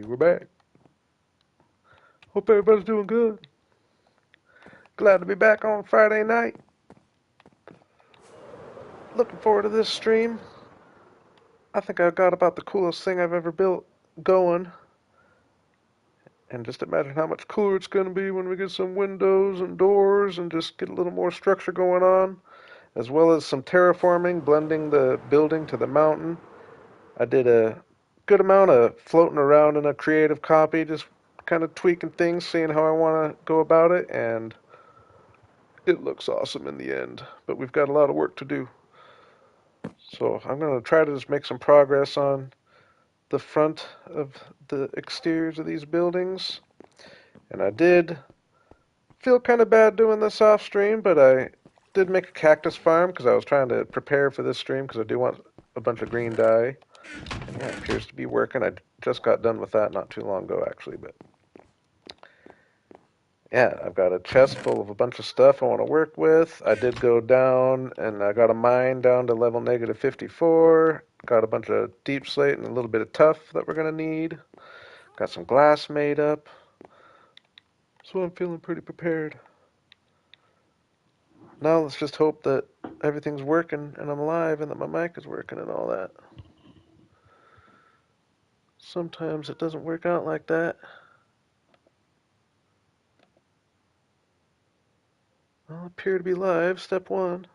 We're back. Hope everybody's doing good. Glad to be back on Friday night. Looking forward to this stream. I think I've got about the coolest thing I've ever built going. And just imagine how much cooler it's going to be when we get some windows and doors and just get a little more structure going on. As well as some terraforming, blending the building to the mountain. I did a good amount of floating around in a creative copy, just kind of tweaking things, seeing how I want to go about it, and it looks awesome in the end. But we've got a lot of work to do. So I'm going to try to just make some progress on the front of the exteriors of these buildings. And I did feel kind of bad doing this off stream, but I did make a cactus farm because I was trying to prepare for this stream because I do want a bunch of green dye. And yeah, it appears to be working. I just got done with that not too long ago, actually. But yeah, I've got a chest full of a bunch of stuff I want to work with. I did go down and I got a mine down to level negative 54. Got a bunch of deep slate and a little bit of tuff that we're going to need. Got some glass made up. So I'm feeling pretty prepared. Now let's just hope that everything's working and I'm alive and that my mic is working and all that. Sometimes it doesn't work out like that. I'll appear to be live, step one.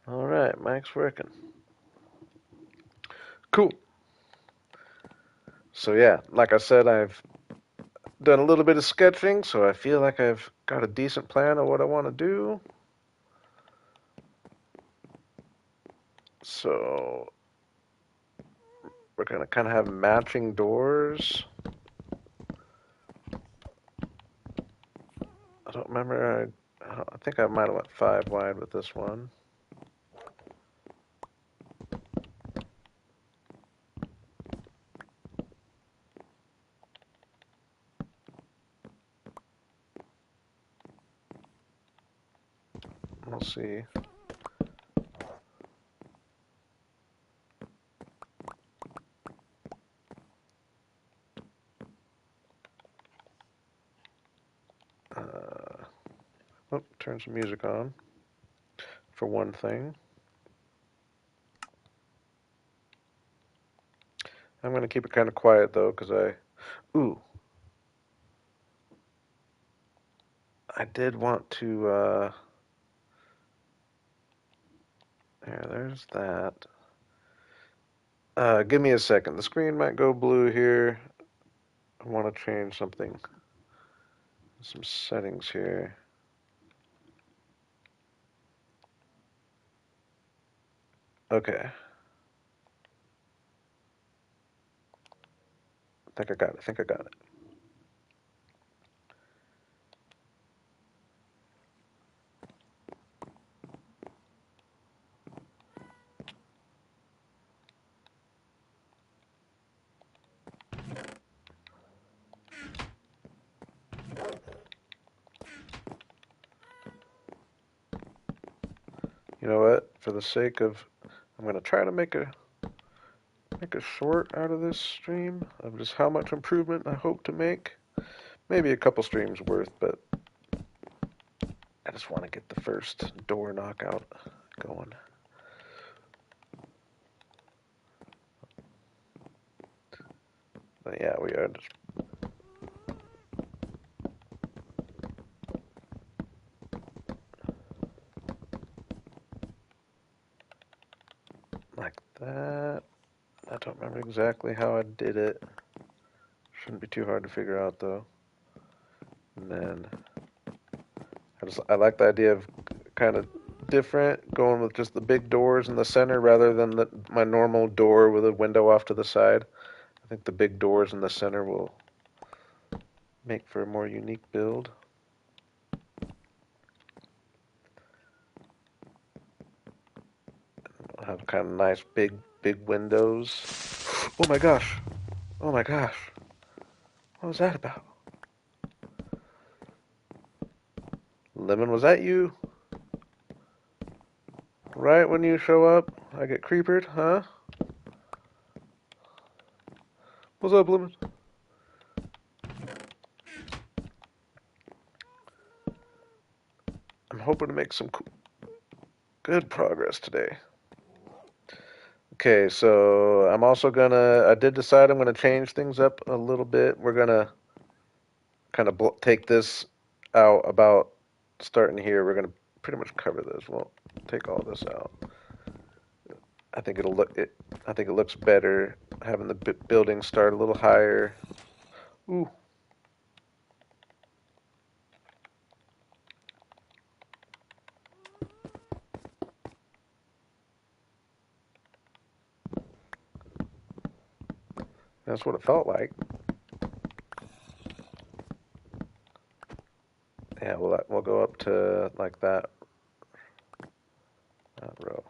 Alright, mic's working. Cool. So yeah, like I said, I've done a little bit of sketching, so I feel like I've got a decent plan of what I want to do. So we're going to kind of have matching doors. I don't remember, I think I might have went 5 wide with this one. We'll see. Oh, turn some music on for one thing. I'm going to keep it kind of quiet though, because I did want to, there's that. Give me a second. The screen might go blue here. I want to change something. Some settings here. Okay. I think I got it. I think I got it. You know what? For the sake of, I'm going to try to make a short out of this stream of just how much improvement I hope to make. Maybe a couple streams worth, but I just want to get the first door knockout going. But yeah, we are just like that. I don't remember exactly how I did it. Shouldn't be too hard to figure out though. And then I like the idea of kind of different, going with just the big doors in the center rather than my normal door with a window off to the side. I think the big doors in the center will make for a more unique build. I'll have kind of nice big windows. Oh my gosh. Oh my gosh. What was that about? Lemon, was that you? Right when you show up, I get creepered, huh? What's up, Lemon? I'm hoping to make some good progress today. Okay, so I did decide I'm gonna change things up a little bit. We're gonna kind of take this out about starting here. We're gonna pretty much cover this. We'll take all this out. I think I think it looks better having the building start a little higher. Ooh, that's what it felt like. Yeah, we'll go up to like that row.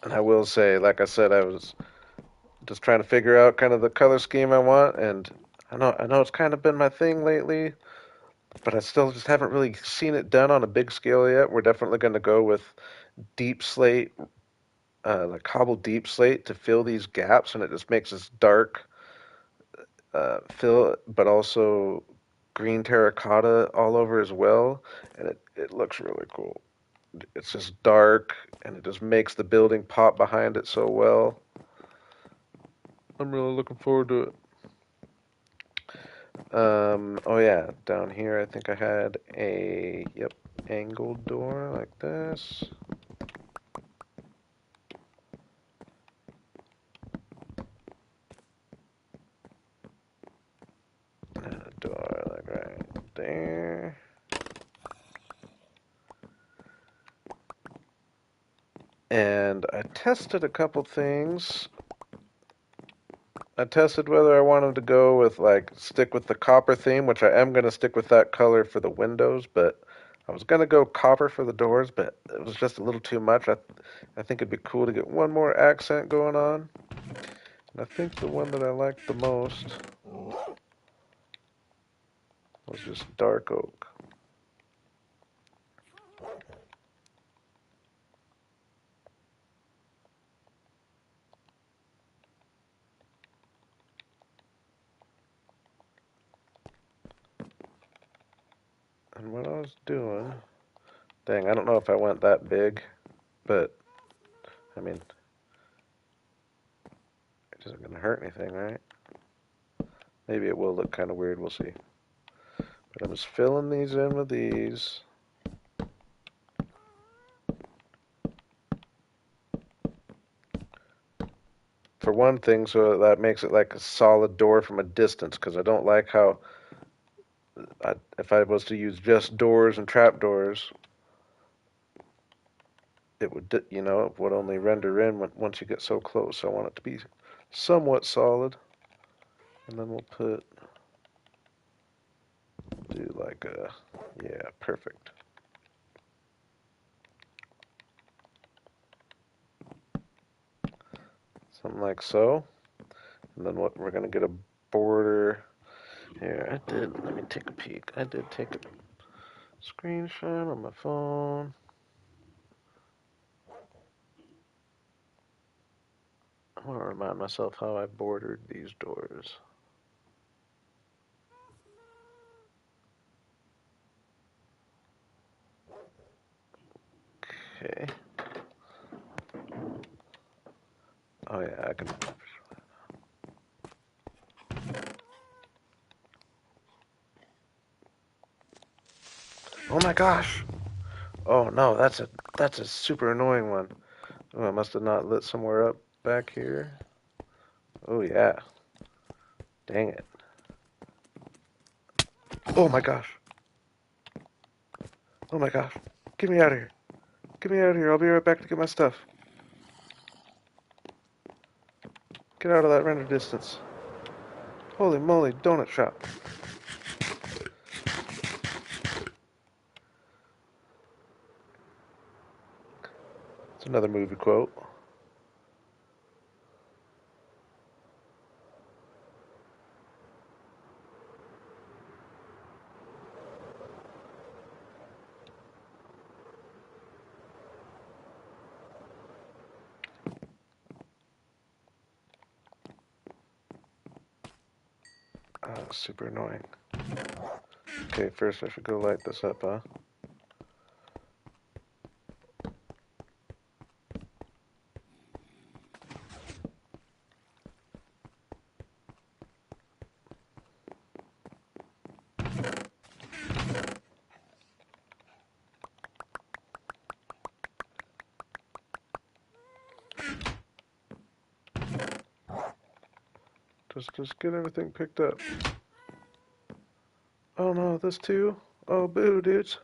And I will say, like I said, I was just trying to figure out kind of the color scheme I want, and I know it's kind of been my thing lately, but I still just haven't really seen it done on a big scale yet. We're definitely going to go with deep slate, like cobbled deep slate to fill these gaps, and it just makes this dark fill, but also green terracotta all over as well, and it looks really cool. It's just dark, and it just makes the building pop behind it so well. I'm really looking forward to it. Oh yeah, down here I think I had yep, angled door like this. And a door like right there. And I tested a couple things. I tested whether I wanted to go with stick with the copper theme, which I am gonna stick with that color for the windows, but I was gonna go copper for the doors, but it was just a little too much. I think it'd be cool to get one more accent going on. And I think the one that I liked the most was just dark oak. And what I was doing, dang, I don't know if I went that big, but I mean, it isn't gonna hurt anything, right? Maybe it will look kind of weird, we'll see. But I'm just filling these in with these. For one thing, so that makes it like a solid door from a distance, because I don't like how, if I was to use just doors and trap doors, it would, it would only render in once you get so close. So I want it to be somewhat solid. And then we'll do like yeah, perfect. Something like so. And then what, we're gonna get a border here. Let me take a peek. I did take a screenshot on my phone. I want to remind myself how I bordered these doors. Okay. Oh yeah, I can. Oh my gosh! Oh no, that's a super annoying one. Oh, I must have not lit somewhere up back here. Oh yeah. Dang it. Oh my gosh. Oh my gosh. Get me out of here. Get me out of here. I'll be right back to get my stuff. Get out of that render distance. Holy moly, donut shop. It's another movie quote. Super annoying. Okay, first I should go light this up, huh? Just get everything picked up. Oh no, this too? Oh boo, dudes.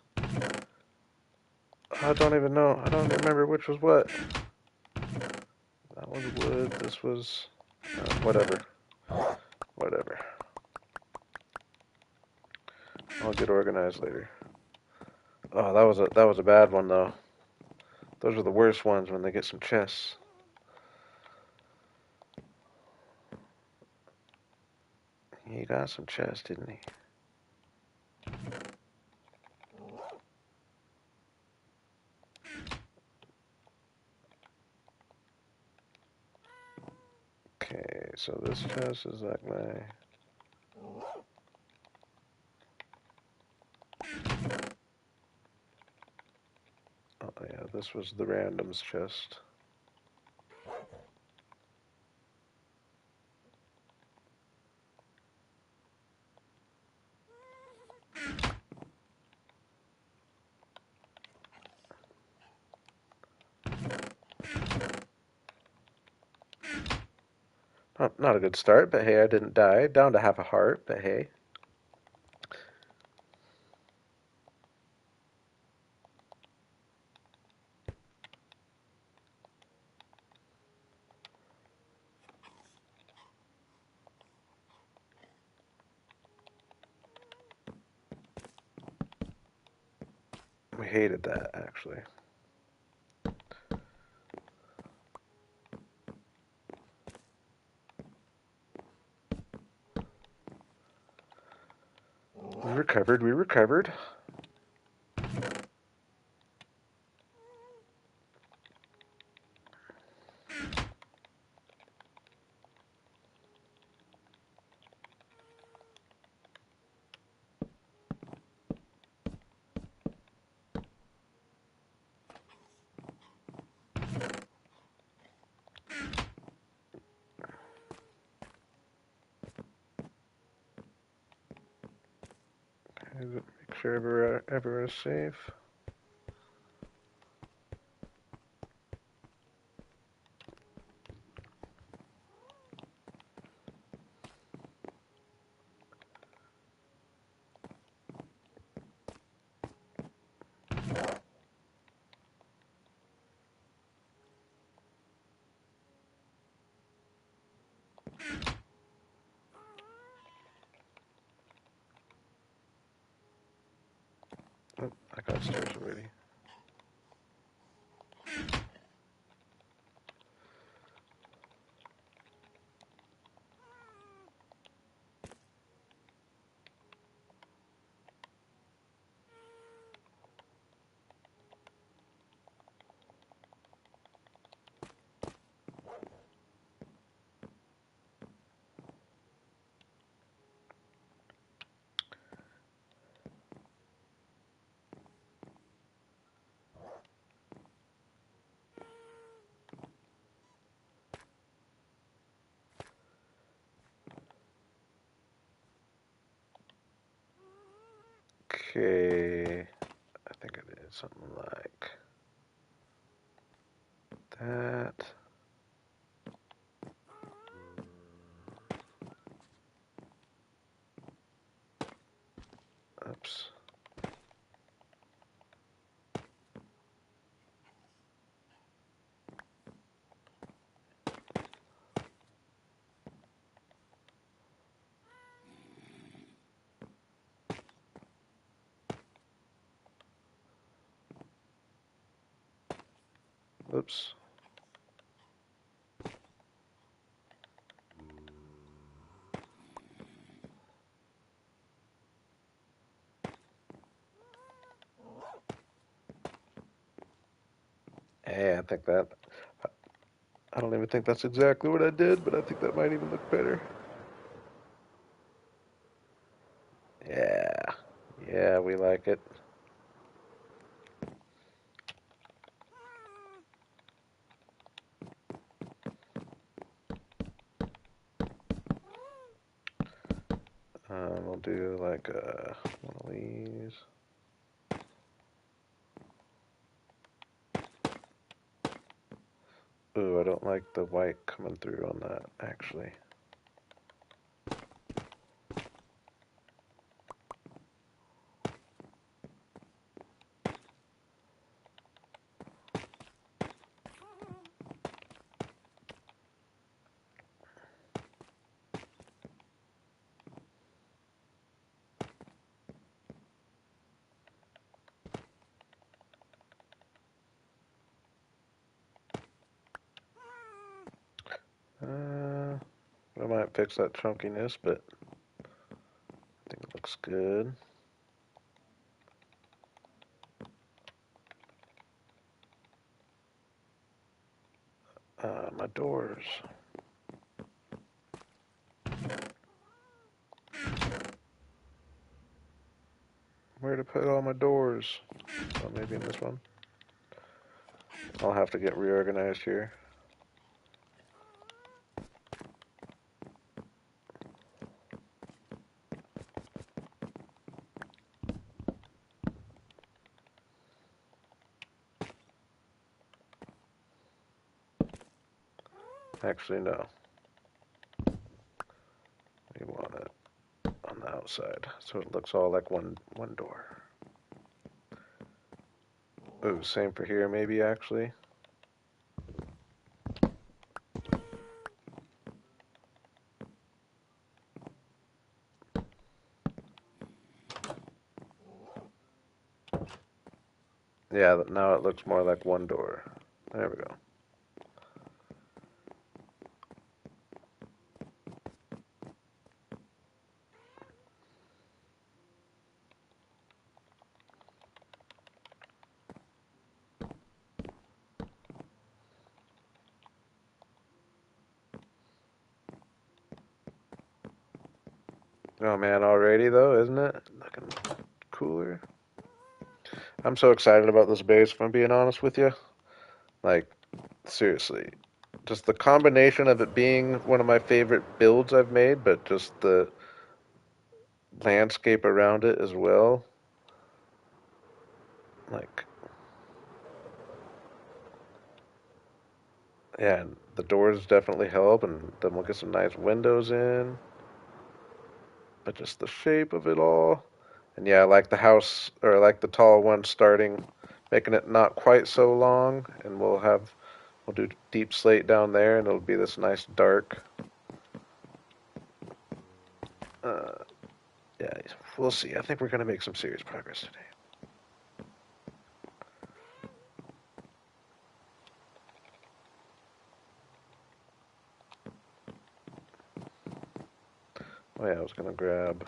I don't even know. I don't remember which was what. That was wood, this was... whatever. Whatever. I'll get organized later. Oh, that was a bad one though. Those are the worst ones when they get some chests. He got some chests, didn't he? Okay, so this chest is like my... Oh yeah, this was the randoms chest. Not a good start, but hey, I didn't die. Down to half a heart, but hey. We hated that, actually. We recovered, we recovered. Make sure everyone is safe. Oh, I got stairs already. Okay, I think I did something like that. Oops. Oops. Hey, I think that... I don't even think that's exactly what I did, but I think that might even look better. Yeah. Yeah, we like it. We'll do like one of these. Ooh, I don't like the white coming through on that, actually. I might fix that chunkiness, but I think it looks good. My doors. Where to put all my doors? Oh, maybe in this one. I'll have to get reorganized here. Actually, no. We want it on the outside, so it looks all like one door. Ooh, same for here, maybe actually. Yeah, now it looks more like one door. There we go. Oh man, already though, isn't it? Looking cooler. I'm so excited about this base, if I'm being honest with you. Like, seriously. Just the combination of it being one of my favorite builds I've made, but just the landscape around it as well. Like, yeah, and the doors definitely help, and then we'll get some nice windows in. But just the shape of it all. And yeah, I like the house, or I like the tall one starting, making it not quite so long, and we'll do deep slate down there, and it'll be this nice dark. Uh, yeah, we'll see. I think we're gonna make some serious progress today. Oh yeah, I was gonna grab.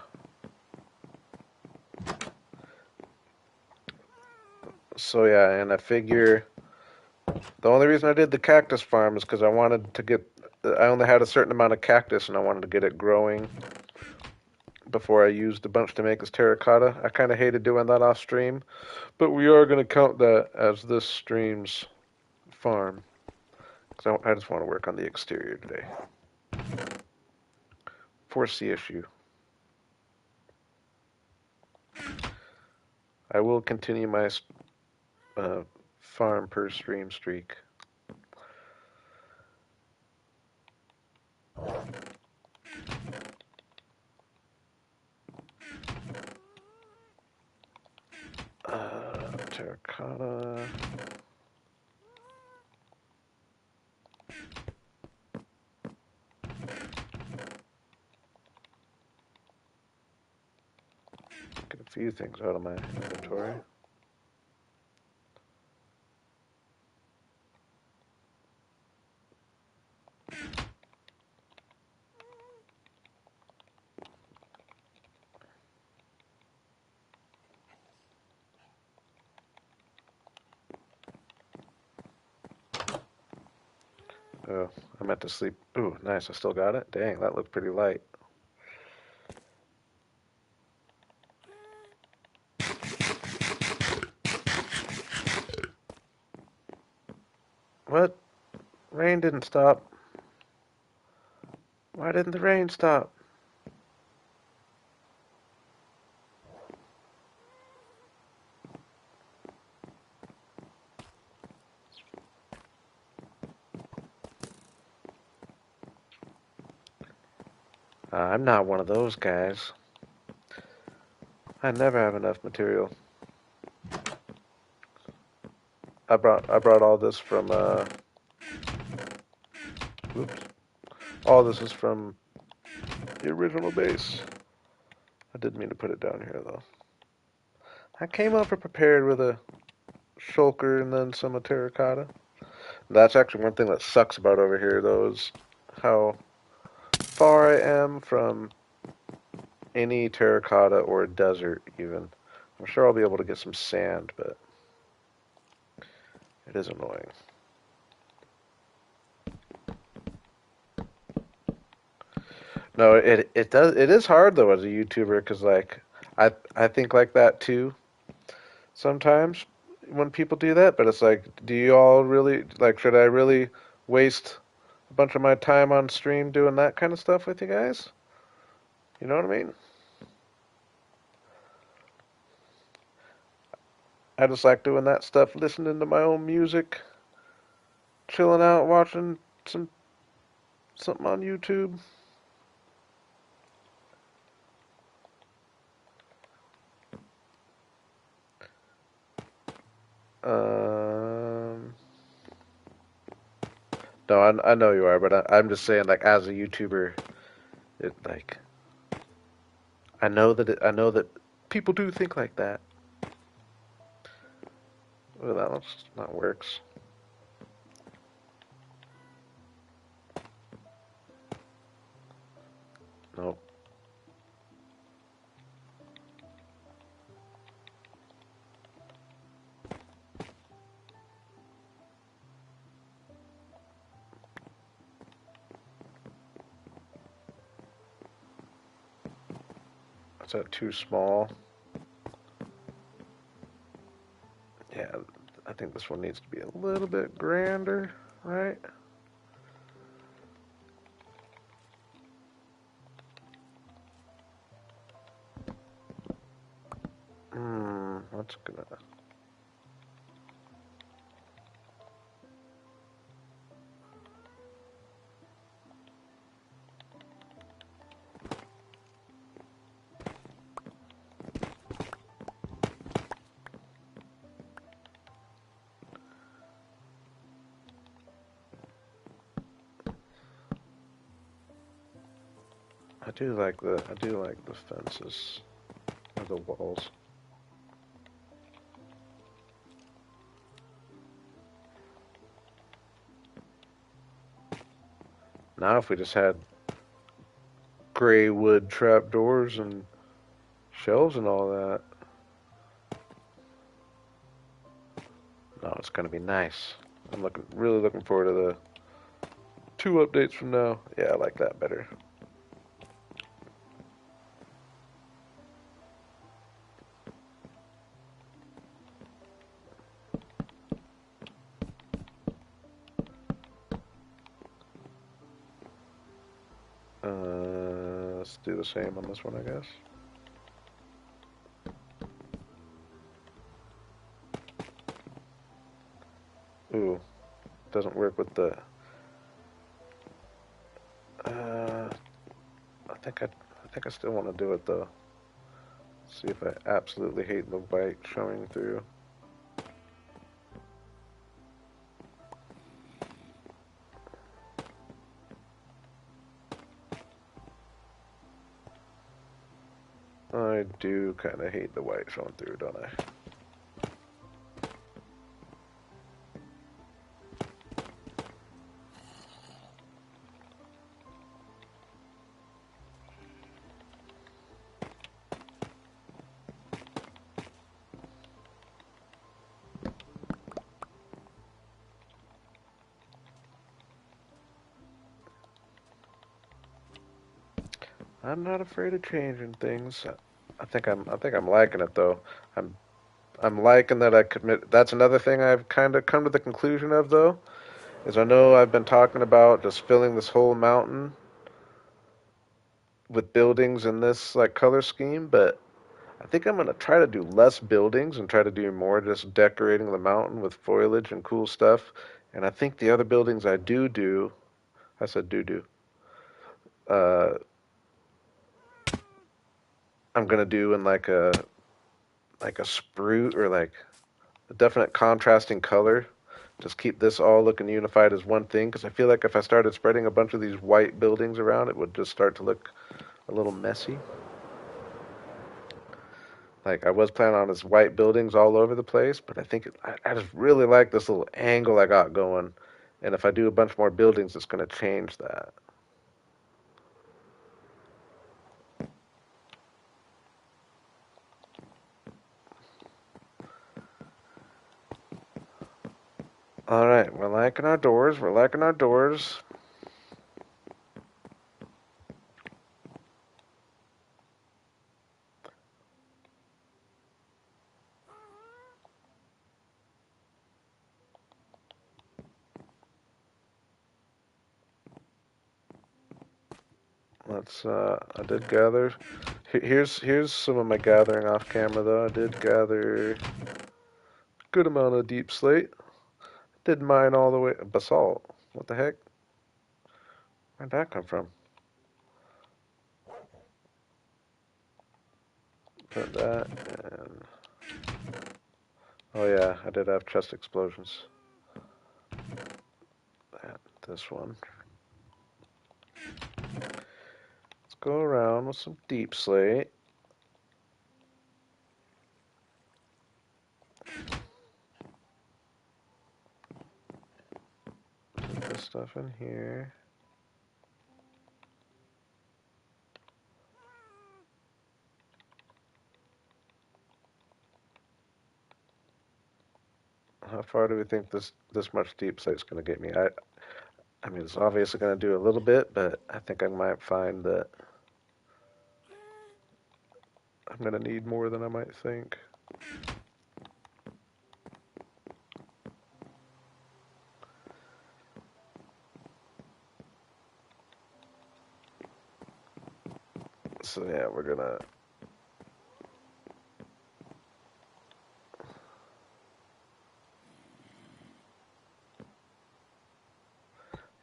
So yeah, and I figure the only reason I did the cactus farm is because I wanted to get. I only had a certain amount of cactus, and I wanted to get it growing before I used a bunch to make this terracotta. I kind of hated doing that off stream, but we are going to count that as this stream's farm. Because I just want to work on the exterior today. Force the issue. I will continue my uh, farm per stream streak. Terracotta. Get a few things out of my inventory. Oh, I meant to sleep. Ooh, nice. I still got it. Dang, that looked pretty light. What? Rain didn't stop. Why didn't the rain stop? I'm not one of those guys. I never have enough material. I brought all this from oops. All this is from the original base. I didn't mean to put it down here though. I came over prepared with a shulker and then some terracotta. That's actually one thing that sucks about over here though is how far I am from any terracotta or desert even. I'm sure I'll be able to get some sand, but it is annoying. No, it is hard though as a YouTuber because like I think like that too sometimes when people do that, but it's like, do you all really like? Should I really waste a bunch of my time on stream doing that kind of stuff with you guys? You know what I mean? I just like doing that stuff, listening to my own music, chilling out, watching something on YouTube. Um, no, I know you are, but I'm just saying, like, as a YouTuber, it like I know that people do think like that. Well, that works. Nope. Is that too small? Yeah, I think this one needs to be a little bit grander, right? What's gonna... I do like the fences or the walls. Now if we just had gray wood trapdoors and shelves and all that, no, it's gonna be nice. I'm really looking forward to the 2 updates from now. Yeah, I like that better. Let's do the same on this one, I guess. Ooh, doesn't work with the. Uh, I think I still want to do it though. See if I absolutely hate the white showing through. I do kind of hate the white showing through, don't I? I'm not afraid of changing things. I think I'm liking it though. I'm I'm liking that I commit. That's another thing I've kind of come to the conclusion of though, is I know I've been talking about just filling this whole mountain with buildings in this like color scheme, but I think I'm gonna try to do less buildings and try to do more just decorating the mountain with foliage and cool stuff. And I think the other buildings I do, I said do, uh, I'm gonna do in like a spruce or like a definite contrasting color. Just keep this all looking unified as one thing, because I feel like if I started spreading a bunch of these white buildings around, it would just start to look a little messy. Like I was planning on this white buildings all over the place, but I think I just really like this little angle I got going, and if I do a bunch more buildings, it's going to change that. All right, we're liking our doors. We're liking our doors. Let's. I did gather. Here's some of my gathering off camera though. I did gather a good amount of deep slate. Did mine all the way basalt. What the heck? Where'd that come from? Put that and oh yeah, I did have chest explosions. That this one. Let's go around with some deep slate. Put this stuff in here. How far do we think this much deep slate is going to get me? I mean, it's obviously going to do a little bit, but I think I might find that I'm going to need more than I might think. So yeah, we're gonna.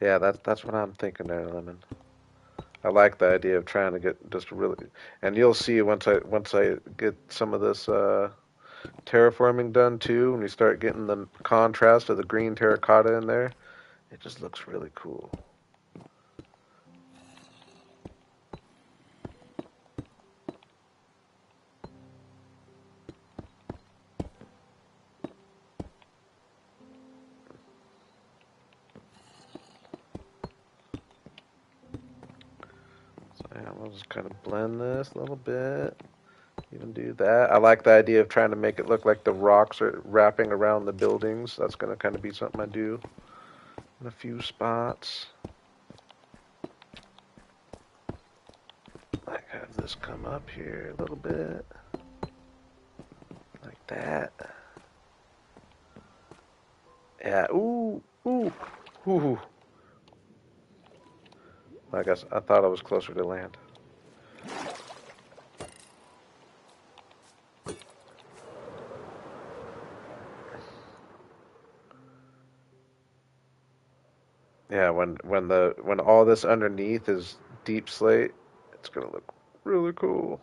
Yeah, that's what I'm thinking there, Lemon. I like the idea of trying to get just really, and you'll see once I get some of this terraforming done too, when we start getting the contrast of the green terracotta in there, it just looks really cool. So yeah, we'll just kind of blend this a little bit. Even do that. I like the idea of trying to make it look like the rocks are wrapping around the buildings. That's going to kind of be something I do in a few spots. Like have this come up here a little bit. Like that. Yeah, ooh, ooh, ooh. I guess I thought I was closer to land. Yeah, when all this underneath is deep slate, it's gonna look really cool.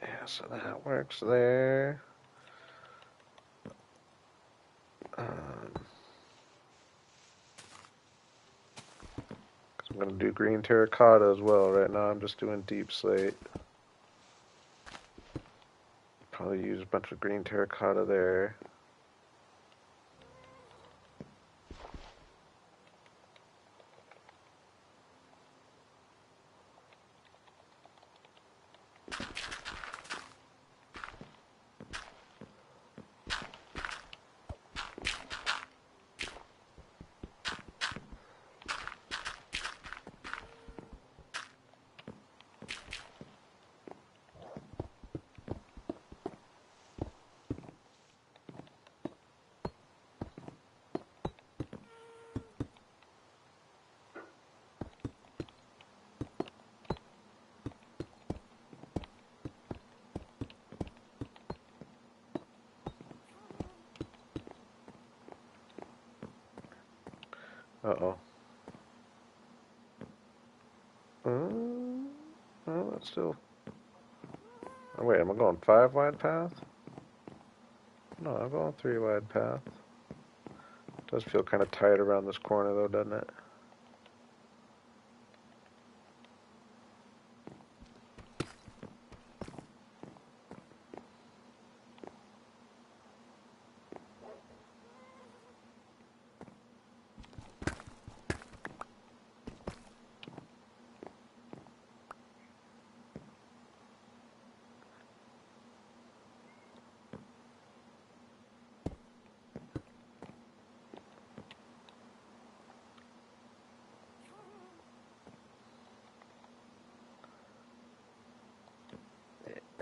Yeah, so that works there. Um, I'm gonna do green terracotta as well. Right now, I'm just doing deep slate. Probably use a bunch of green terracotta there. Uh-oh. Well, that's still... Oh, wait, am I going 5 wide path? No, I'm going 3 wide path. Does feel kind of tight around this corner though, doesn't it?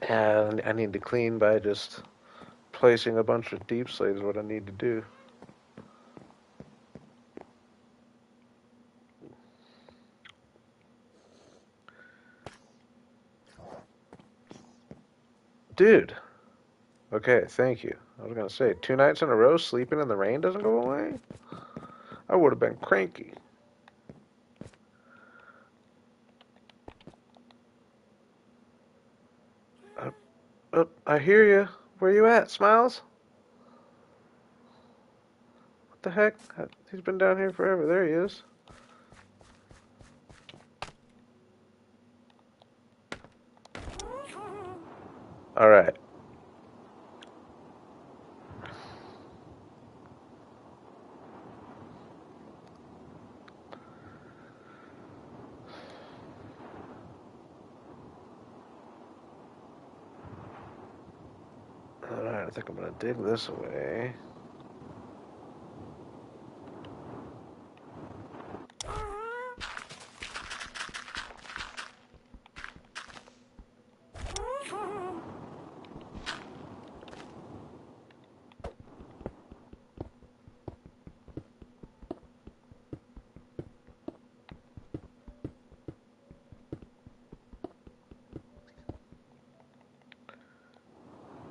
Yeah, I need to clean by just placing a bunch of deep slates is what I need to do. Dude. Okay, thank you. I was gonna say, 2 nights in a row sleeping in the rain doesn't go away? I would have been cranky. I hear you. Where you at, Smiles? What the heck? He's been down here forever. There he is. Alright. Alright, I think I'm gonna dig this away.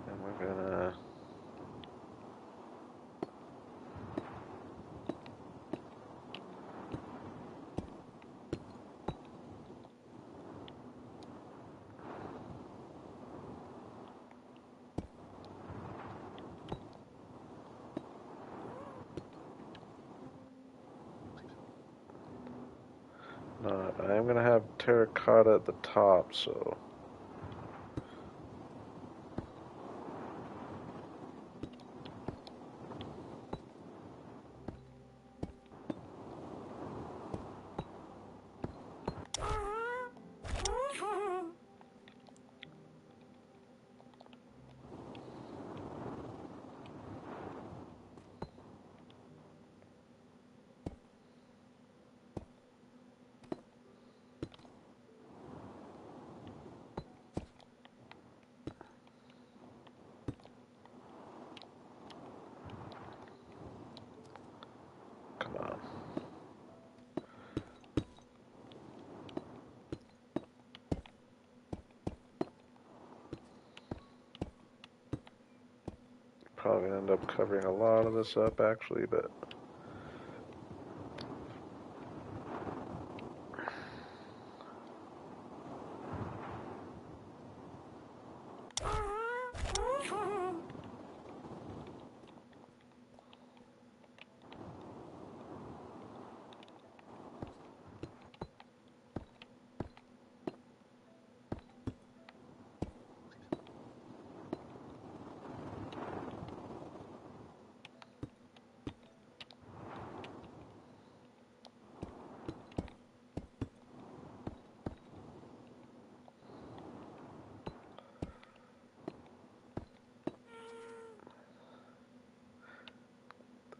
And we're gonna... Not. I am gonna have terracotta at the top, so... Come on. Probably gonna end up covering a lot of this up, actually, but...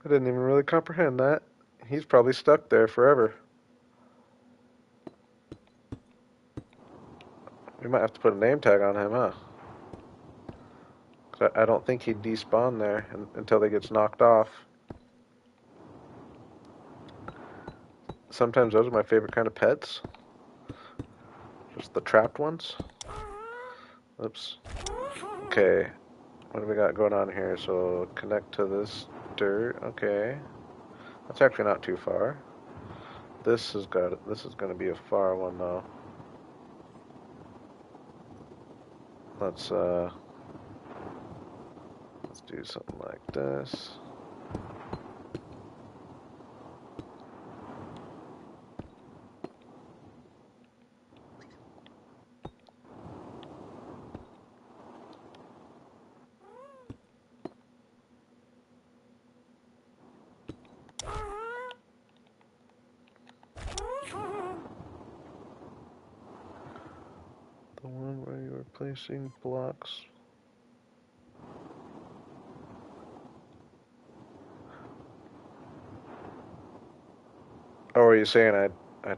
I didn't even really comprehend that. He's probably stuck there forever. We might have to put a name tag on him, huh? 'Cause I don't think he'd despawn there until he gets knocked off. Sometimes those are my favorite kind of pets. Just the trapped ones. Oops. Okay. What do we got going on here? So connect to this dirt. Okay. That's actually not too far. this has got it. This is going to be a far one though. Let's do something like this. The one where you are placing blocks. Oh, are you saying I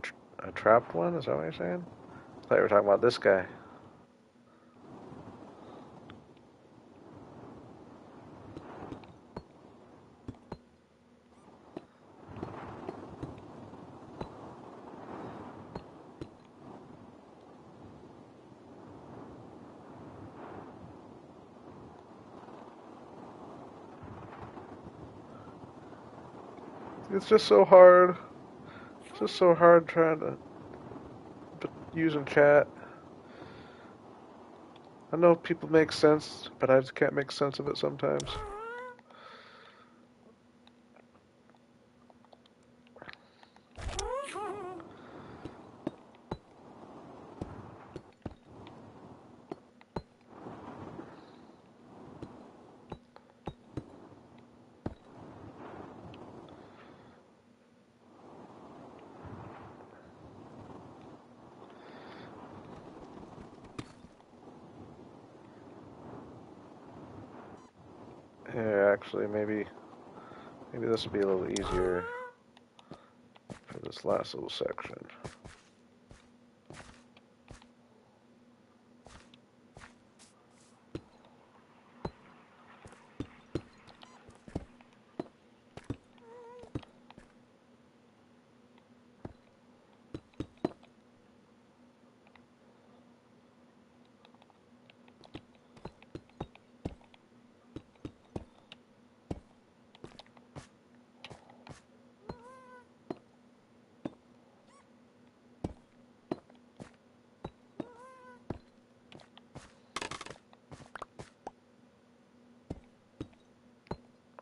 trapped one? Is that what you're saying? I thought you were talking about this guy. It's just so hard. It's just so hard trying to using chat. I know people make sense, but I just can't make sense of it sometimes. Yeah, actually, maybe this will be a little easier for this last little section.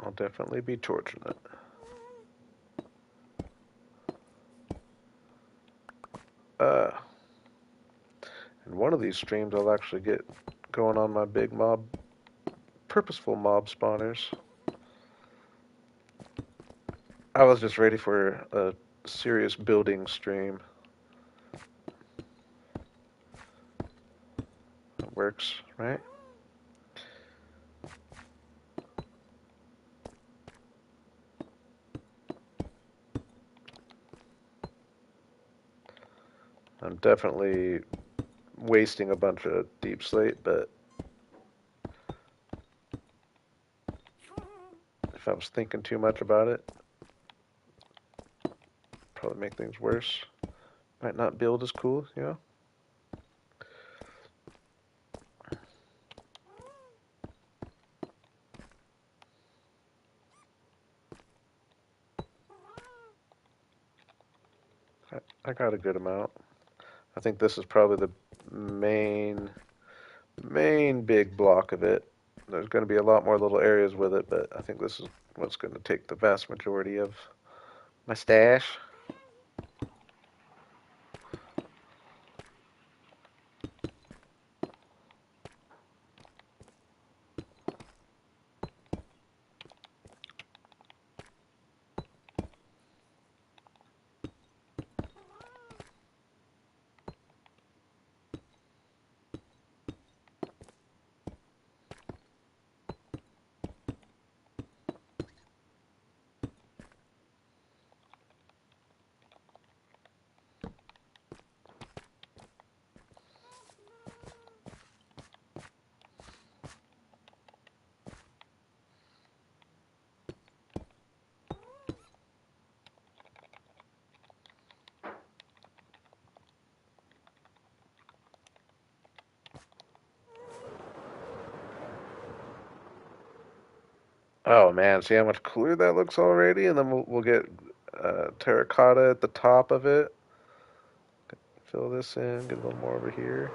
I'll definitely be torching it. In one of these streams, I'll actually get going on my big purposeful mob spawners. I was just ready for a serious building stream. It works, right? I'm definitely wasting a bunch of deep slate, but if I was thinking too much about it, probably make things worse. Might not build as cool, you know? I got a good amount. I think this is probably the main big block of it. There's going to be a lot more little areas with it, but I think this is what's going to take the vast majority of my stash. Oh man, see how much cooler that looks already, and then we'll get terracotta at the top of it. Fill this in, get a little more over here.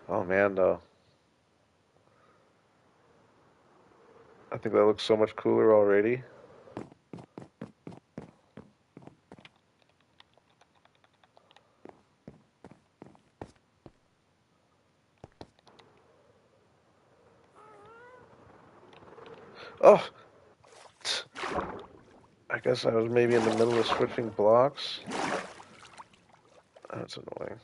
Oh man, though. I think that looks so much cooler already. Oh, I guess I was maybe in the middle of switching blocks. That's annoying.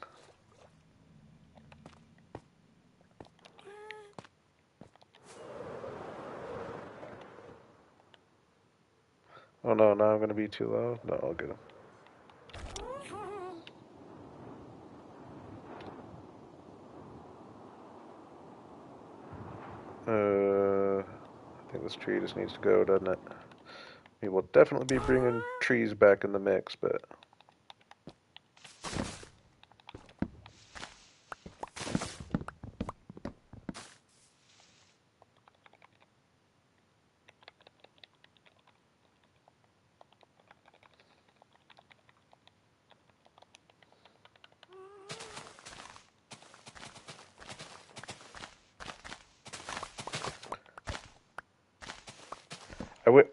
Oh no, now I'm gonna be too low. No, I'll get him. I think this tree just needs to go, doesn't it? We will definitely be bringing trees back in the mix, but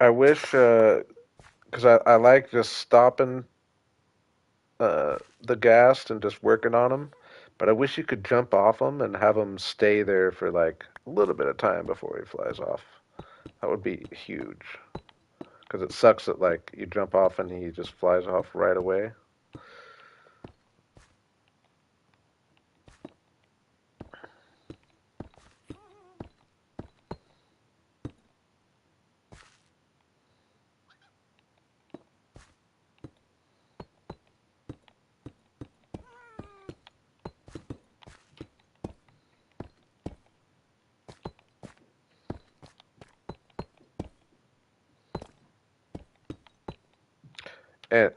I wish, because I like just stopping the ghast and just working on them, but I wish you could jump off them and have him stay there for like a little bit of time before he flies off. That would be huge. Because it sucks that like you jump off and he just flies off right away.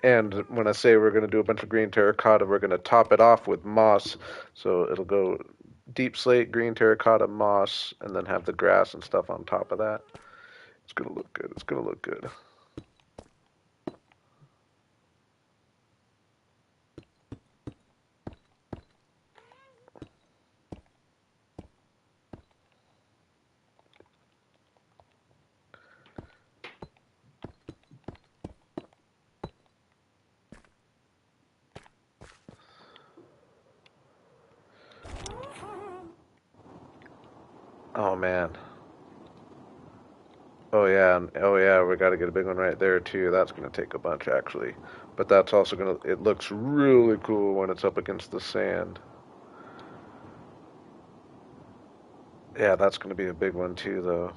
And when I say we're going to do a bunch of green terracotta, we're going to top it off with moss. So it'll go deep slate, green terracotta, moss, and then have the grass and stuff on top of that. It's going to look good. It's going to look good. Oh man. Oh yeah, we got to get a big one right there too. That's going to take a bunch actually. But that's also going to, it looks really cool when it's up against the sand. Yeah, that's going to be a big one too though.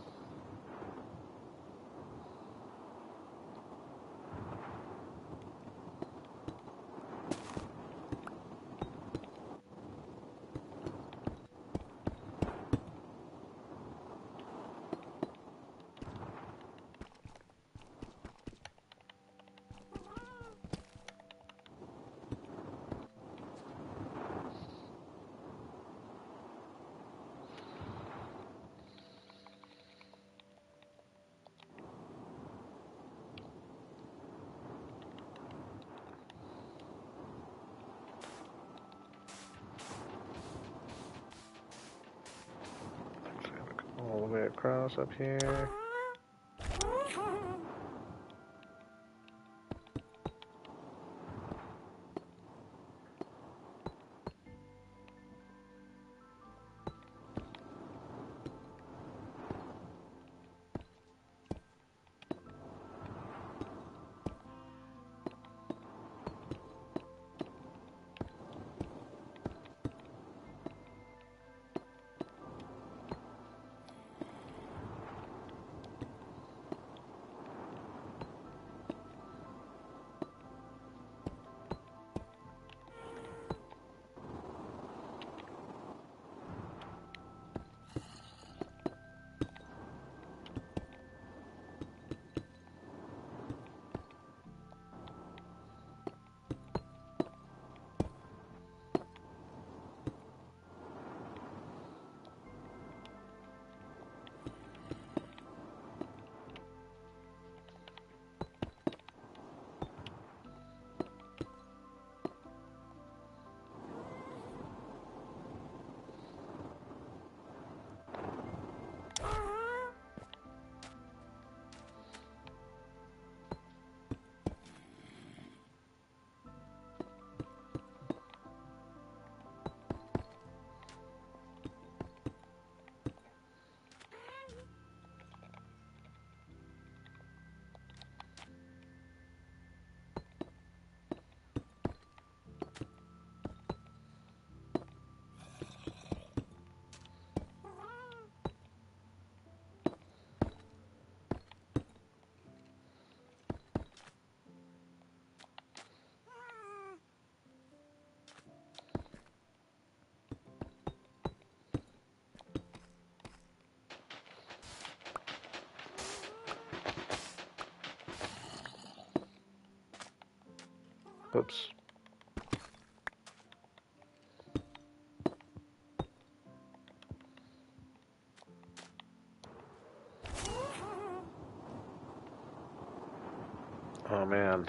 All the way across up here. Oops. Oh man.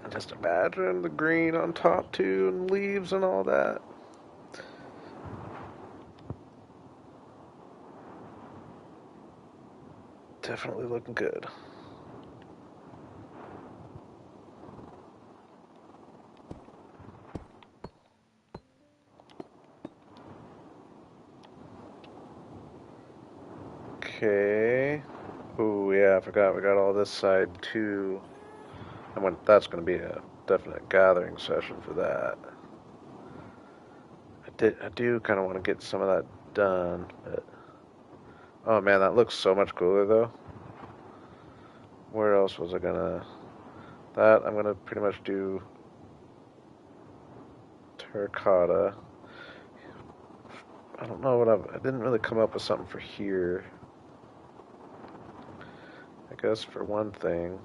Just imagine the green on top too, and leaves and all that. Definitely looking good. Okay. Oh yeah, I forgot we got all this side too. And that's going to be a definite gathering session for that. I do kind of want to get some of that done, but oh man, that looks so much cooler though. Where else was I gonna? That I'm gonna pretty much do terracotta. I don't know what I didn't really come up with something for here. I guess for one thing.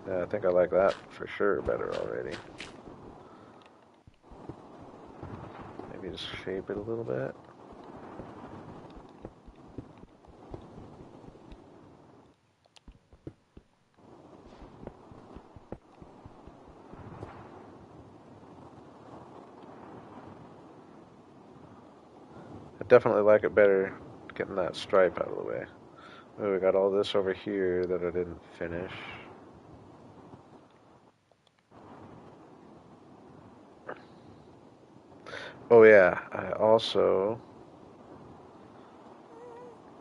Yeah, I think I like that for sure better already. Maybe just shape it a little bit. I definitely like it better getting that stripe out of the way. Oh, we got all this over here that I didn't finish. Oh yeah,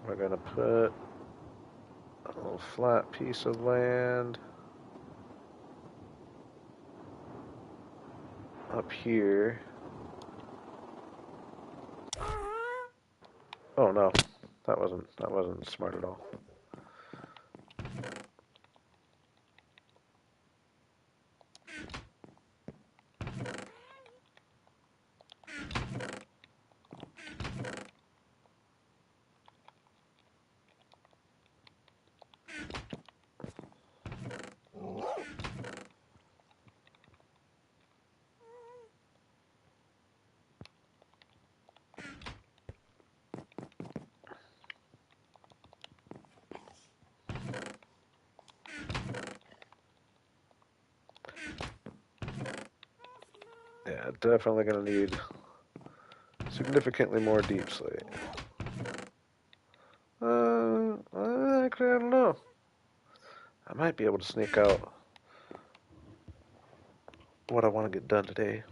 we're gonna put a little flat piece of land up here. Oh no, that wasn't smart at all. Yeah, definitely gonna need significantly more deep slate. Actually, I don't know. I might be able to sneak out what I want to get done today.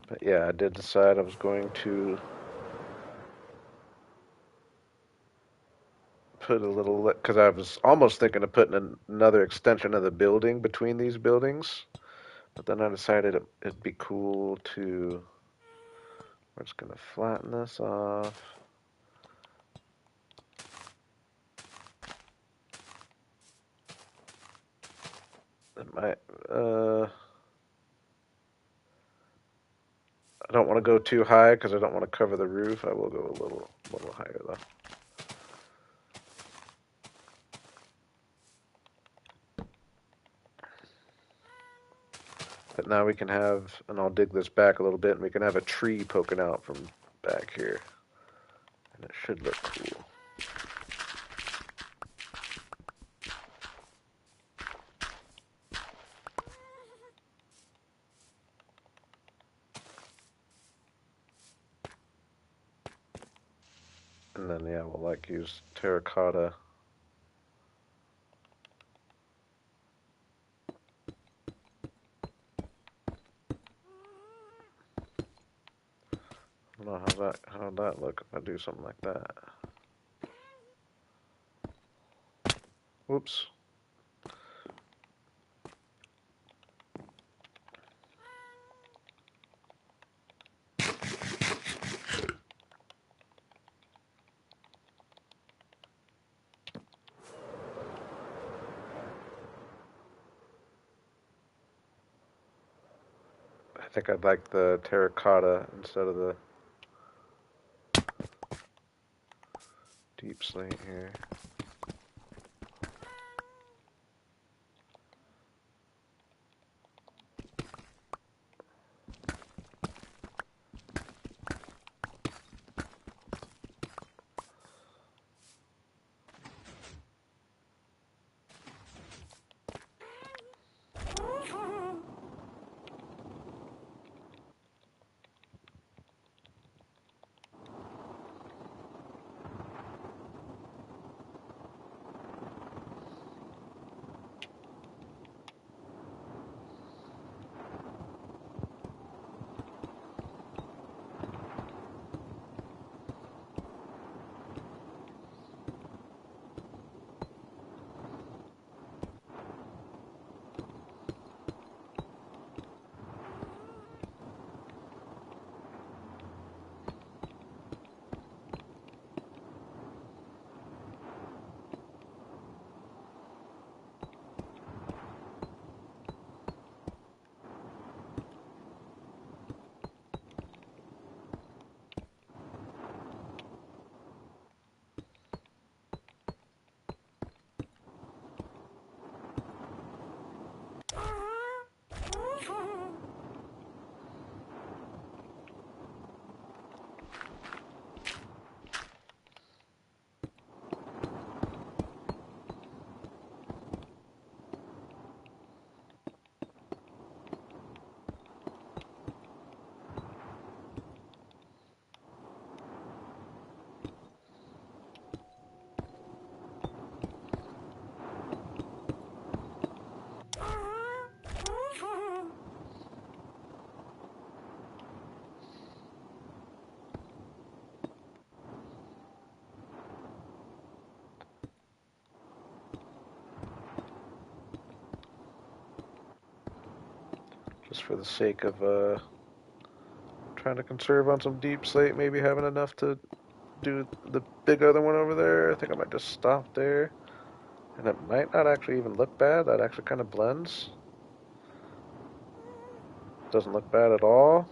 But yeah, I did decide I was going to put a little, because I was almost thinking of putting another extension of the building between these buildings. But then I decided it'd be cool to, we're just going to flatten this off. It might, I don't want to go too high because I don't want to cover the roof. I will go a little higher though. But now we can have, and I'll dig this back a little bit, and we can have a tree poking out from back here. And it should look cool. And then, yeah, we'll like use terracotta. I don't know how'd that look if I do something like that. Whoops. I think I'd like the terracotta instead of the deep slate here. Just for the sake of trying to conserve on some deep slate, maybe having enough to do the big other one over there. I think I might just stop there. And it might not actually even look bad. That actually kind of blends. Doesn't look bad at all.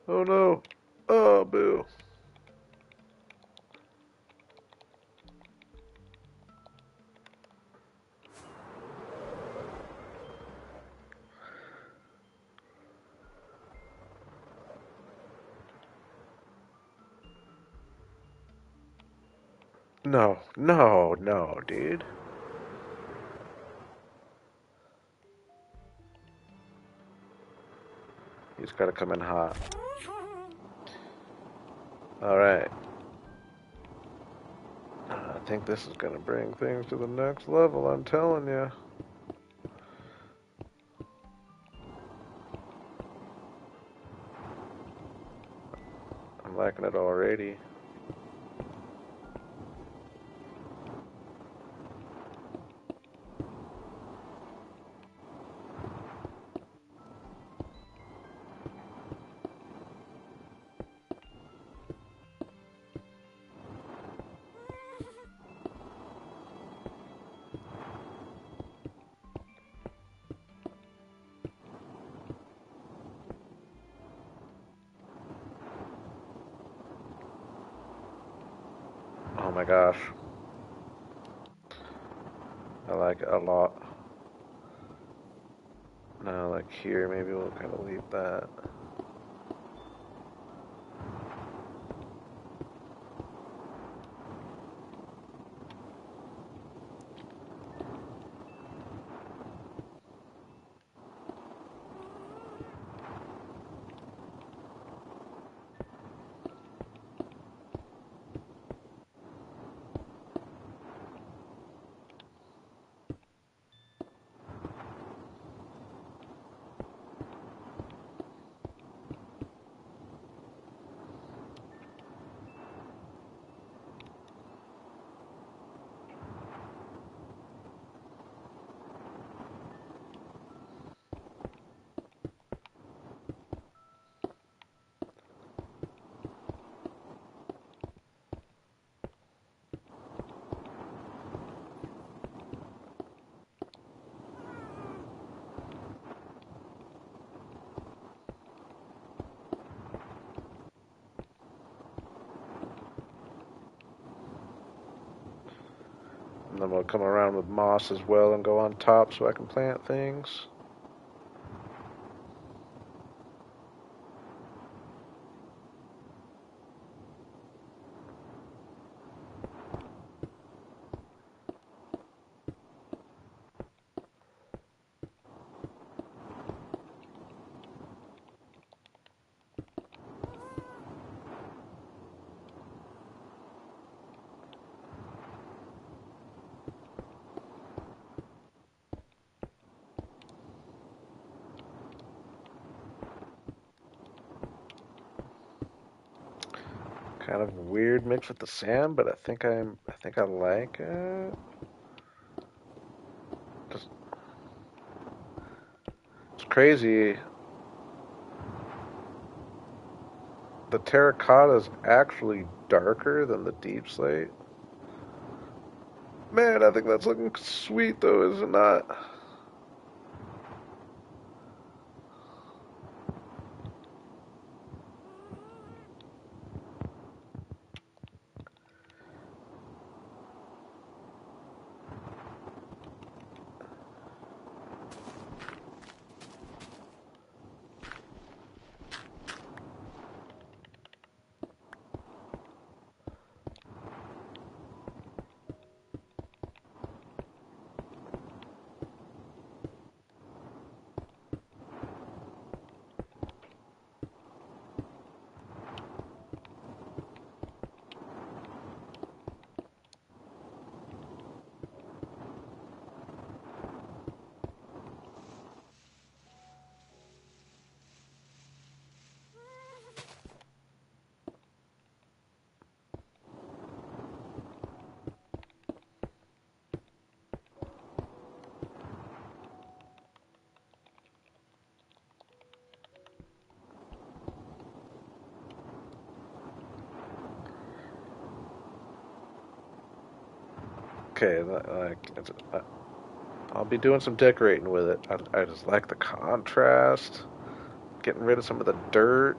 Oh no. Oh, boo. No, no, no, dude. He's got to come in hot. Alright. I think this is going to bring things to the next level, I'm telling you. I'm liking it already. Oh my gosh. I like it a lot. Now, like here, maybe we'll kind of leave that. then we'll come around with moss as well and go on top so I can plant things. Kind of weird mix with the sand, but I think I like it. Just, it's crazy. The terracotta is actually darker than the deep slate. Man, I think that's looking sweet though, is it not? Okay, I'll be doing some decorating with it. I just like the contrast, getting rid of some of the dirt.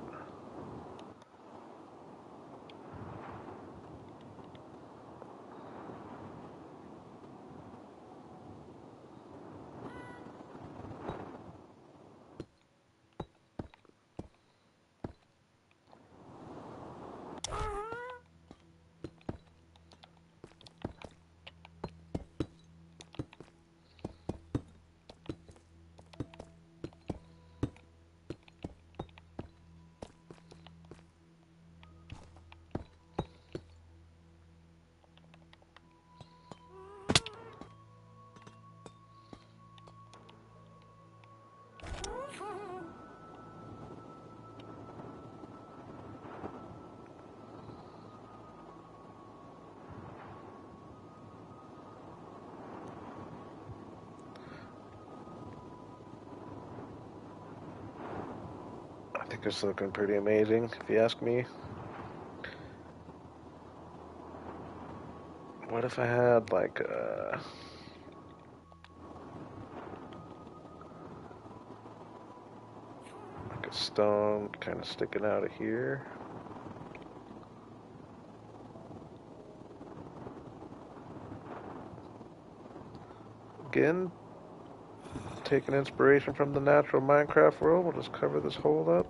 I think it's looking pretty amazing, if you ask me. What if I had like a stone kind of sticking out of here? Again, taking inspiration from the natural Minecraft world, we'll just cover this hole up.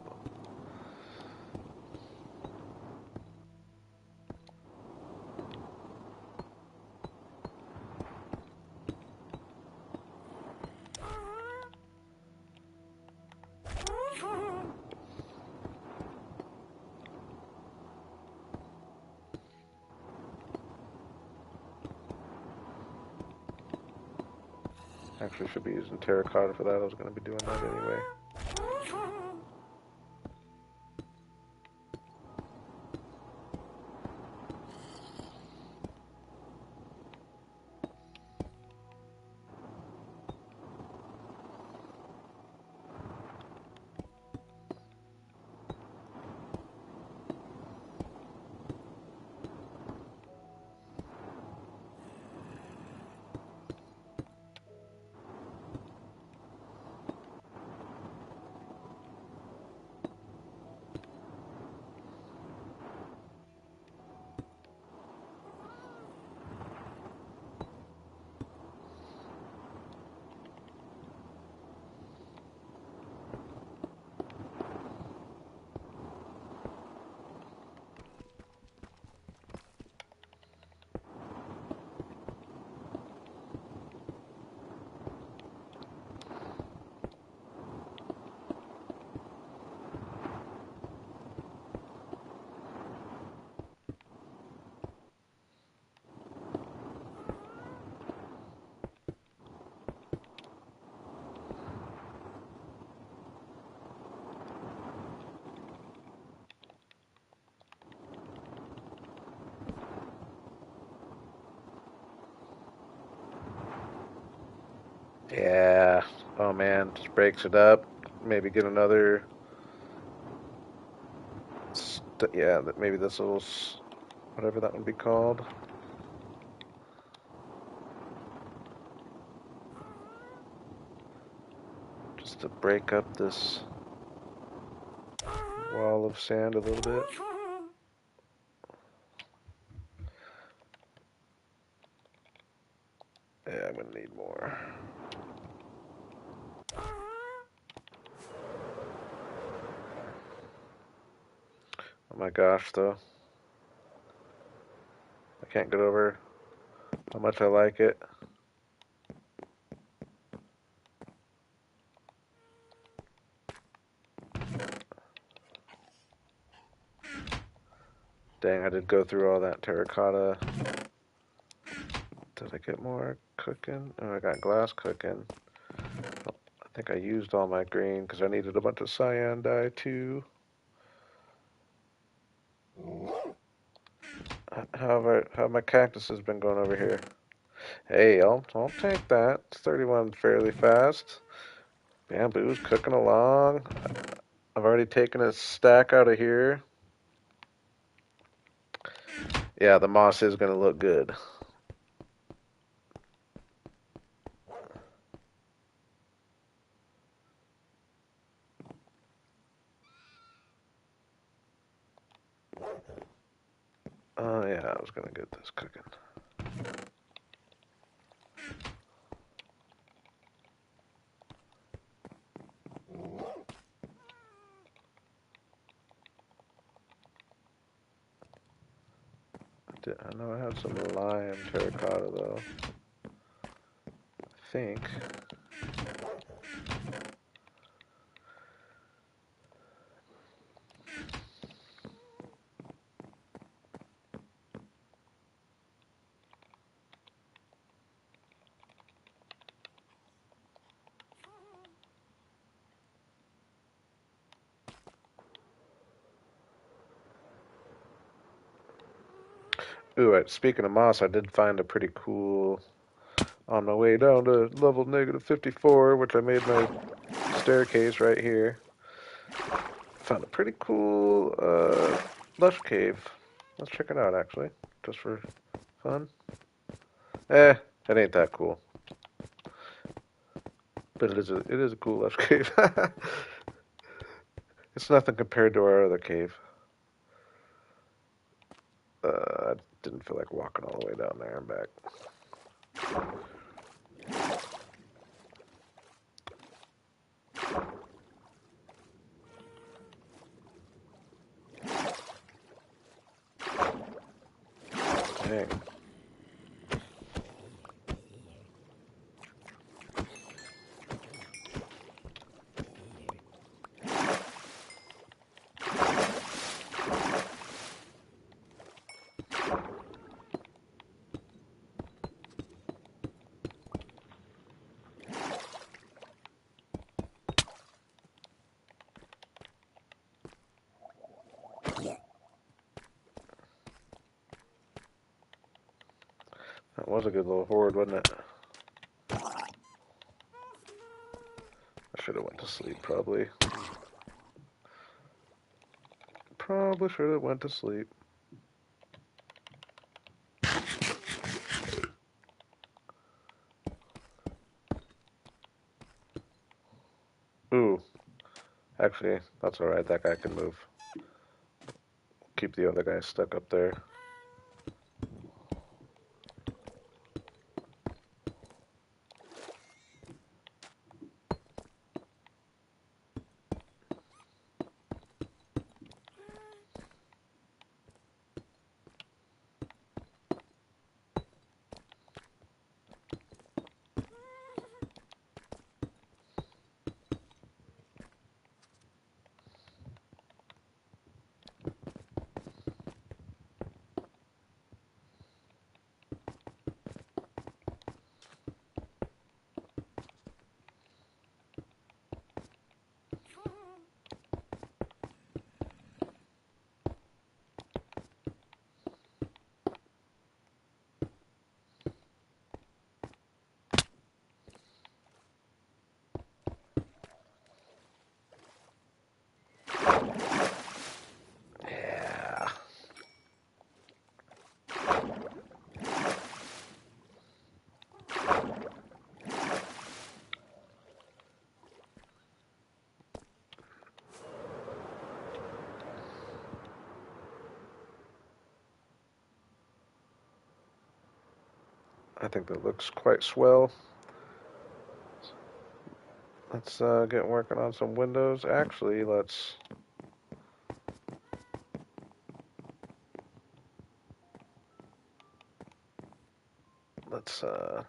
Actually, should be using terracotta for that. I was going to be doing that anyway. Yeah. Oh man, just breaks it up. Maybe get another. Yeah, maybe this little, whatever that would be called. Just to break up this wall of sand a little bit. Yeah, I'm gonna need more. Oh my gosh, though. I can't get over how much I like it. Dang, I did go through all that terracotta. Did I get more cooking? Oh, I got glass cooking. Oh, I think I used all my green because I needed a bunch of cyan dye too. How have my cactuses been going over here? Hey, I'll take that. It's 31 fairly fast. Bamboo's cooking along. I've already taken a stack out of here. Yeah, the moss is gonna look good. Oh yeah, I was gonna get this cooking. I know I have some lime terracotta though. I think. Ooh, speaking of moss, I did find a pretty cool on my way down to level negative 54, which I made my staircase right here. Found a pretty cool lush cave. Let's check it out actually, just for fun. It ain't that cool, but it is a cool lush cave. It's nothing compared to our other cave. I didn't feel like walking all the way down there and back. Dang. That was a good little horde, wasn't it? I should have went to sleep, probably. Probably should have went to sleep. Ooh, actually, that's alright. That guy can move. Keep the other guy stuck up there. I think that looks quite swell. Let's get working on some windows. Actually, let's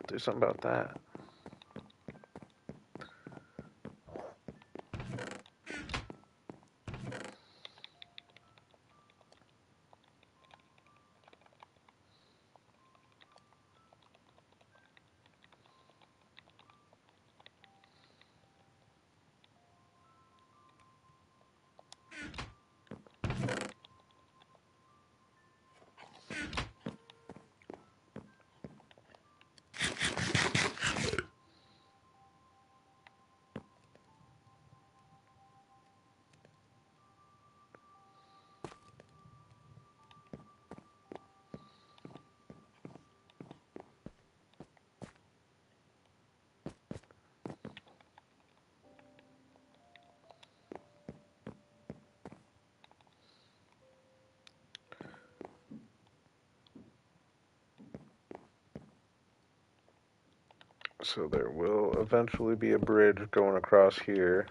do something about that. So there will eventually be a bridge going across here.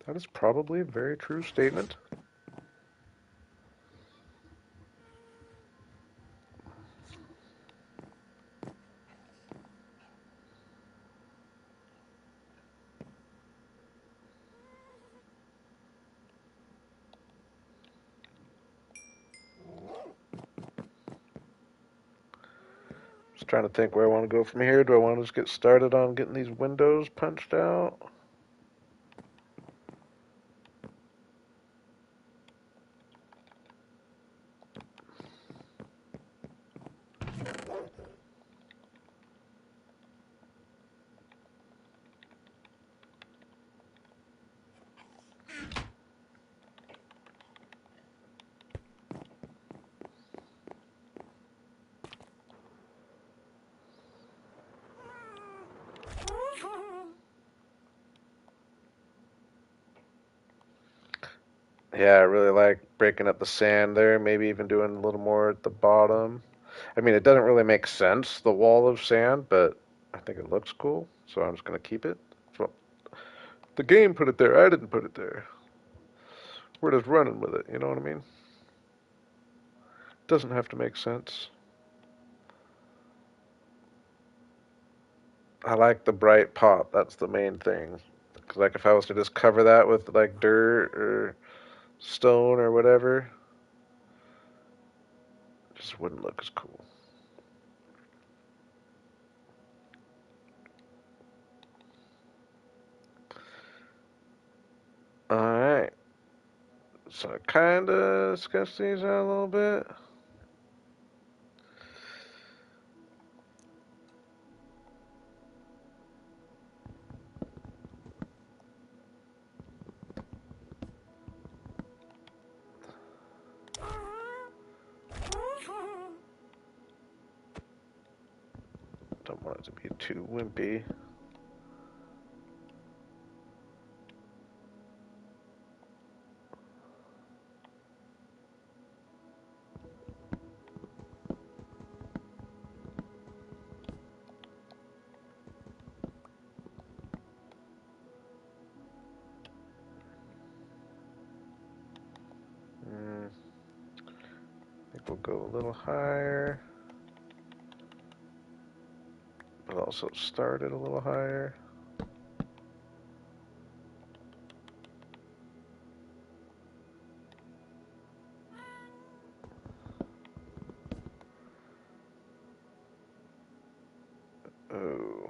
That is probably a very true statement. Just trying to think where I want to go from here. Do I want to just get started on getting these windows punched out? Yeah, I really like breaking up the sand there, maybe even doing a little more at the bottom. I mean, it doesn't really make sense, the wall of sand, but I think it looks cool, so I'm just going to keep it. So the game put it there, I didn't put it there. We're just running with it, you know what I mean? Doesn't have to make sense. I like the bright pop. That's the main thing. 'Cause like if I was to just cover that with like dirt or stone or whatever, it just wouldn't look as cool. Alright. So I kinda sketched these out a little bit. Don't want it to be too wimpy. I think we'll go a little higher, but also start it a little higher. Oh.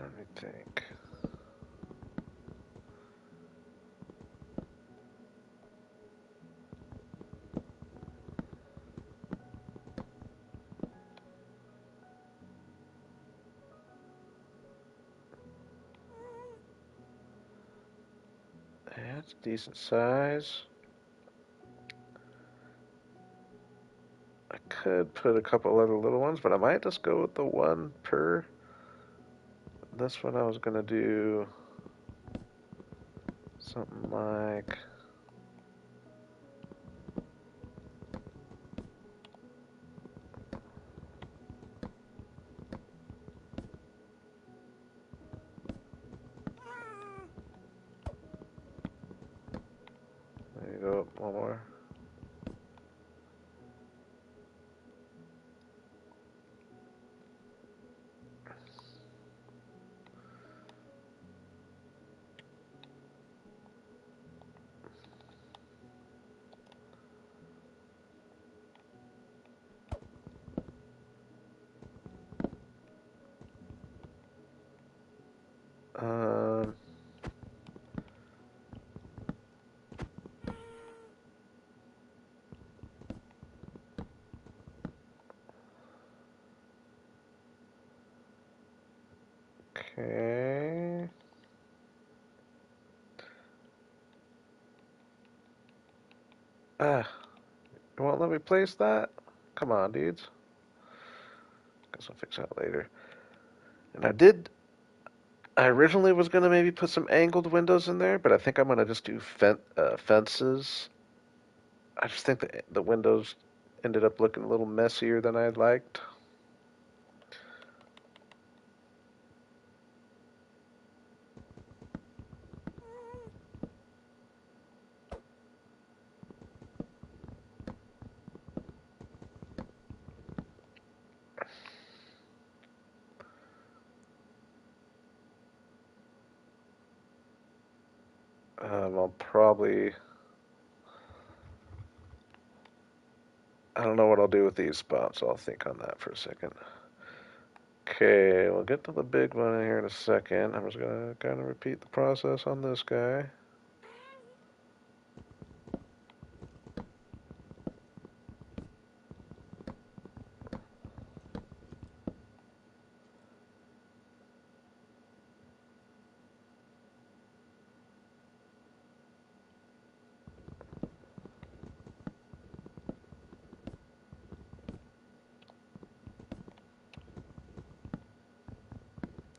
Let me think. That's decent size. I could put a couple other little ones, but I might just go with the one per. This one I was gonna do something like. There you go, one more. Um, okay. Ah, you won't let me place that? Come on, dudes. Guess I'll fix that later. And I originally was gonna maybe put some angled windows in there, but I think I'm gonna just do fences. I just think the windows ended up looking a little messier than I'd liked. I'll probably. I don't know what I'll do with these spots. I'll think on that for a second. Okay, we'll get to the big one here in a second. I'm just gonna kind of repeat the process on this guy.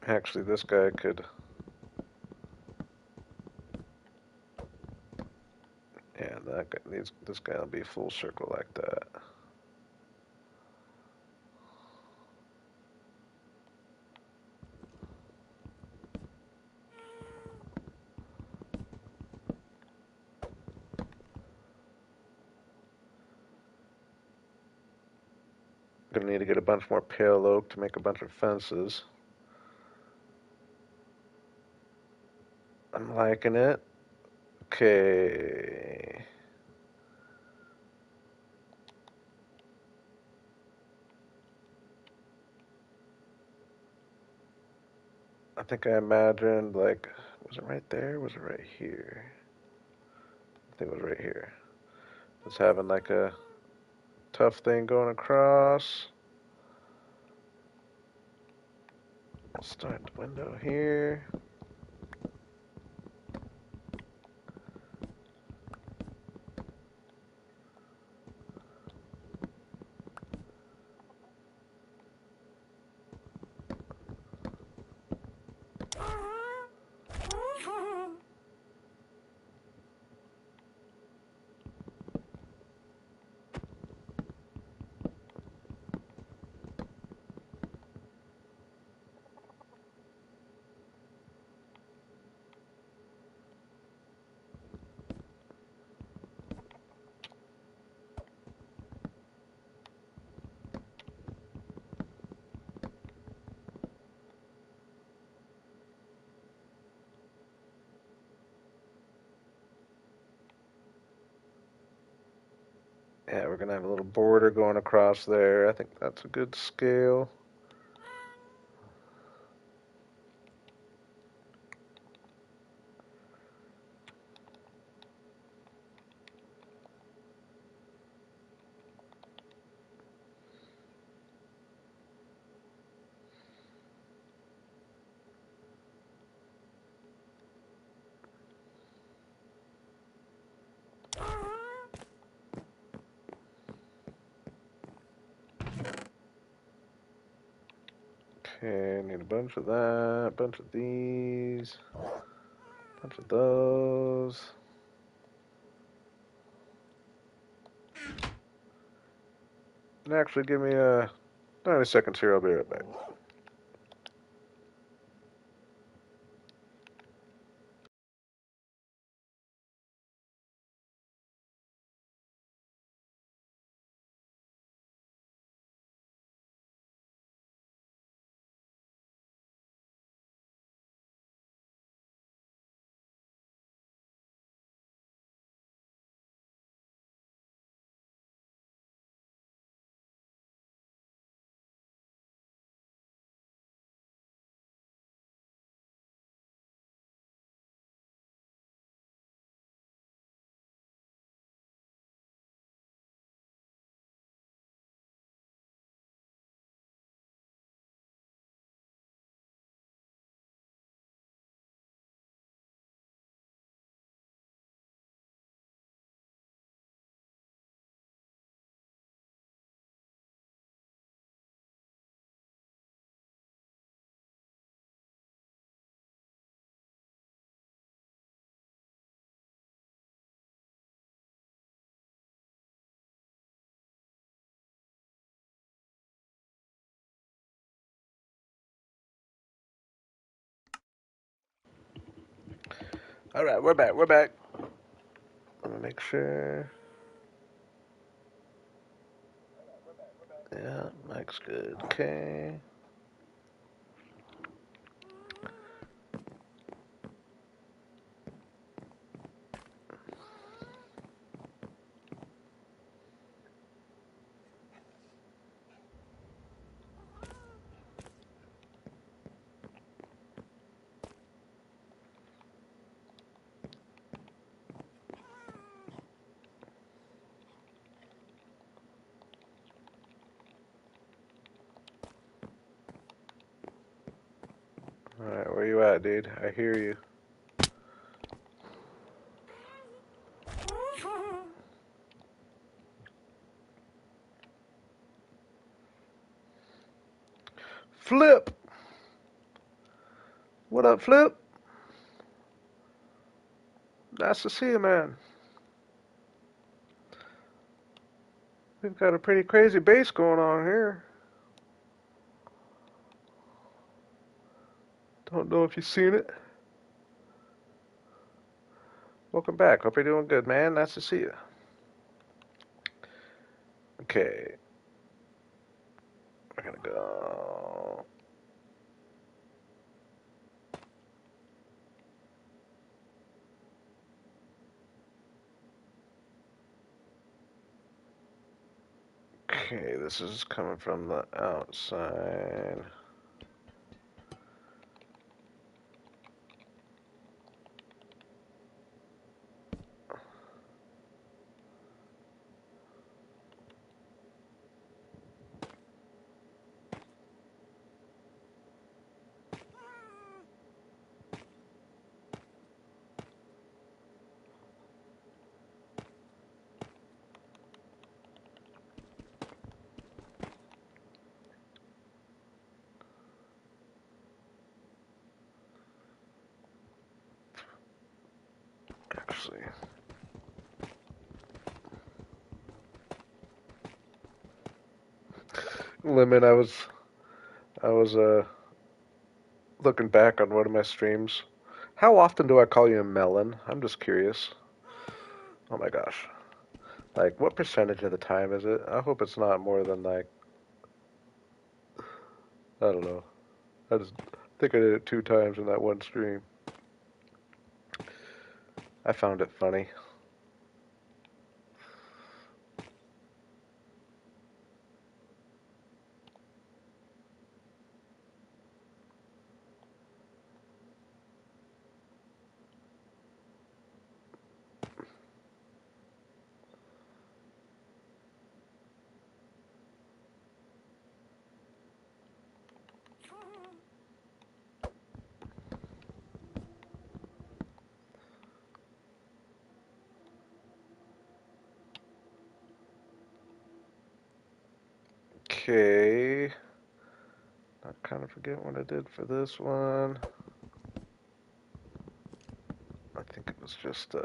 Actually, this guy could. Yeah, that guy needs. This guy will be full circle like that. gonna need to get a bunch more pale oak to make a bunch of fences. I'm liking it. Okay. I think I imagined, like, was it right there? Or was it right here? I think it was right here. It's having like a tough thing going across. I'll start the window here. Yeah, we're gonna have a little border going across there. I think that's a good scale. Okay, need a bunch of that, bunch of these, bunch of those. And actually, give me 90 seconds here. I'll be right back. All right, we're back. We're back. Let me make sure. Yeah, mic's good. Okay. All right, where you at, dude? I hear you. Flip. What up, Flip? Nice to see you, man. We've got a pretty crazy base going on here. Don't know if you've seen it. Welcome back. Hope you're doing good, man. Nice to see you. Okay. go. Okay, this is coming from the outside. Actually, Lemon, I was looking back on one of my streams. How often do I call you a melon? I'm just curious. Oh my gosh. Like, what percentage of the time is it? I hope it's not more than, like, I don't know. I just think I did it 2 times in that one stream. I found it funny. Okay. I kind of forget what I did for this one. I think it was just,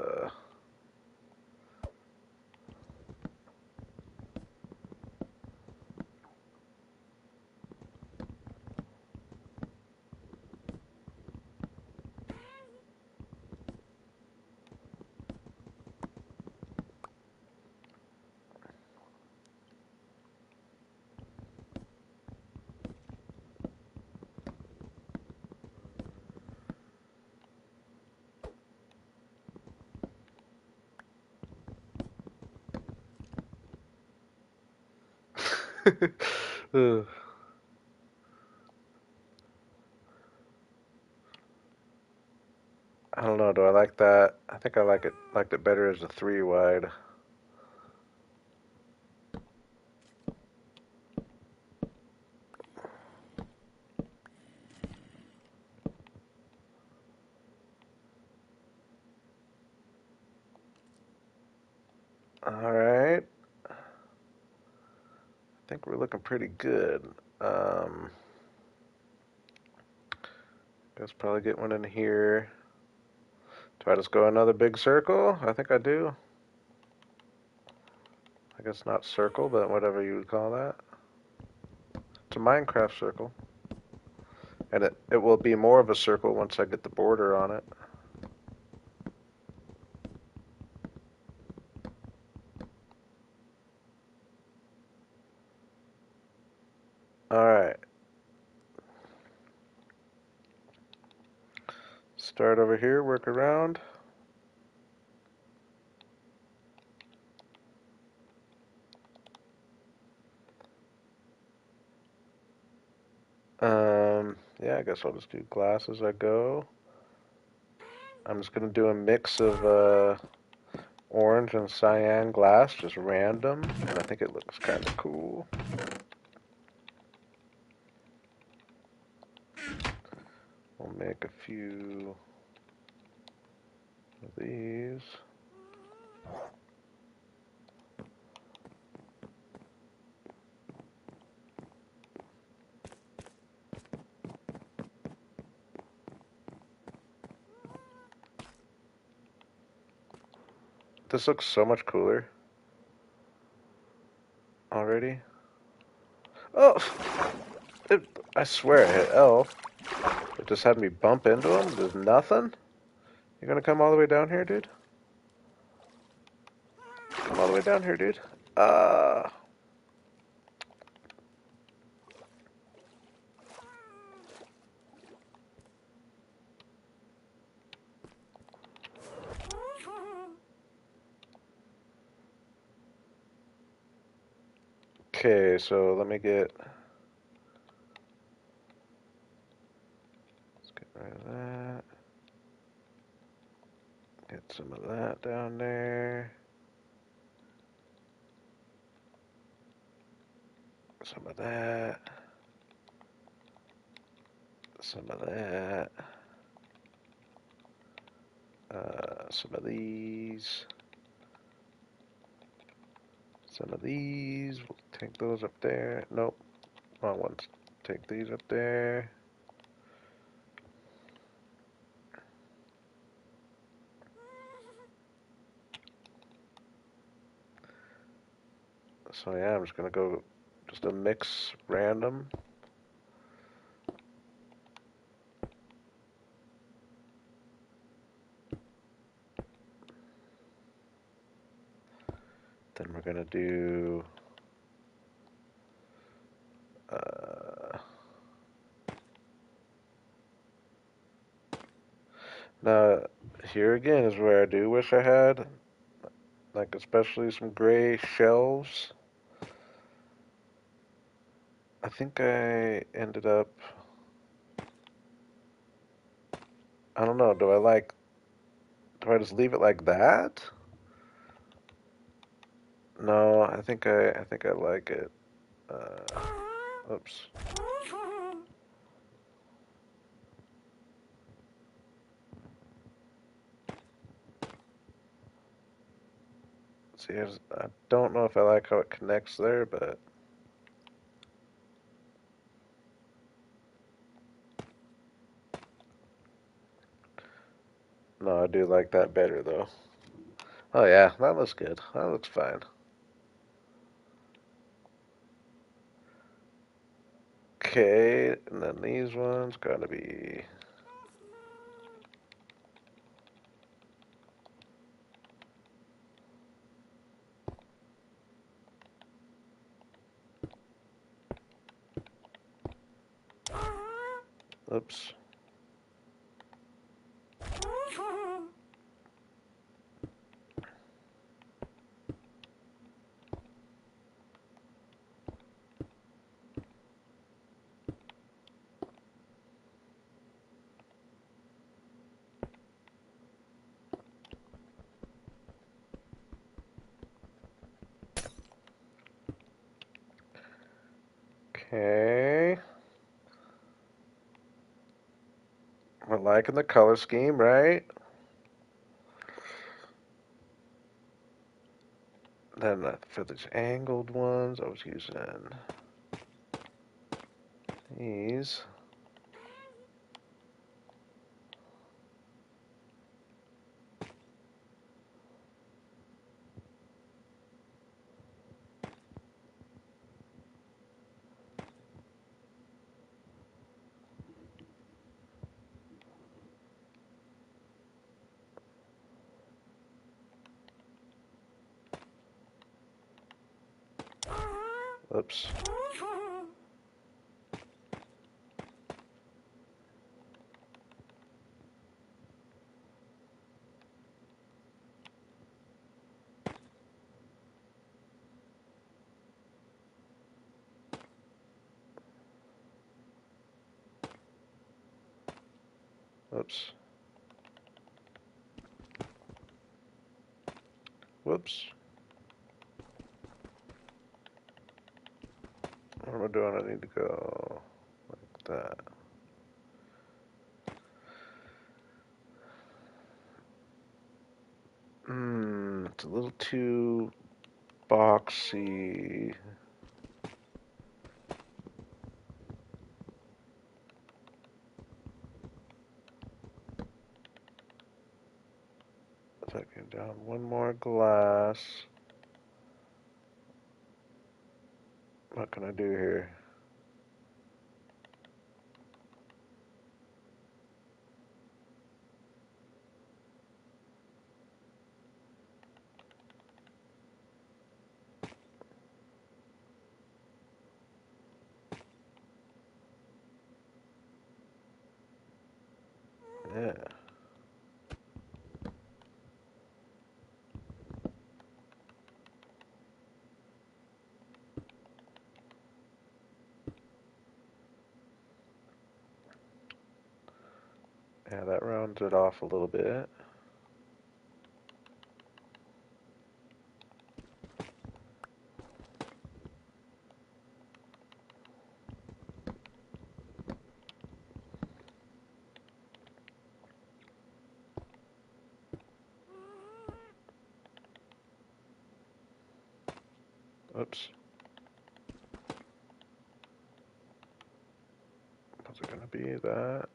Ugh. I don't know. Do I like that? I think I liked it better as a 3 wide. All right. I think we're looking pretty good. Um, let's probably get one in here. Do I just go another big circle? I think I do. I guess not circle, but whatever you would call that. It's a Minecraft circle. And it will be more of a circle once I get the border on it. Alright. Start over here, work around. Yeah, I guess I'll just do glass as I go. I'm just going to do a mix of orange and cyan glass, just random, and I think it looks kind of cool. We'll make a few of these. This looks so much cooler already. Oh! I swear I hit L. It just had me bump into him. There's nothing? You gonna come all the way down here, dude? Come all the way down here, dude. Okay, so let me get. Let's get rid of that. Get some of that down there. Some of that. Some of that. Some of these. Some of these. We'll take those up there. Nope. Wrong ones. Take these up there. So yeah, I'm just gonna go just a mix random. Then we're gonna do now here again is where I do wish I had like especially some gray shelves. I think I ended up I don't know, do I just leave it like that? No, I think I like it. Oops. See, I don't know if I like how it connects there, but no, I do like that better though. Oh yeah, that looks good. That looks fine. Okay, and then these ones gotta be. Oops. Okay. We're liking the color scheme, right? Then for these angled ones, I was using these. Oops. Oops. Whoops. What am I doing? I need to go like that. It's a little too boxy. Taking down one more glass. What can I do here? Yeah. Yeah, that rounds it off a little bit. Oops. Was it gonna be that?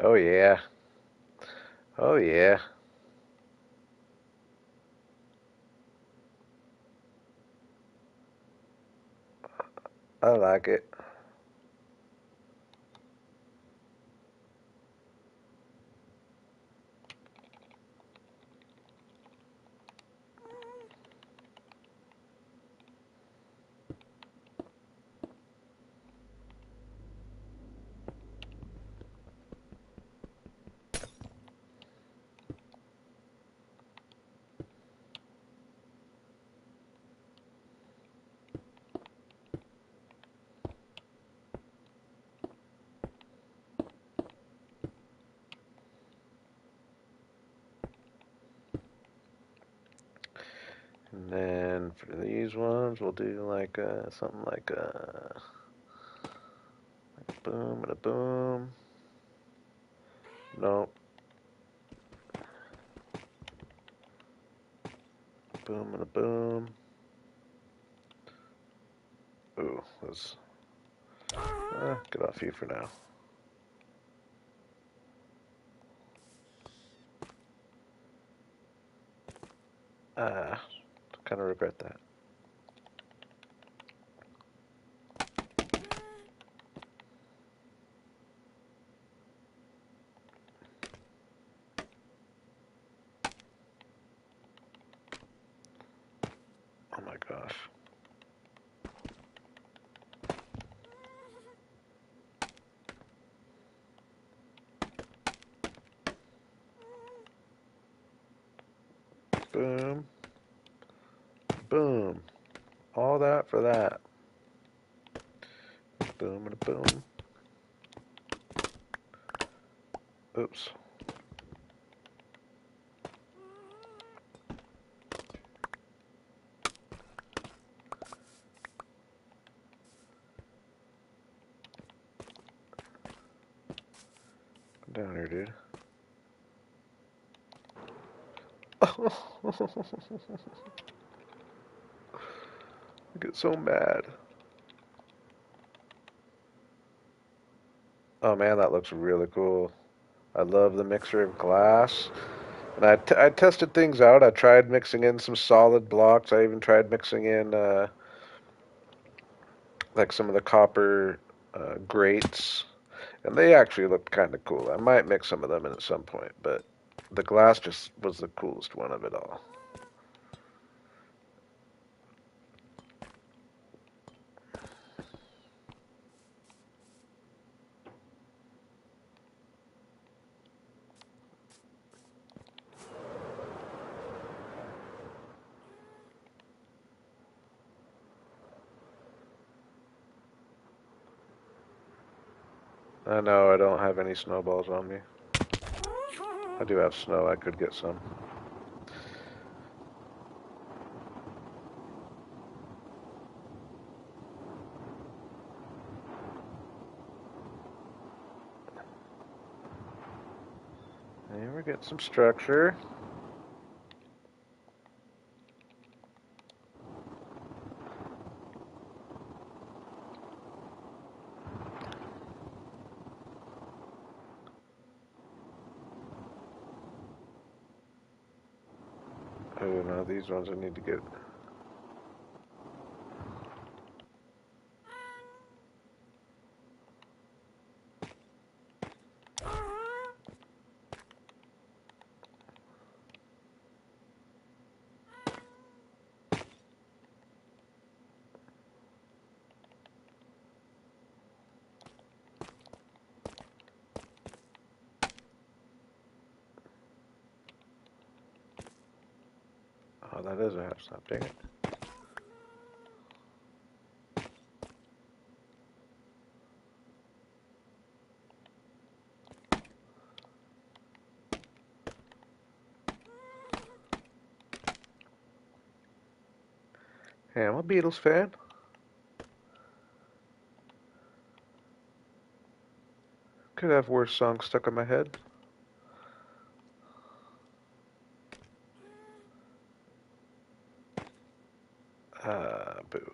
Oh yeah. Oh yeah. I like it. And then for these ones, we'll do like something like a boom and a boom. Nope. Boom and a boom. Ooh, let's get off you for now. Ah, kind of regret that. Oh my gosh. Boom. Boom. All that for that. Boom and a boom. Oops. Come down here, dude. I get so mad. Oh man, that looks really cool. I love the mixture of glass. And I tested things out. I tried mixing in some solid blocks. I even tried mixing in like some of the copper grates. And they actually looked kind of cool. I might mix some of them in at some point, but the glass just was the coolest one of it all. I know I don't have any snowballs on me. I do have snow. I could get some. Here we get some structure. Oh no, these ones I need to get. Oh, that is a half stop. Dang it. Hey, I'm a Beatles fan. Could have worse songs stuck in my head. Boo.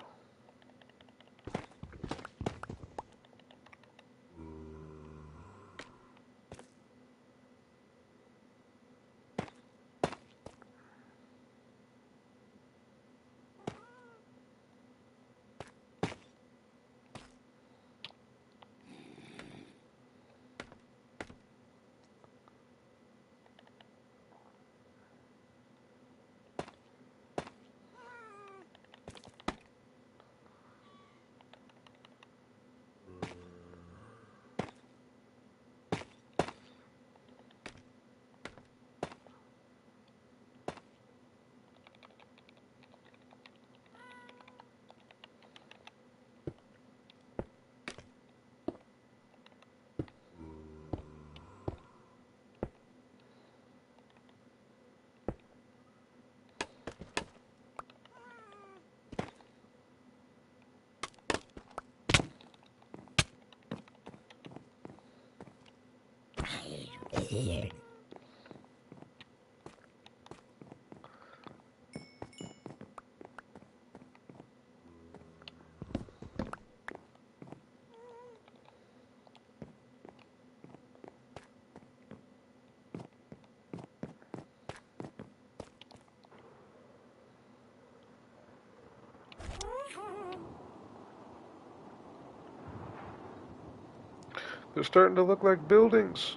They're starting to look like buildings.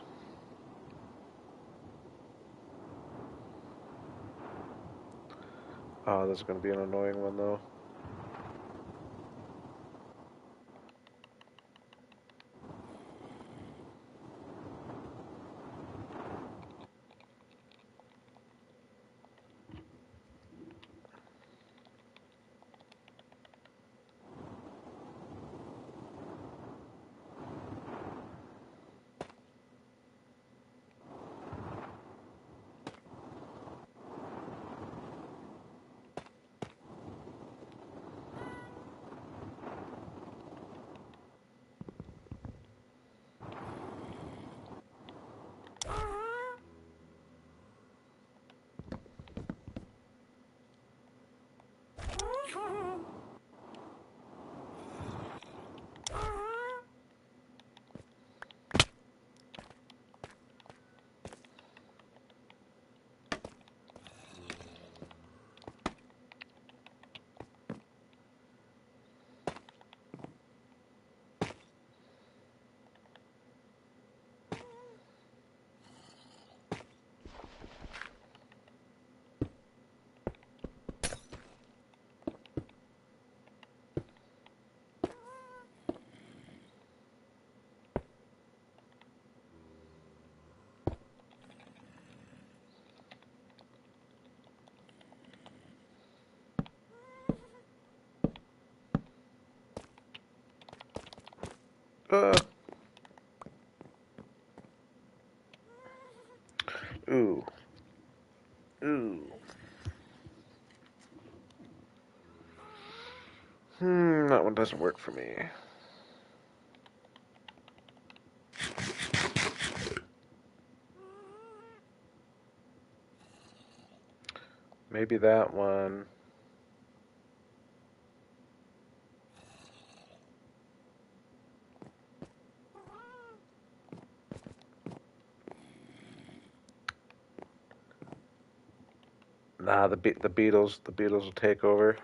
Oh, this is going to be an annoying one, though. Uh, ooh. Ooh. That one doesn't work for me. Maybe that one. Nah, the Beatles. The Beatles will take over.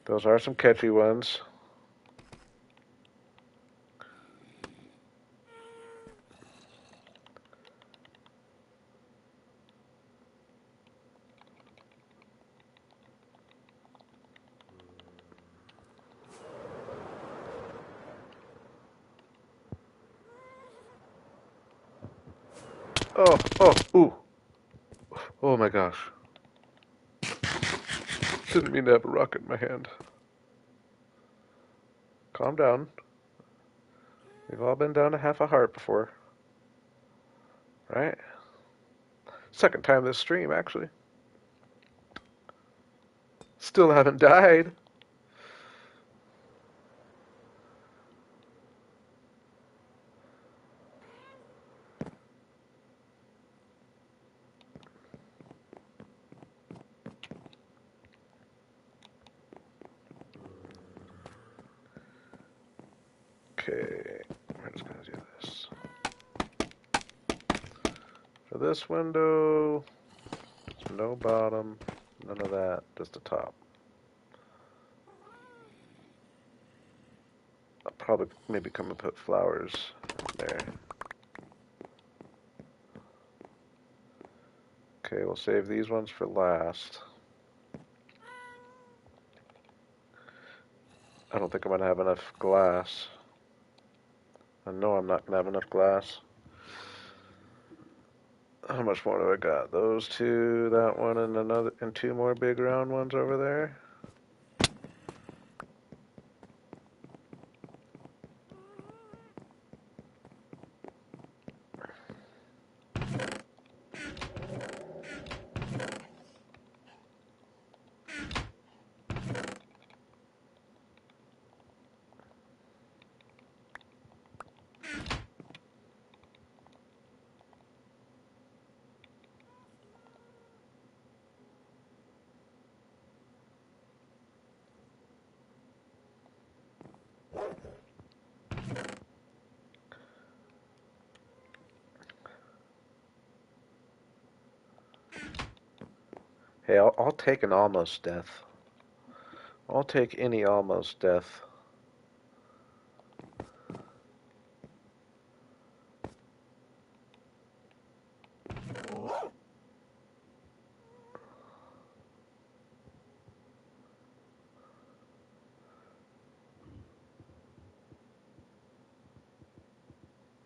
Those are some catchy ones. Oh, oh, ooh. Oh my gosh. Didn't mean to have a rocket in my hand. Calm down. We've all been down to half a heart before. Right? Second time this stream, actually. Still haven't died. Okay, we're just gonna do this. For this window, no bottom, none of that, just the top. I'll probably maybe come and put flowers there. Okay, we'll save these ones for last. I don't think I'm gonna have enough glass. I know I'm not gonna have enough glass. How much more do I got? Those two, that one, and another, and two more big round ones over there. Hey, I'll take an almost death. I'll take any almost death.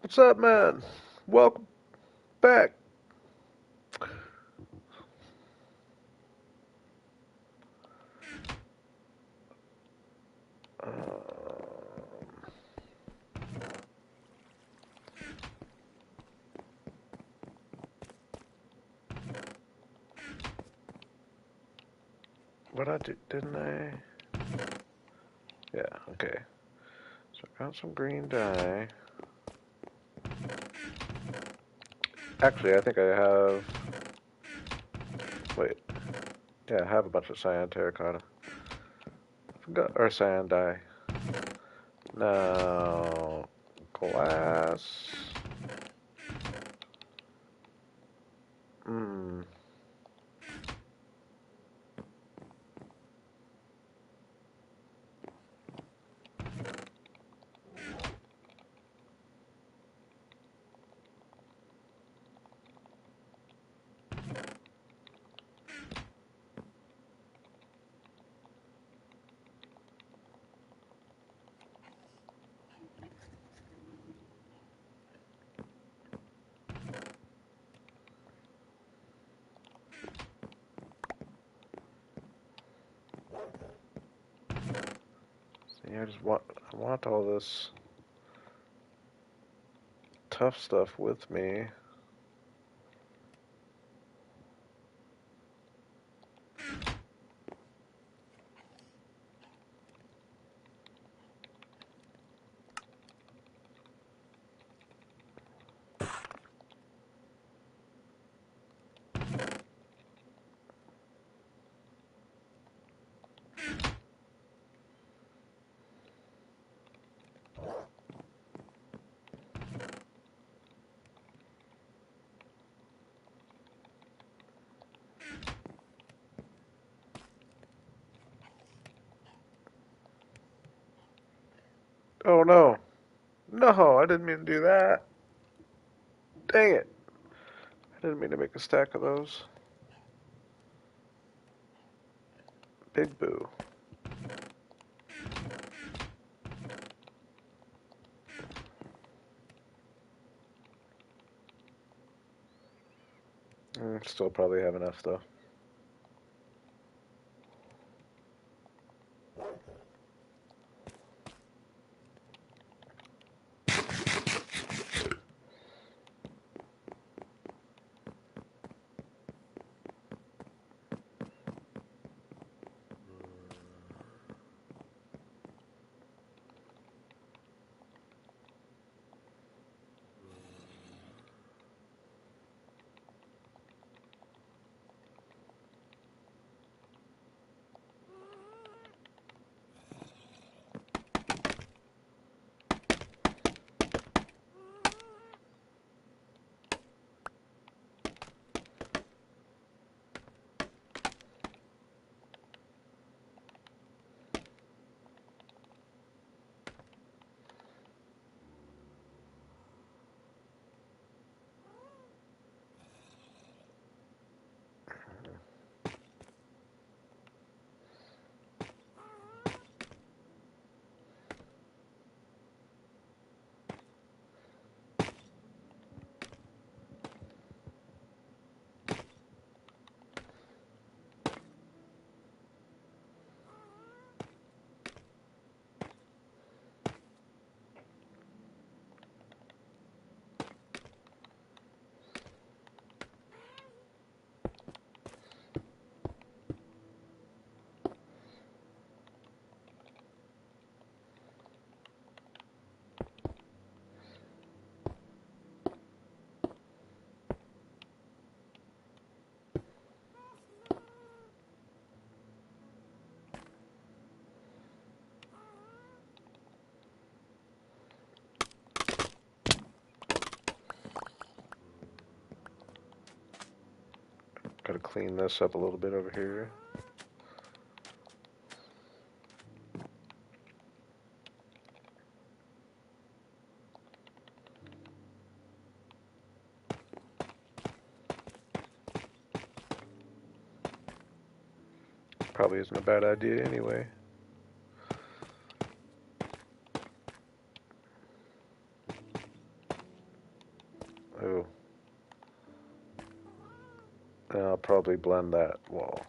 What's up, man? Welcome back. What I did, didn't I? Yeah, okay. So I got some green dye. Actually, I think I have. Wait. Yeah, I have a bunch of cyan terracotta. Forgot, or cyan dye. Now, glass. Hmm. See, I want all this tough stuff with me. Oh no. No, I didn't mean to do that. Dang it. I didn't mean to make a stack of those. Big boo. Still probably have enough though. Gotta clean this up a little bit over here. Probably isn't a bad idea anyway. Oh. I'll probably blend that wall.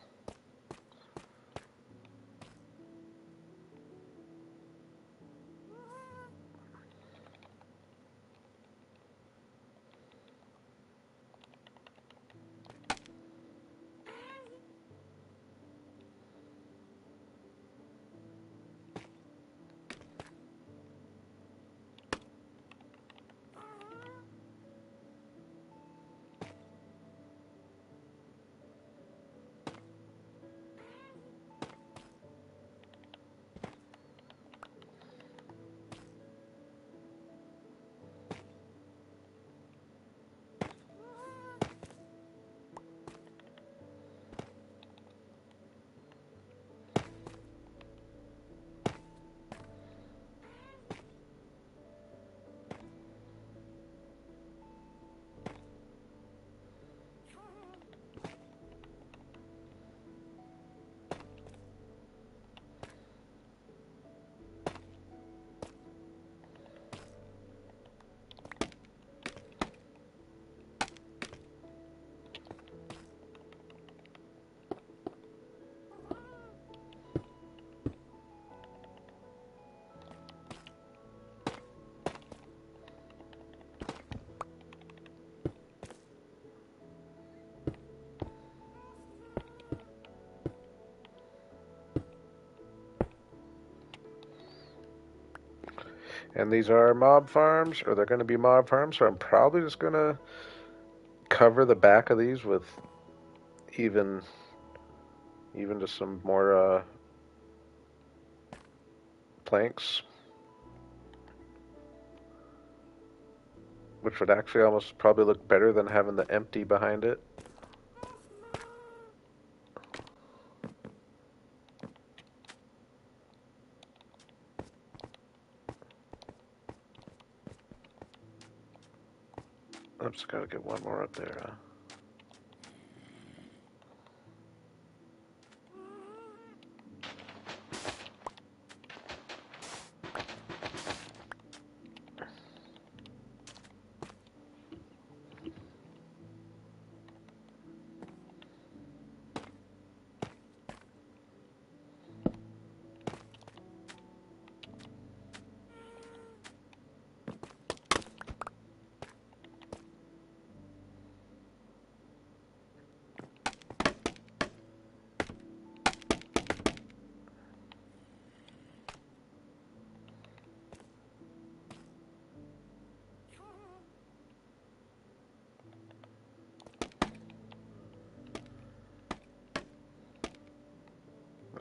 And these are mob farms, or they're going to be mob farms, so I'm probably just going to cover the back of these with even just some more planks, which would actually almost probably look better than having the empty behind it. Oops, gotta get one more up there.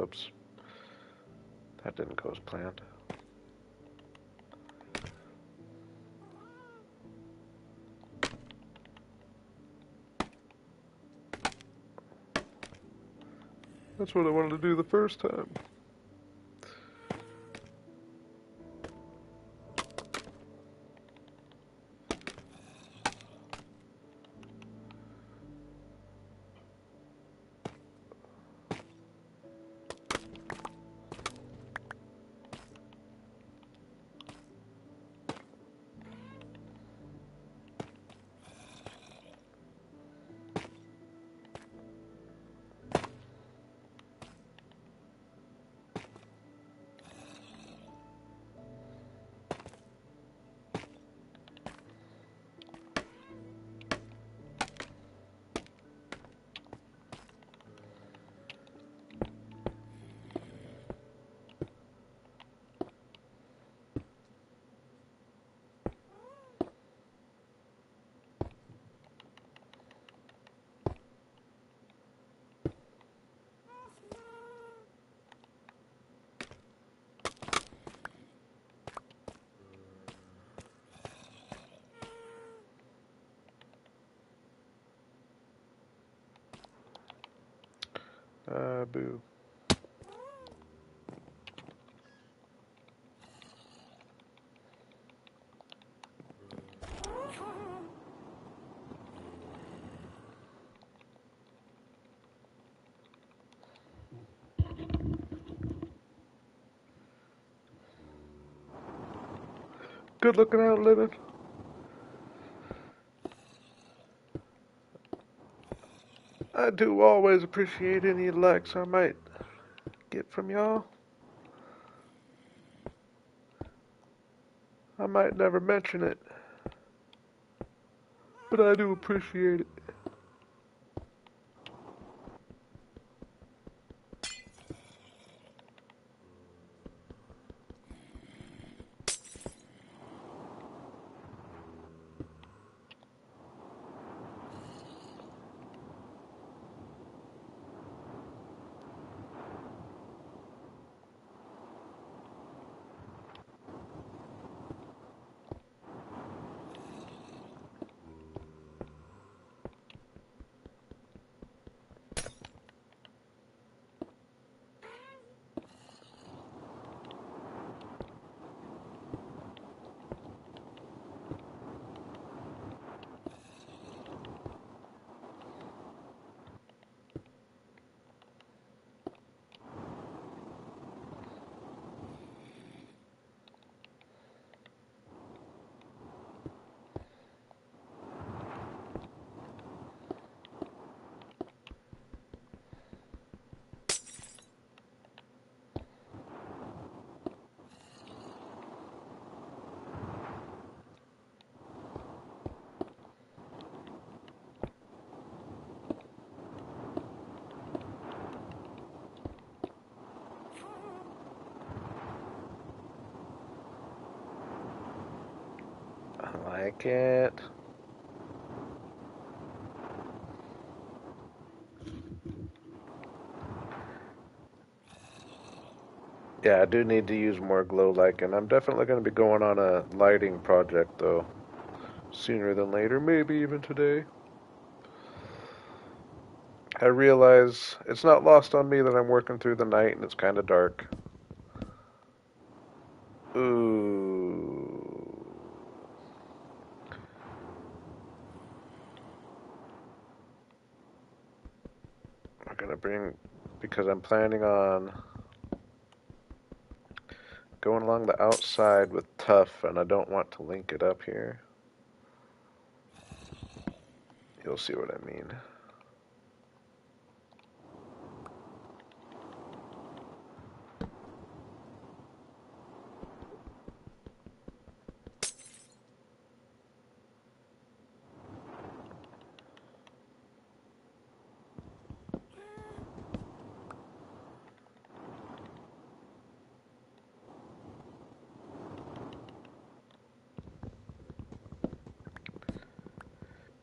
Oops. That didn't go as planned. That's what I wanted to do the first time. boo. Good looking out, Living. I do always appreciate any likes I might get from y'all. I might never mention it, but I do appreciate it. I like it. Yeah, I do need to use more glow lichen. I'm definitely going to be going on a lighting project, though. Sooner than later, maybe even today. I realize it's not lost on me that I'm working through the night and it's kind of dark. Ooh. I'm going to bring, because I'm planning on going along the outside with tough, and I don't want to link it up here. You'll see what I mean.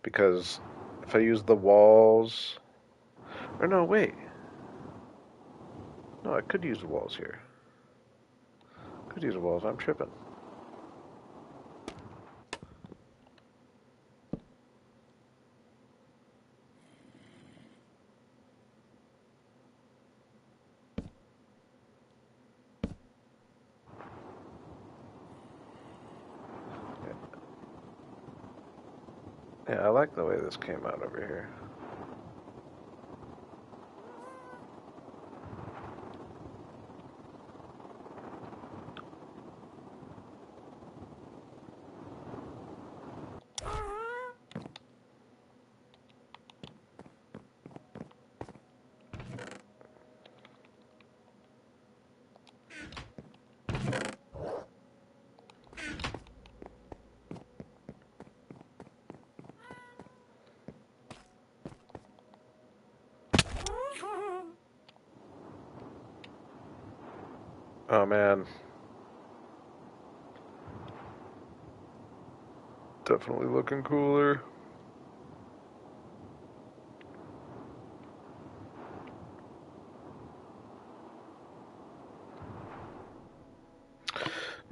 Because if I use the walls, or no, wait. No, I could use the walls here. Could use the walls. I'm tripping. Yeah, I like the way this came out over here. Oh man, definitely looking cooler.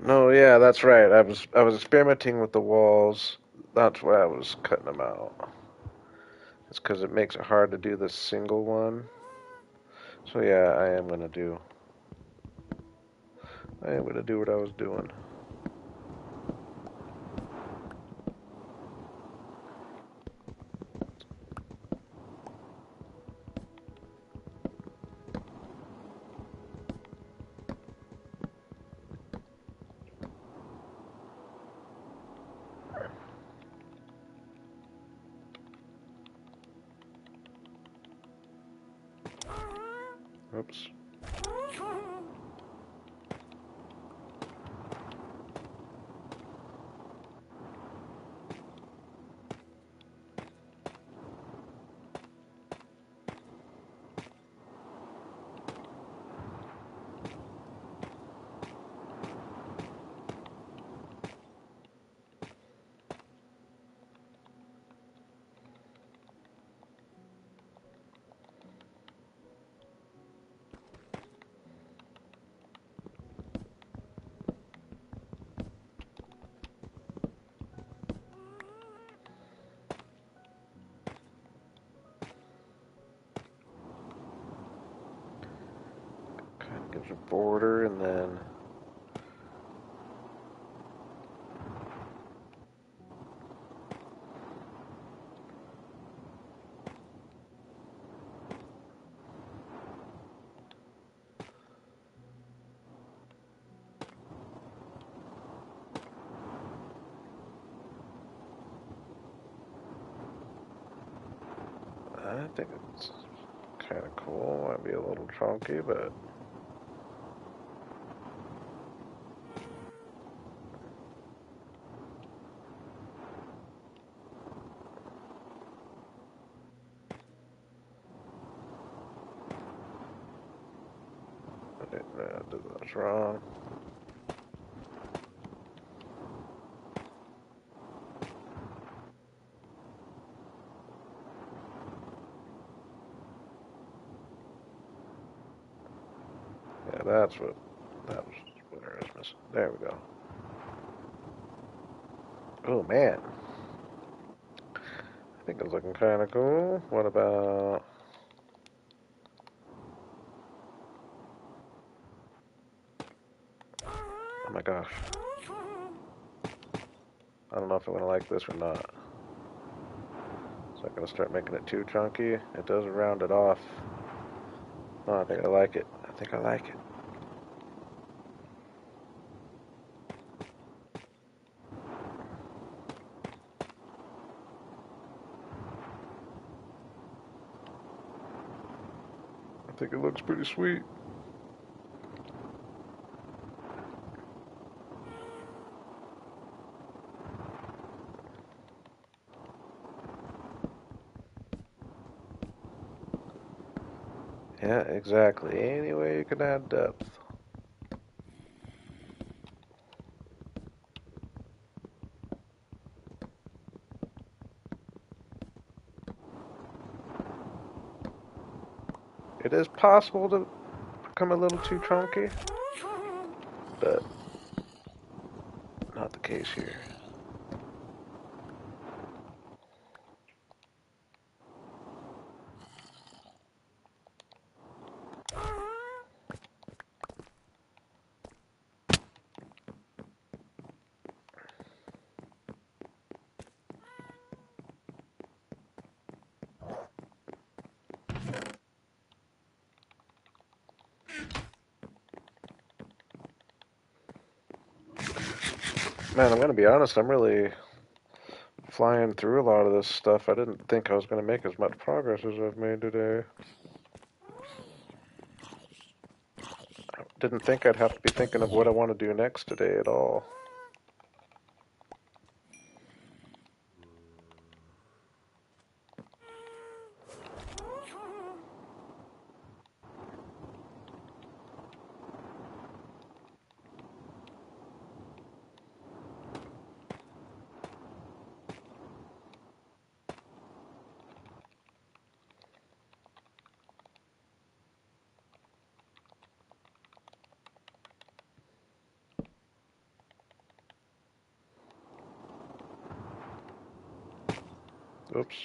No, yeah, that's right. I was experimenting with the walls. That's why I was cutting them out. It's because it makes it hard to do this single one. So yeah, I am gonna do what I was doing. Oops. Kind of gives a border and then I think it's kind of cool. Might be a little chunky, but that's wrong. Yeah, that was where I was missing. There we go. Oh man, I think it's looking kind of cool. What about? Oh my gosh, I don't know if I'm gonna like this or not. So I'm gonna start making it too chunky. It does round it off. Oh, I think I like it. I think I like it. I think it looks pretty sweet. Yeah, exactly. Any way you can add depth. It is possible to become a little too chunky, but not the case here. Man, I'm gonna be honest, I'm really flying through a lot of this stuff. I didn't think I was gonna make as much progress as I've made today. I didn't think I'd have to be thinking of what I want to do next today at all. Oops.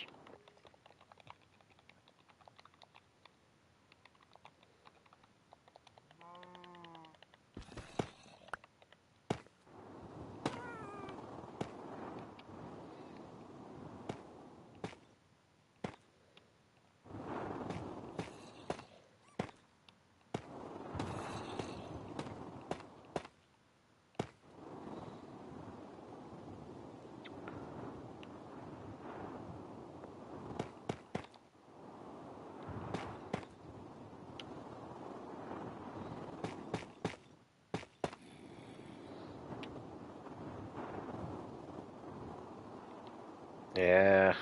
Yeah,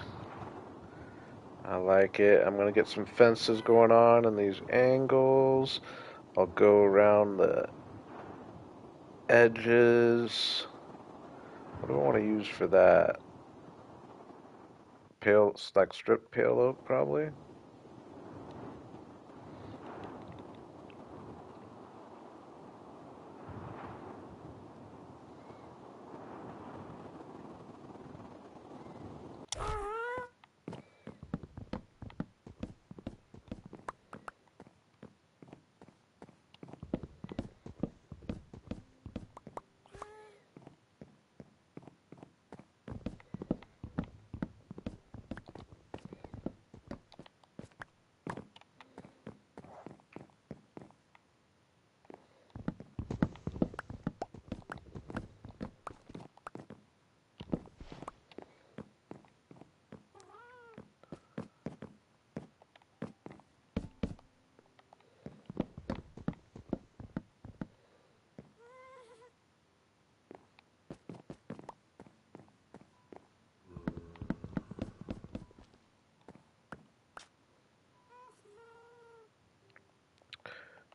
I like it. I'm gonna get some fences going on and these angles. I'll go around the edges. What do I want to use for that? Pale, like strip pale oak, probably.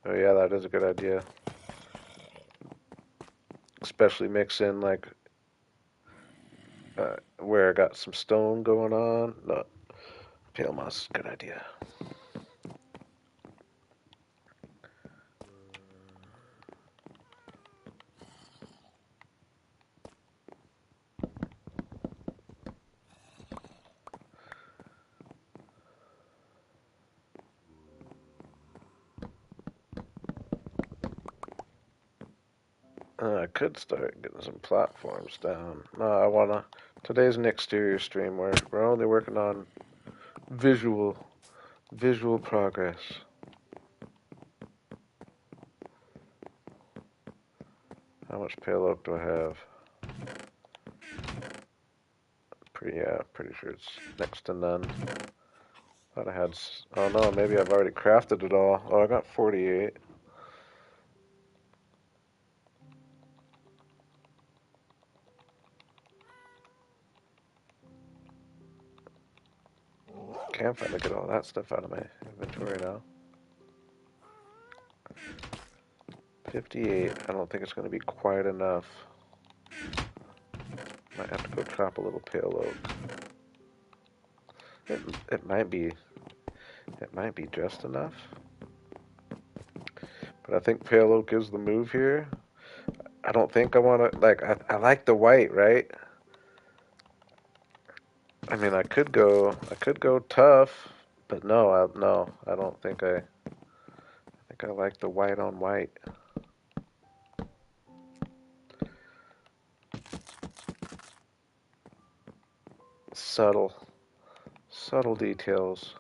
Oh yeah, that is a good idea. Especially mix in like where I got some stone going on. No, pale moss, good idea. I could start getting some platforms down. No, I wanna. Today's an exterior stream where we're only working on visual, visual progress. How much pale oak do I have? Pretty sure it's next to none. Thought I had. Oh no, maybe I've already crafted it all. Oh, I got 48. Can't finally get all that stuff out of my inventory now. 58. I don't think it's going to be quite enough. Might have to go chop a little pale oak. It, it might be. It might be just enough. But I think pale oak is the move here. I don't think I want to, like, I like the white, right? I mean, I could go tough, but no, I don't think I think I like the white on white. Subtle, subtle details.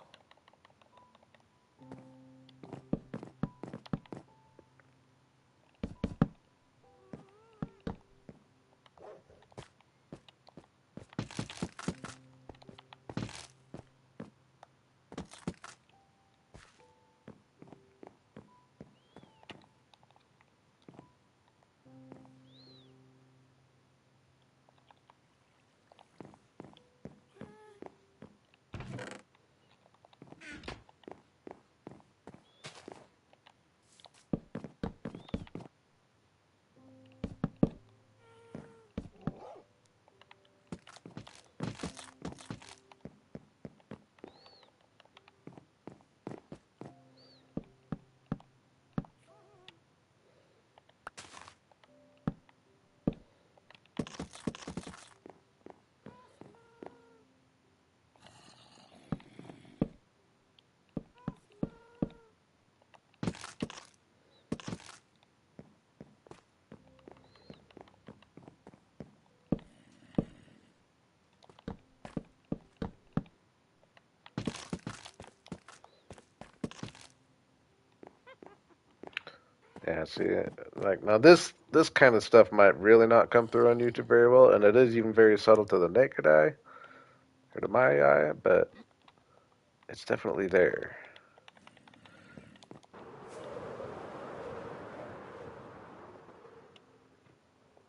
Yeah, see, like now this kind of stuff might really not come through on YouTube very well, and it is even very subtle to the naked eye or to my eye, but it's definitely there.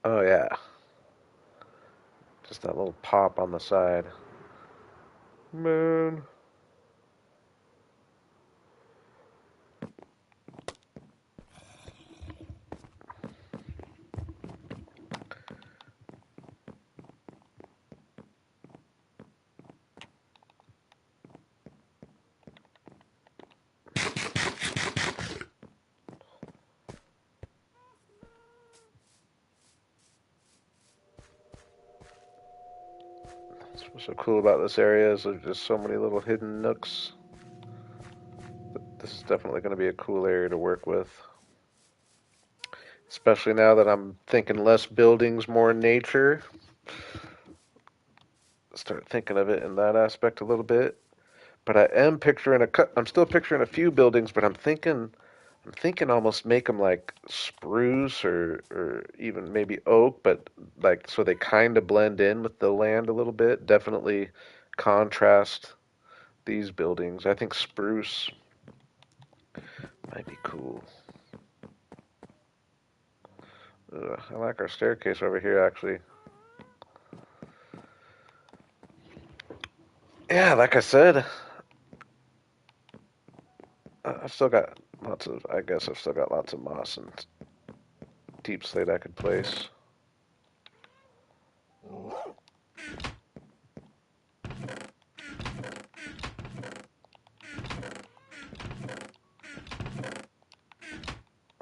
Oh yeah, just that little pop on the side. Man. What's so cool about this area is there's just so many little hidden nooks. This is definitely going to be a cool area to work with. Especially now that I'm thinking less buildings, more nature. Start thinking of it in that aspect a little bit. But I am picturing I'm still picturing a few buildings, but I'm thinking almost make them like spruce or even maybe oak, but like so they kind of blend in with the land a little bit. Definitely contrast these buildings. I think spruce might be cool. I like our staircase over here, actually. Yeah, like I said, I've still got lots of. I guess I've still got lots of moss and deep slate I could place.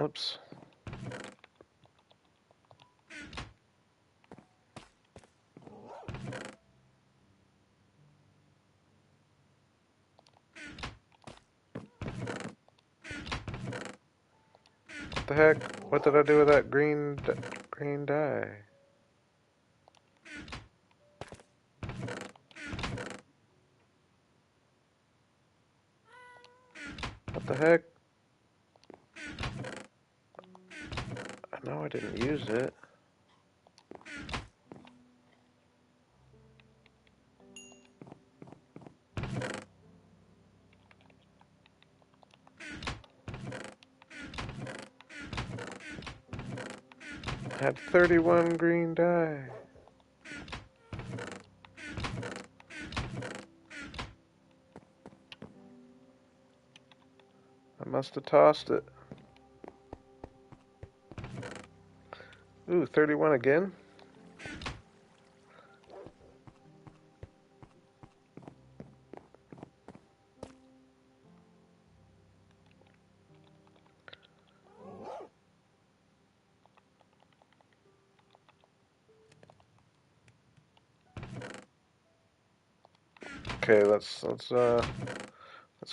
Oops. What the heck? What did I do with that green dye? What the heck? I know I didn't use it. I had 31 green dye. I must have tossed it. Ooh, 31 again? Okay, let's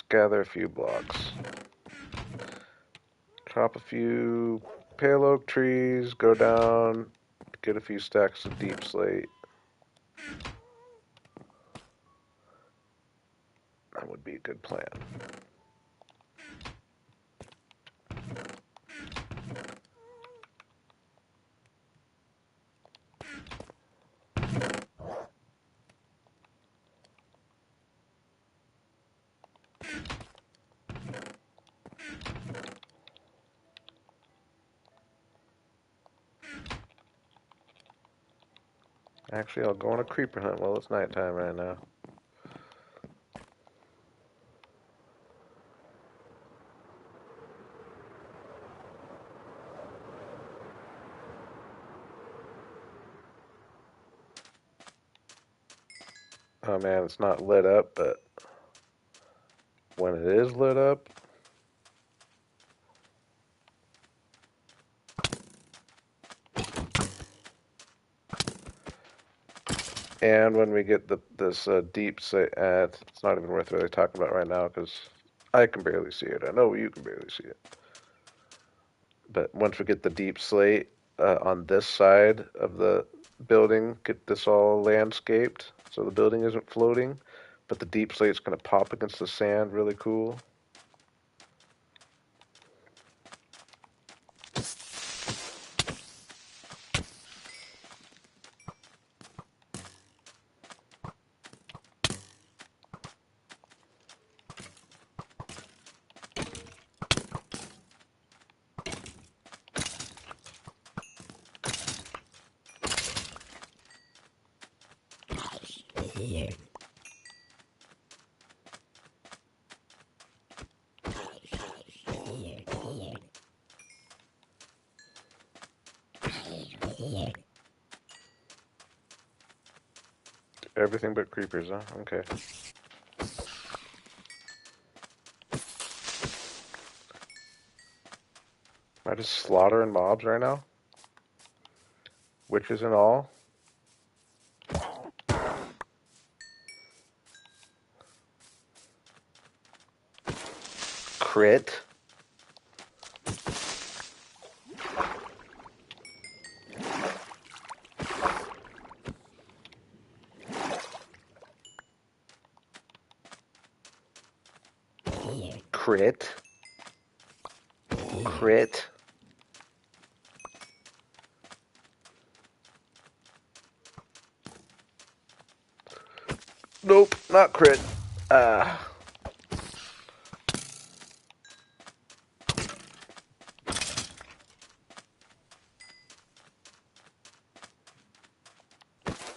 gather a few blocks. Chop a few pale oak trees, go down, get a few stacks of deep slate. That would be a good plan. Actually, I'll go on a creeper hunt while it's nighttime right now. Oh man, it's not lit up, but when it is lit up, and when we get this deep slate, it's not even worth really talking about right now because I can barely see it. I know you can barely see it. But once we get the deep slate on this side of the building, get this all landscaped so the building isn't floating, but the deep slate's going to pop against the sand really cool. Everything but creepers, huh? Okay. Am I just slaughtering mobs right now? Witches and all? Crit? Crit? Crit? Nope, not crit. Ah.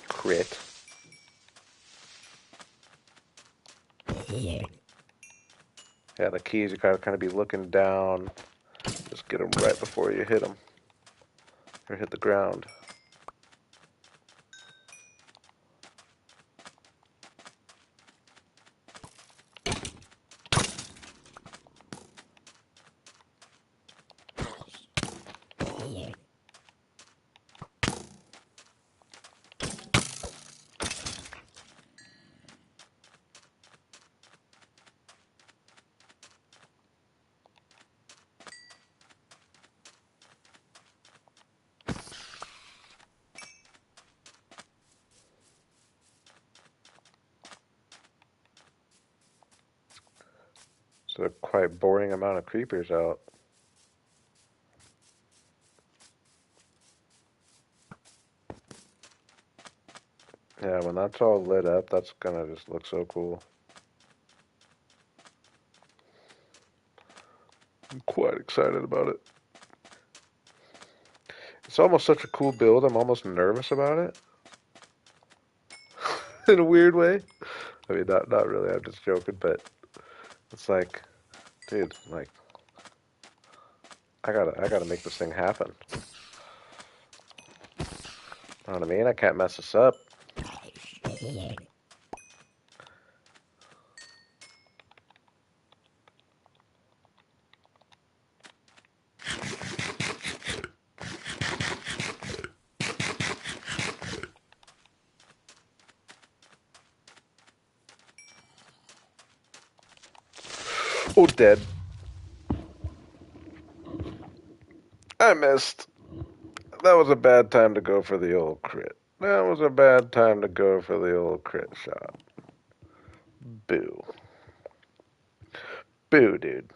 Crit. Yeah, the key is you gotta kind of be looking down. Just get them right before you hit them. Or hit the ground. So quite boring amount of creepers out. Yeah, when that's all lit up, that's gonna just look so cool. I'm quite excited about it. It's almost such a cool build, I'm almost nervous about it. In a weird way. I mean, not really, I'm just joking, but it's like, dude, like, I gotta make this thing happen. You know what I mean? I can't mess this up. Oh, dead. I missed. That was a bad time to go for the old crit. That was a bad time to go for the old crit shot. Boo. Boo, dude.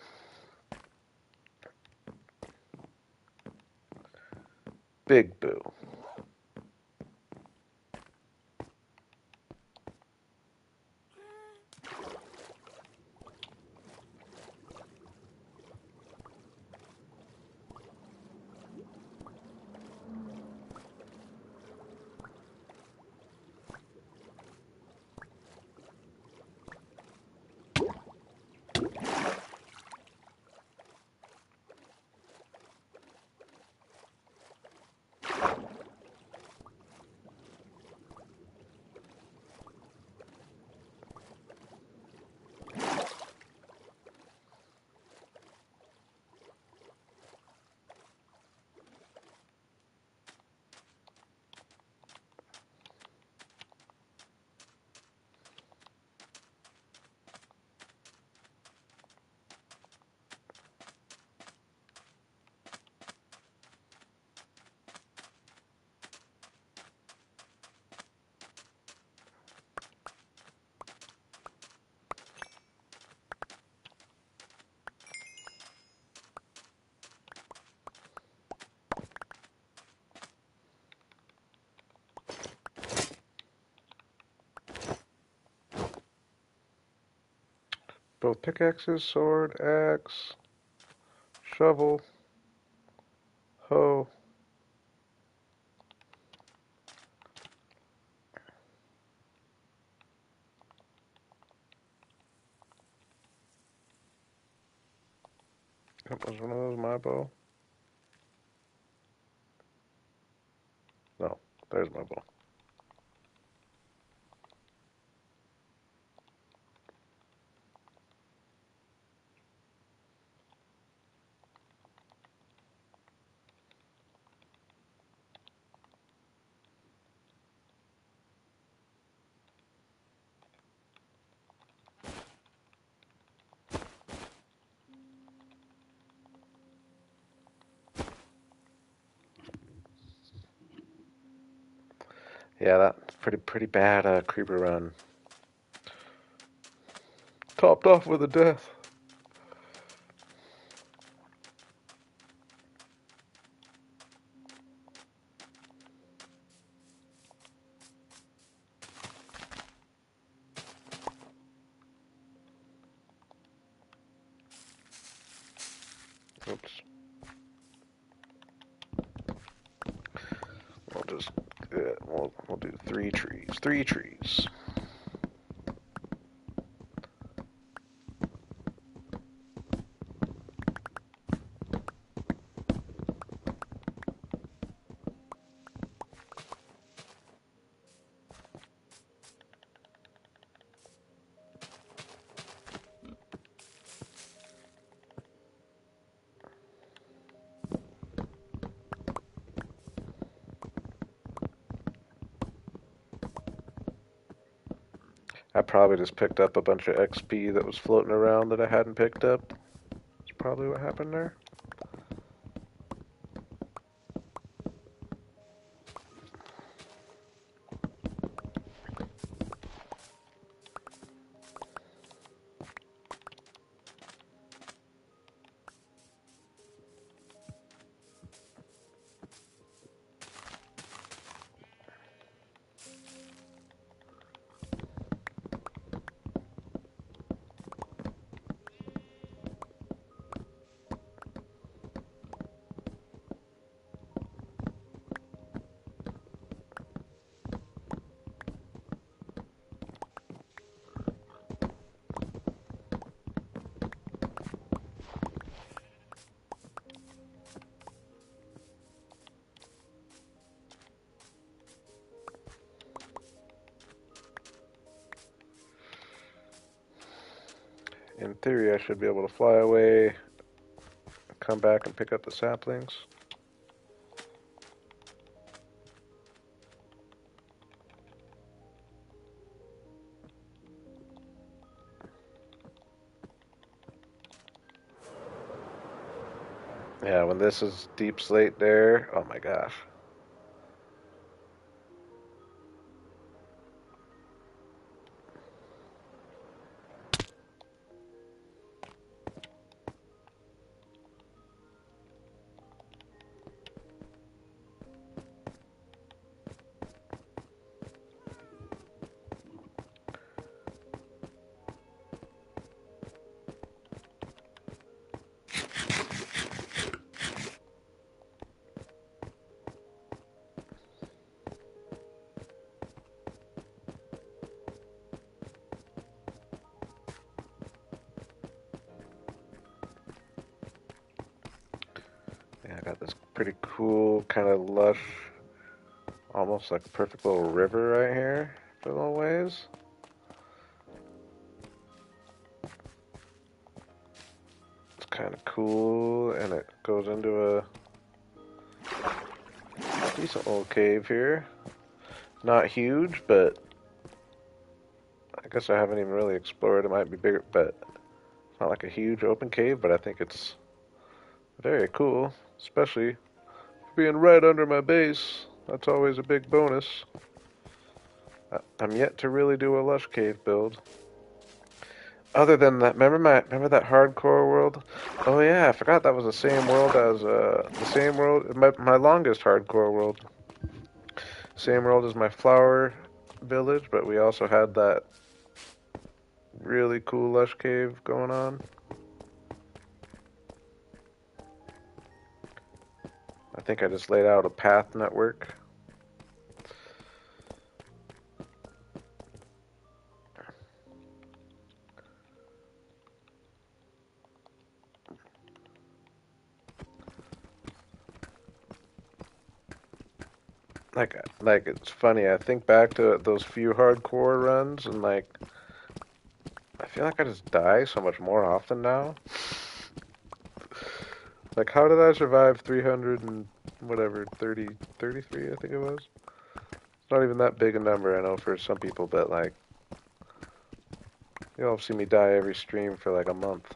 Big boo. Both pickaxes, sword, axe, shovel, hoe. That was one of those my bow. understandable. Yeah, that's pretty bad creeper run. Topped off with a death. Oops. We'll just we'll do 3 trees. 3 trees. I probably just picked up a bunch of XP that was floating around that I hadn't picked up. That's probably what happened there. In theory, I should be able to fly away, come back and pick up the saplings. Yeah, when this is deep slate there, oh my gosh. Yeah, I got this pretty cool, kind of lush, almost like a perfect little river right here for a little ways. It's kind of cool, and it goes into a decent little cave here. Not huge, but I guess I haven't even really explored. It might be bigger, but it's not like a huge open cave, but I think it's very cool, especially being right under my base. That's always a big bonus. I'm yet to really do a lush cave build. Other than that, remember that hardcore world? Oh yeah, I forgot that was the same world as my longest hardcore world. Same world as my flower village, but we also had that really cool lush cave going on. I think I just laid out a path network. like it's funny. I think back to those few hardcore runs, and like I feel like I just die so much more often now. Like, how did I survive 300 and whatever 33? I think it was. It's not even that big a number, I know, for some people, but like you'll see me die every stream for like a month.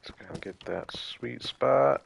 Just gonna get that sweet spot.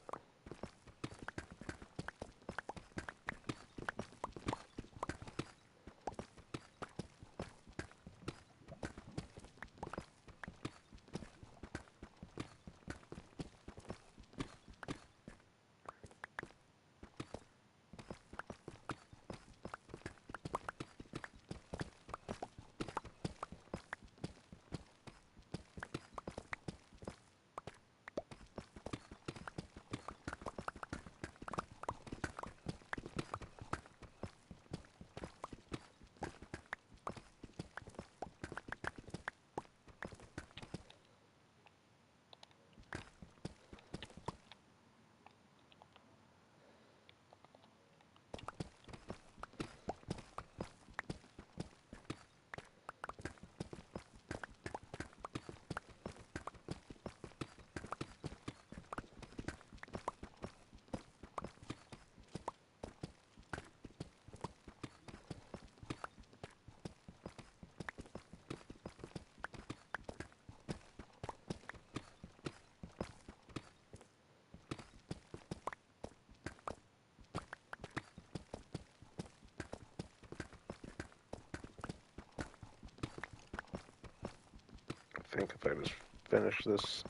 I think if I just finish this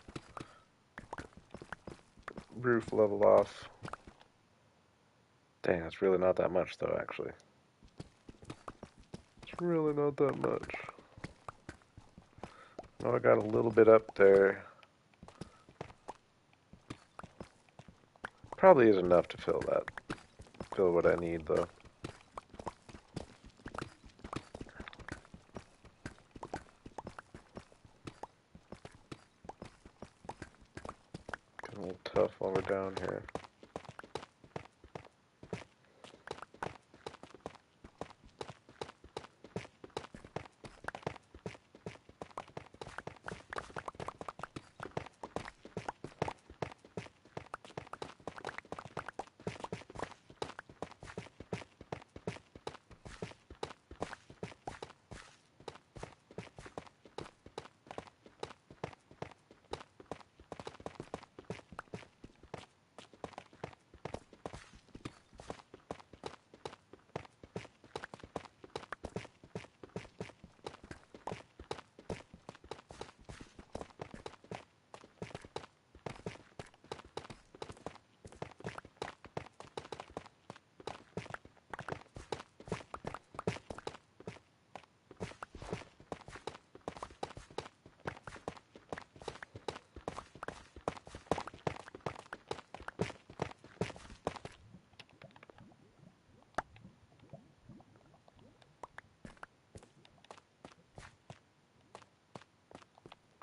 roof level off. Dang, it's really not that much though, actually. It's really not that much. Oh, I got a little bit up there. Probably is enough to fill what I need though. Getting a little tough while we're down here.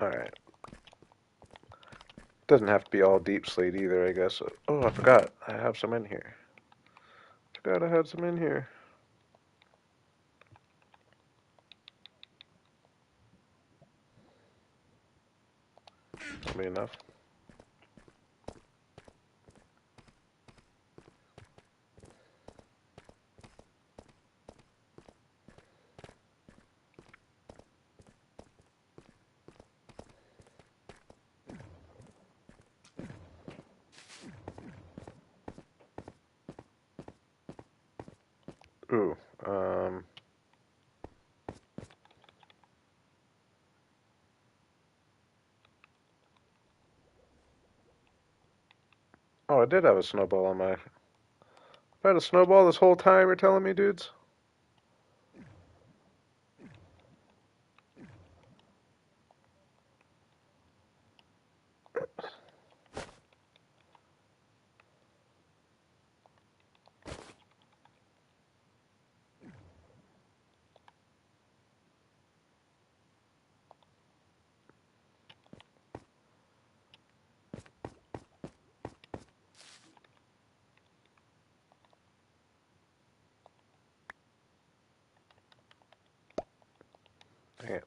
Alright. Doesn't have to be all deep slate either, I guess. Oh, I forgot. I have some in here. Forgot I had some in here. enough. Ooh, oh, I did have a snowball on my... I had a snowball this whole time, you're telling me, dudes? Dang it.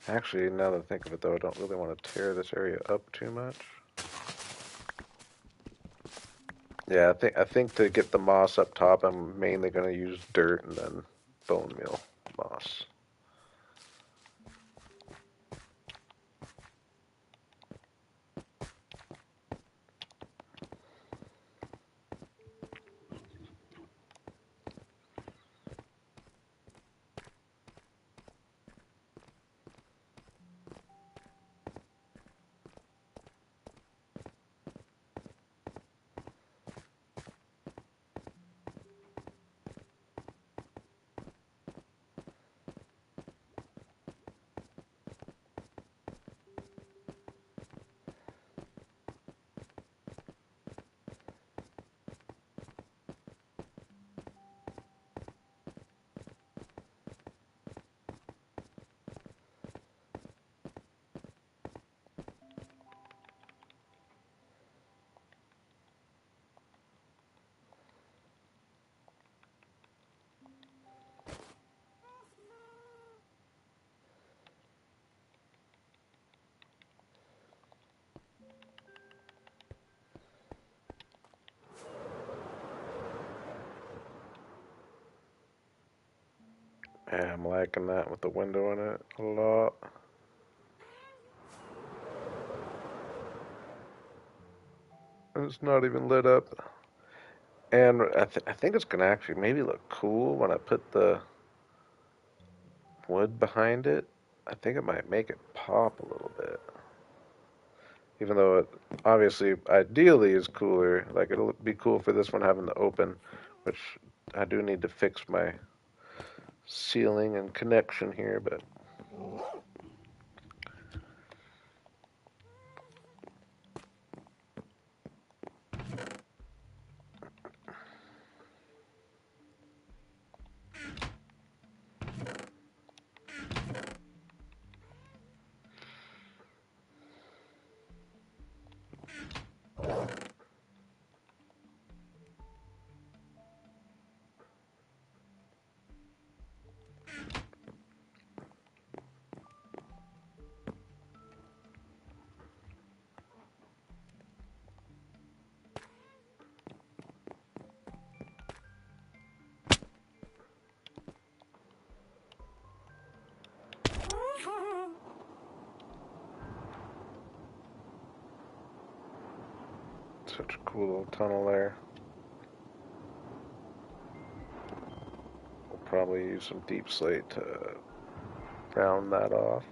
Actually, now that I think of it, though, I don't really want to tear this area up too much. Yeah, I think to get the moss up top, I'm mainly going to use dirt and then bone meal moss. Yeah, I'm liking that with the window in it a lot. And it's not even lit up. And I think it's going to actually maybe look cool when I put the wood behind it. I think it might make it pop a little bit. Even though it obviously ideally is cooler. Like it'll be cool for this one having the open, which I do need to fix my ceiling and connection here, but such a cool little tunnel there. We'll probably use some deep slate to round that off.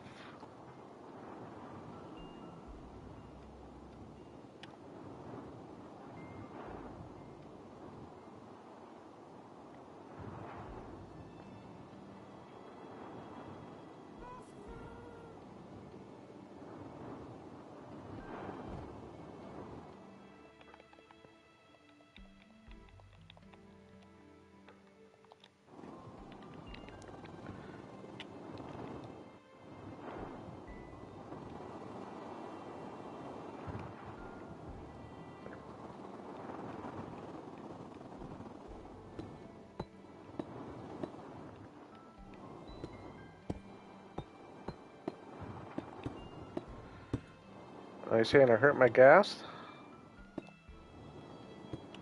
Are you saying I hurt my gas?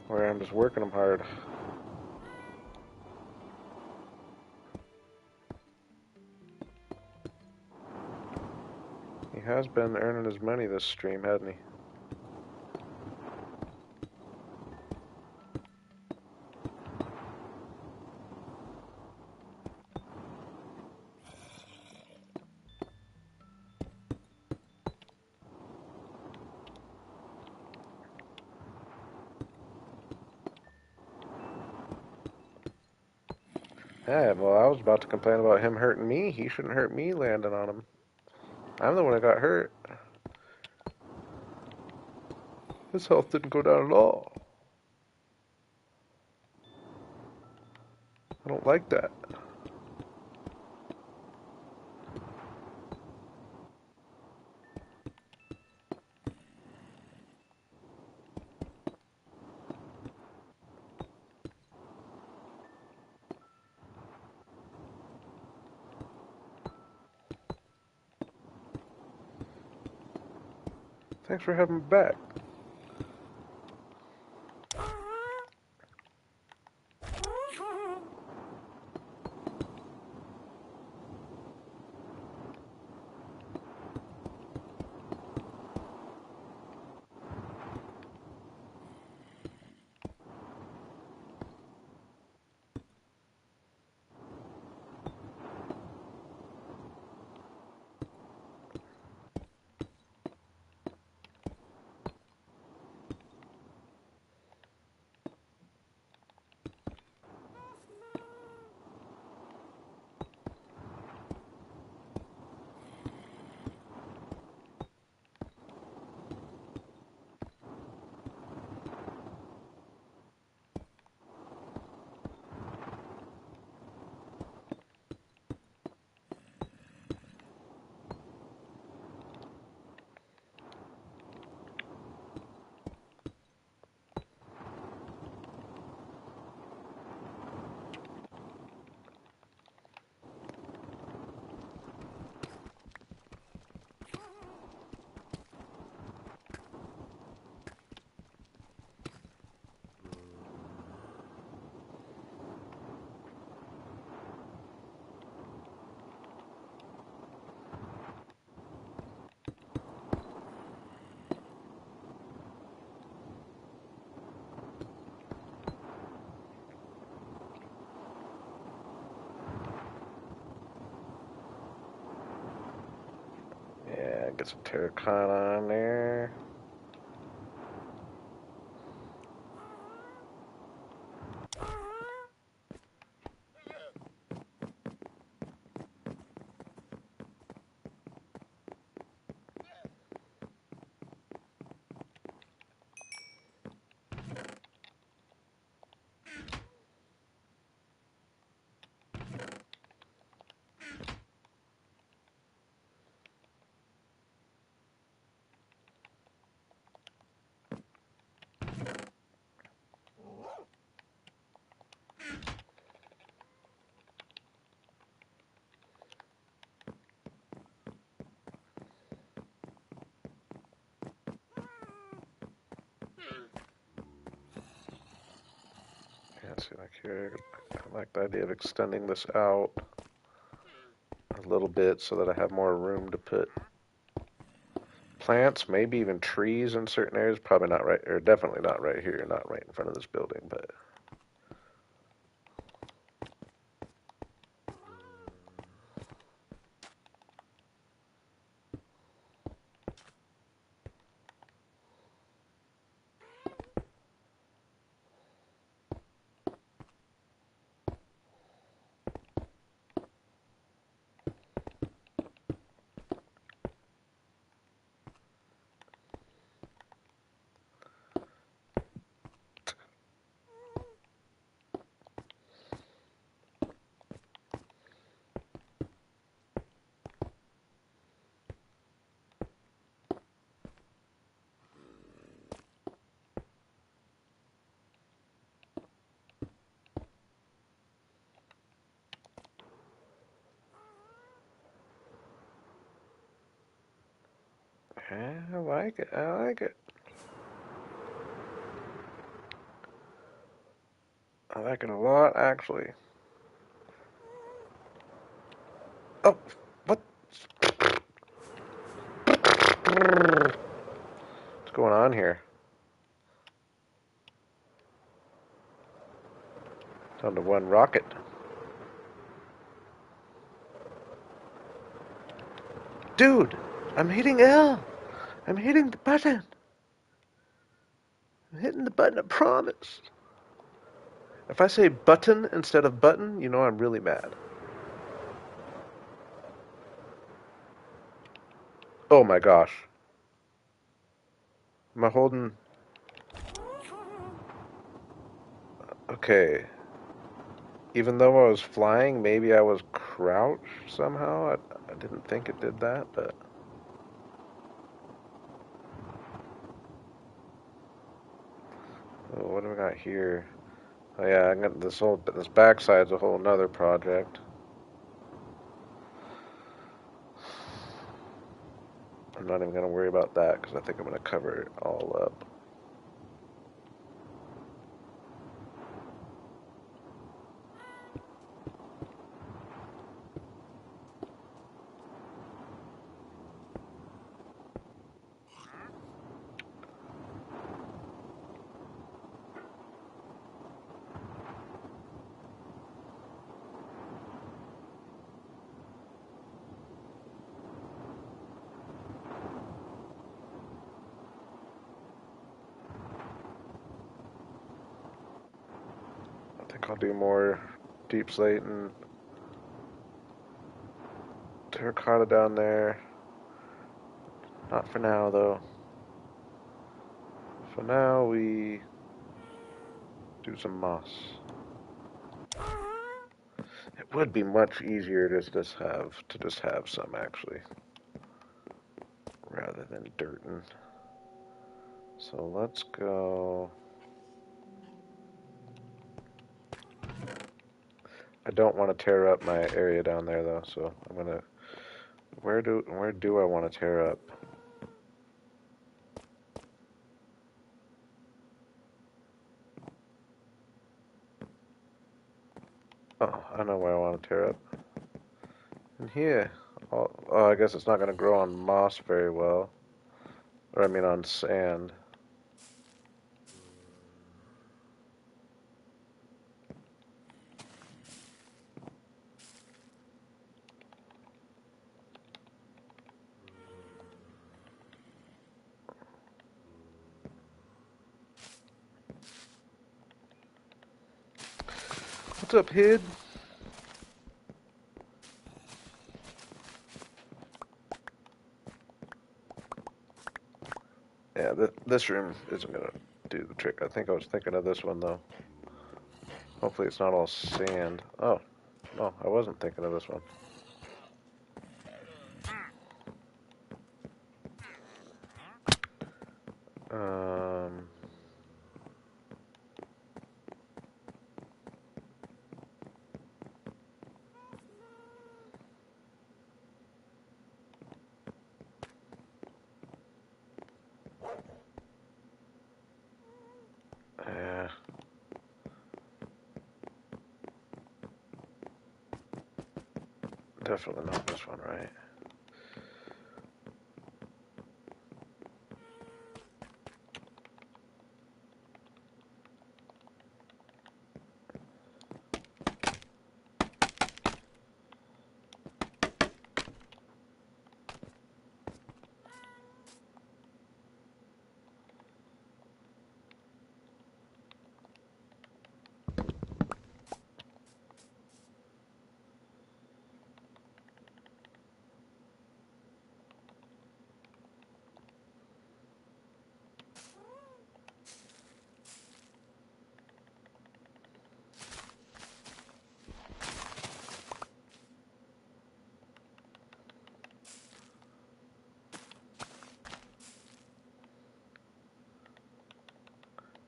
Or I'm just working them hard? He has been earning his money this stream, hasn't he? Yeah, well, I was about to complain about him hurting me. He shouldn't hurt me landing on him. I'm the one that got hurt. His health didn't go down at all. I don't like that. Thanks for having me back. Yeah, get some terracotta on there. Yeah, see, like here, I like the idea of extending this out a little bit so that I have more room to put plants, maybe even trees in certain areas. Probably not right, or definitely not right here, not right in front of this building, but Okay, I like it. I like it. I like it a lot, actually. Oh, what? What's going on here? Down to one rocket. Dude, I'm hitting L. I'm hitting the button. I'm hitting the button, I promise. If I say button instead of button, you know I'm really mad. Oh my gosh. Am I holding... Okay. Even though I was flying, maybe I was crouched somehow. I didn't think it did that, but... Oh, what do we got here? Oh yeah, I got this backside's a whole nother project. I'm not even gonna worry about that because I think I'm gonna cover it all up. I think I'll do more deep slate and terracotta down there. Not for now though. For now we do some moss. It would be much easier to just have some actually, rather than dirt. So let's go. I don't want to tear up my area down there though, so I'm gonna. Where do I want to tear up? Oh, I know where I want to tear up. In here. Oh, I guess it's not gonna grow on moss very well, or I mean on sand. What's up, Hid? Yeah, this room isn't gonna do the trick. I think I was thinking of this one though. Hopefully it's not all sand. Oh, no, I wasn't thinking of this one. Um, yeah, definitely not this one, right?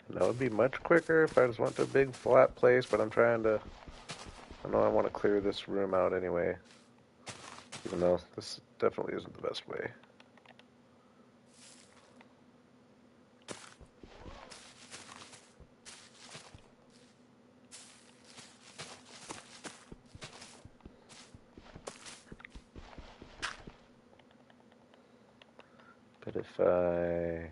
And that would be much quicker if I just went to a big flat place, but I'm trying to, I know I want to clear this room out anyway, even though this definitely isn't the best way. But if I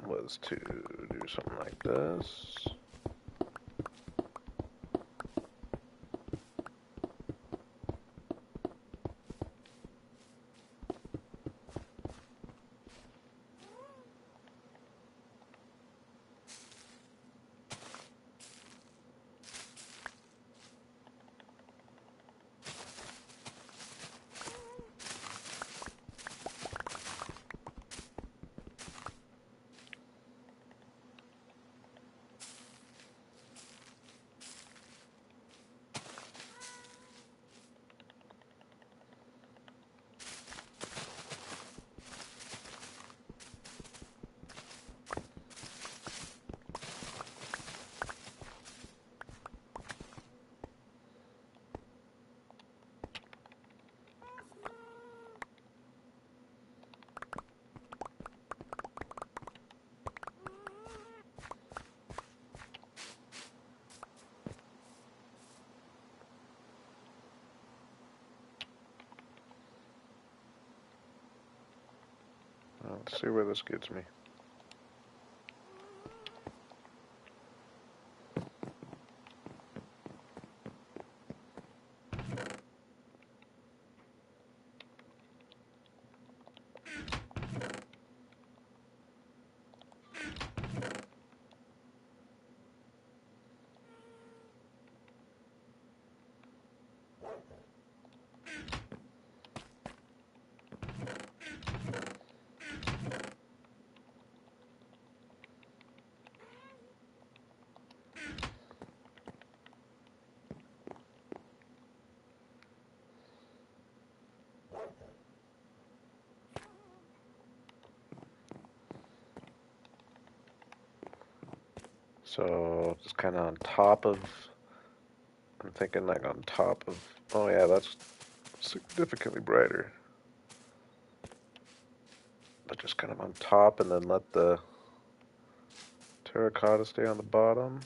was to do something like this, let's see where this gets me. So just kind of on top of, I'm thinking like on top of, oh yeah, that's significantly brighter. But just kind of on top and then let the terracotta stay on the bottom.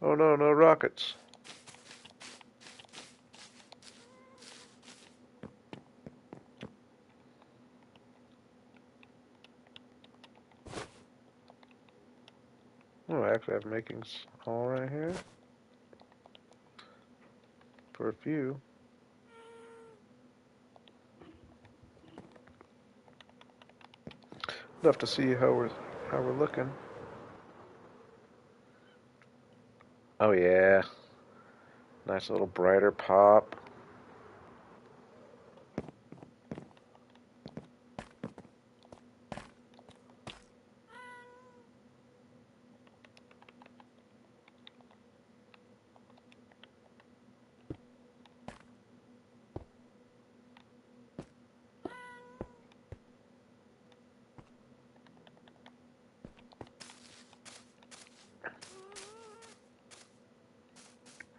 Oh no, no rockets. Oh, I actually have makings all right here. For a few. Enough to see how we're looking. Oh yeah. Nice little brighter pop.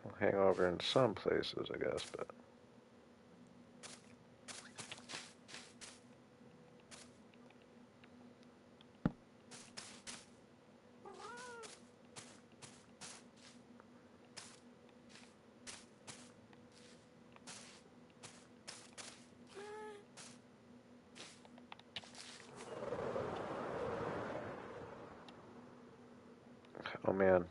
Will hang over in some places, I guess, but oh man.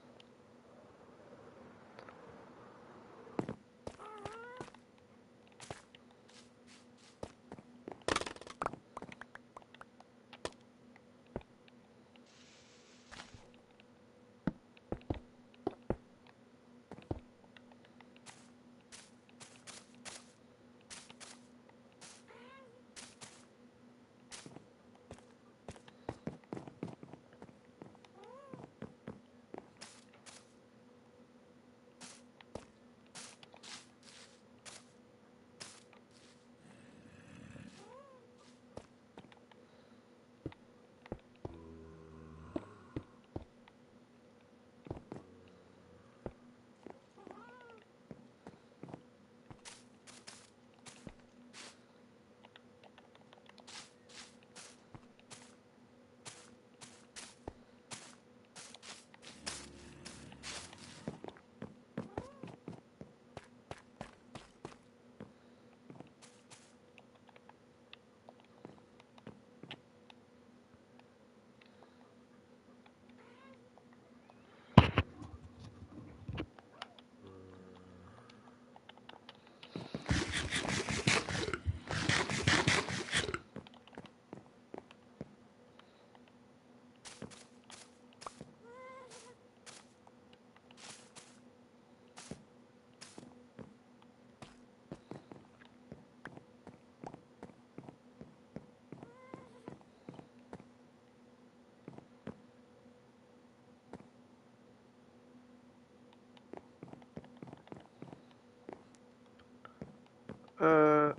Uh,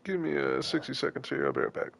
give me 60 seconds here. I'll be right back.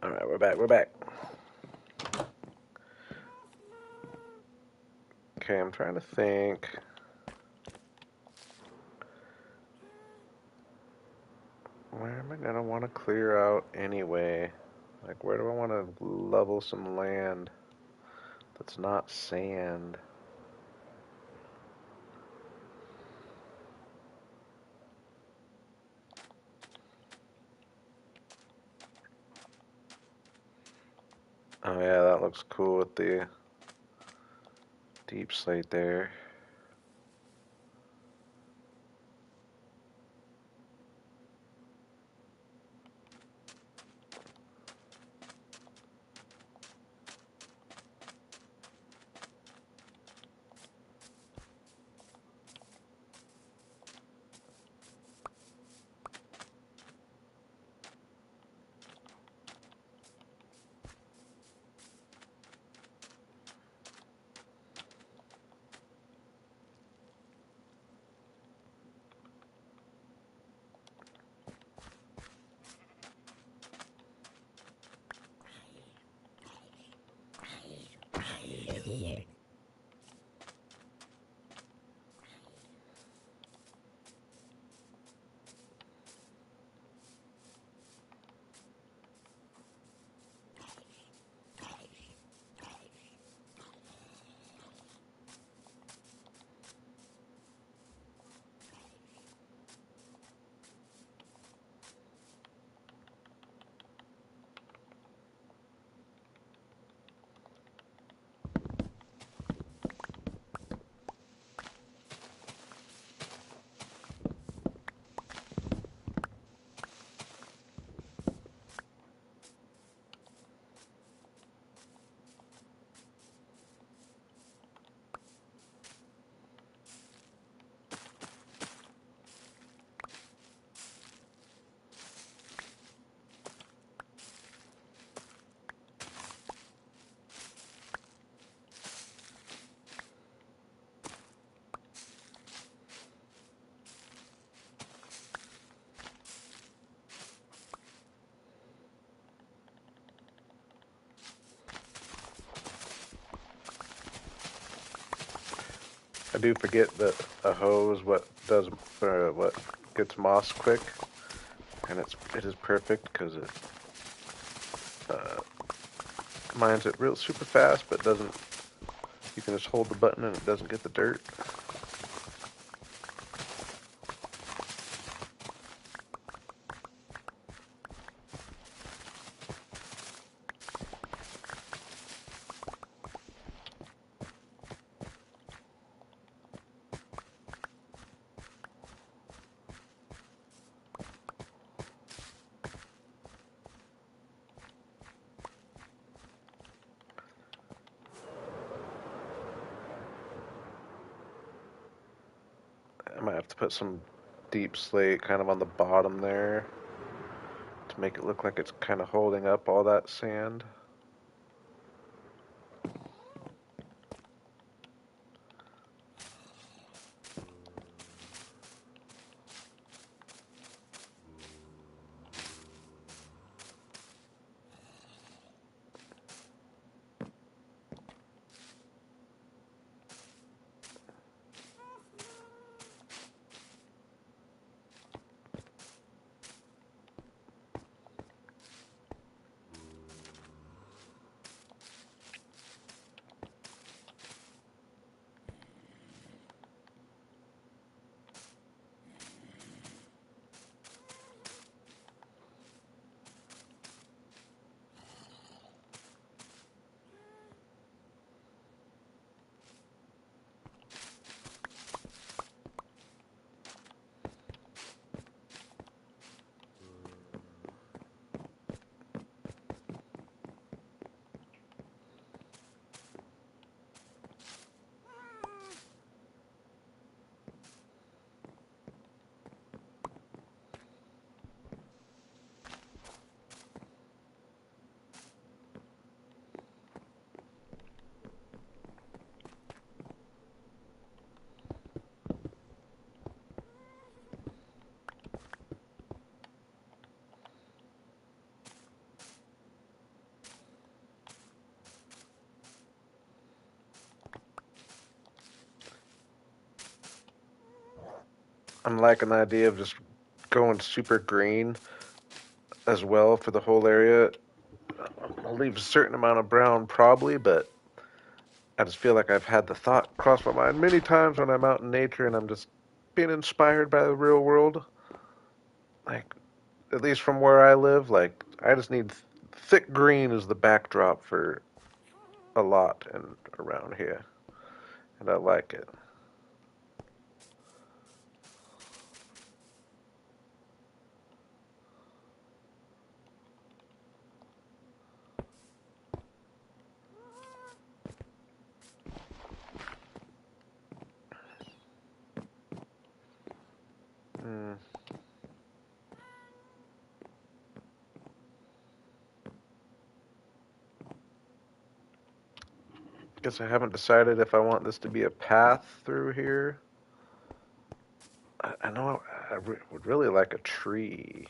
All right, we're back. We're back. Okay, I'm trying to think. Where am I gonna want to clear out anyway? Like, where do I want to level some land that's not sand? Oh yeah, that looks cool with the deep slate there. I do forget that a hose what gets moss quick, and it is perfect because it uh, mines it real super fast, but doesn't. You can just hold the button and it doesn't get the dirt. I might have to put some deep slate kind of on the bottom there to make it look like it's kind of holding up all that sand. I'm liking the idea of just going super green as well for the whole area. I'll leave a certain amount of brown probably, but I just feel like I've had the thought cross my mind many times when I'm out in nature and I'm just being inspired by the real world. Like, at least from where I live, like, I just need thick green as the backdrop for a lot and around here. And I like it. Mm. Guess I haven't decided if I want this to be a path through here. I know would really like a tree.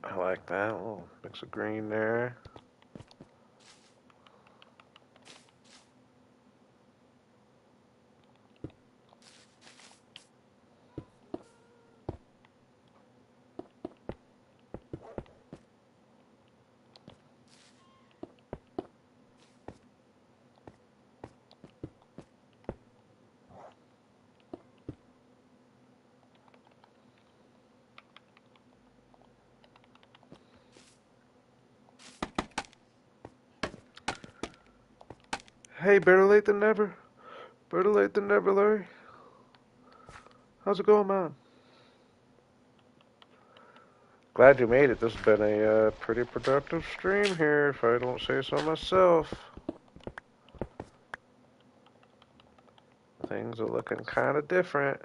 I like that. A little mix of green there. Hey, better late than never. Better late than never, Larry. How's it going, man? Glad you made it. This has been a pretty productive stream here, if I don't say so myself. Things are looking kind of different.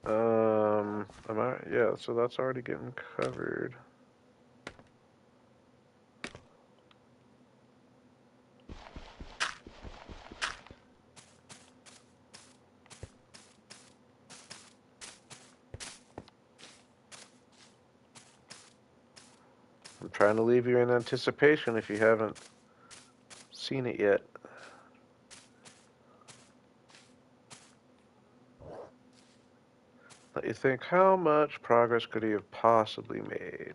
Am I? Yeah, so that's already getting covered. I'm trying to leave you in anticipation if you haven't seen it yet. Let you think, how much progress could he have possibly made?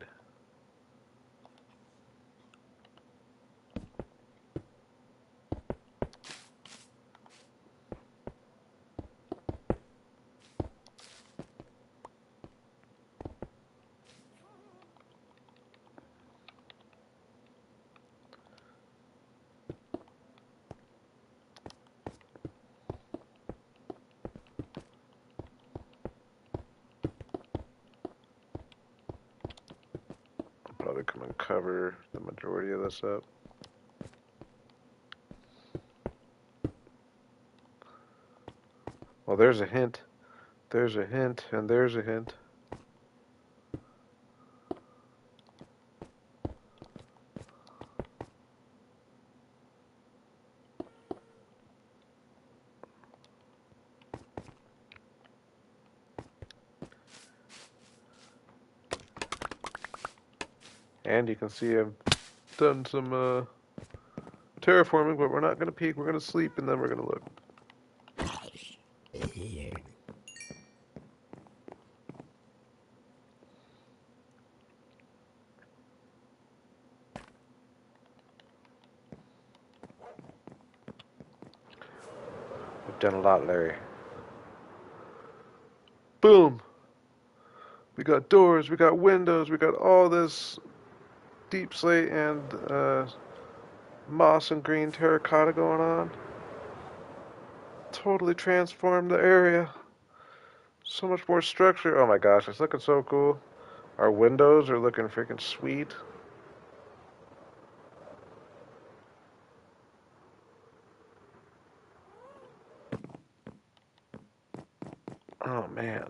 I'll probably come and cover the majority of this up. Well, there's a hint. There's a hint, and there's a hint. And you can see I've done some terraforming, but we're not going to peek. We're going to sleep, and then we're going to look. done a lot, Larry. Boom! We got doors, we got windows, we got all this deep slate and moss and green terracotta going on. Totally transformed the area. So much more structure. Oh my gosh, it's looking so cool. Our windows are looking freaking sweet. Oh man.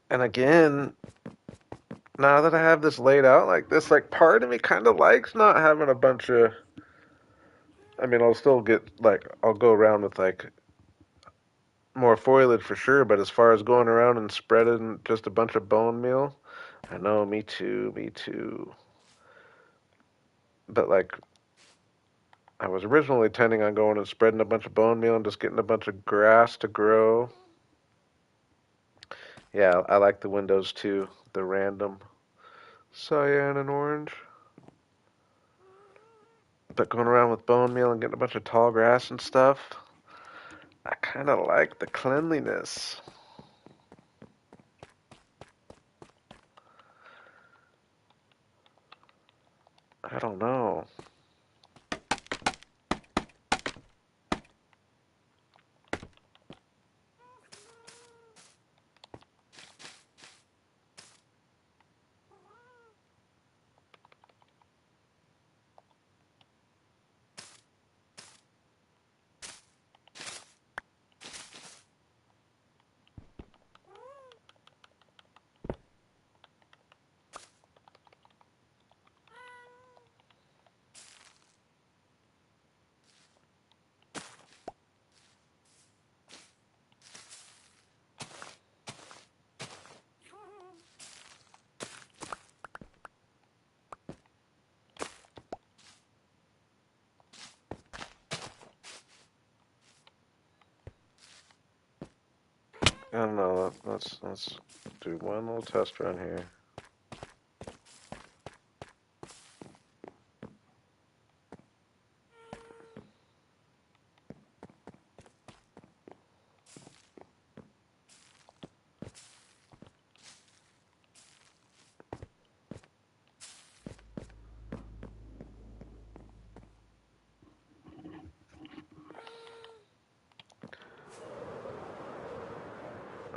And again, now that I have this laid out like this, like part of me kind of likes not having a bunch of. I mean, I'll still get like I'll go around with like more foliage for sure, but as far as going around and spreading just a bunch of bone meal, I know, me too, me too. But like I was originally intending on going and spreading a bunch of bone meal and just getting a bunch of grass to grow. Yeah, I like the windows too, the random cyan and orange. But going around with bone meal and getting a bunch of tall grass and stuff, I kind of like the cleanliness. I don't know. I don't know. Let's do one little test run here.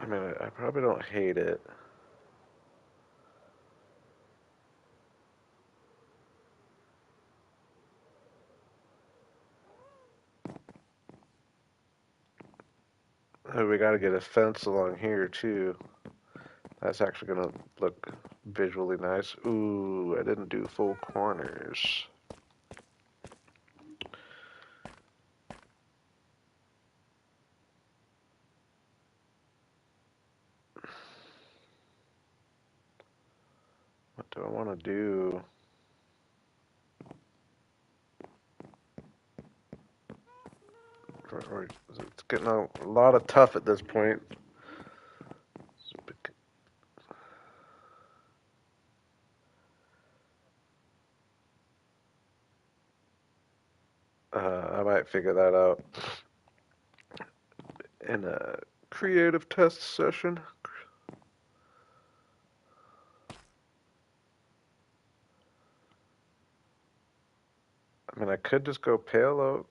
I mean, I probably don't hate it. Oh, we got to get a fence along here too. That's actually gonna look visually nice. Ooh, I didn't do full corners. What do I want to do? It's getting a lot of tough at this point. I might figure that out in a creative test session. I mean, I could just go pale oak.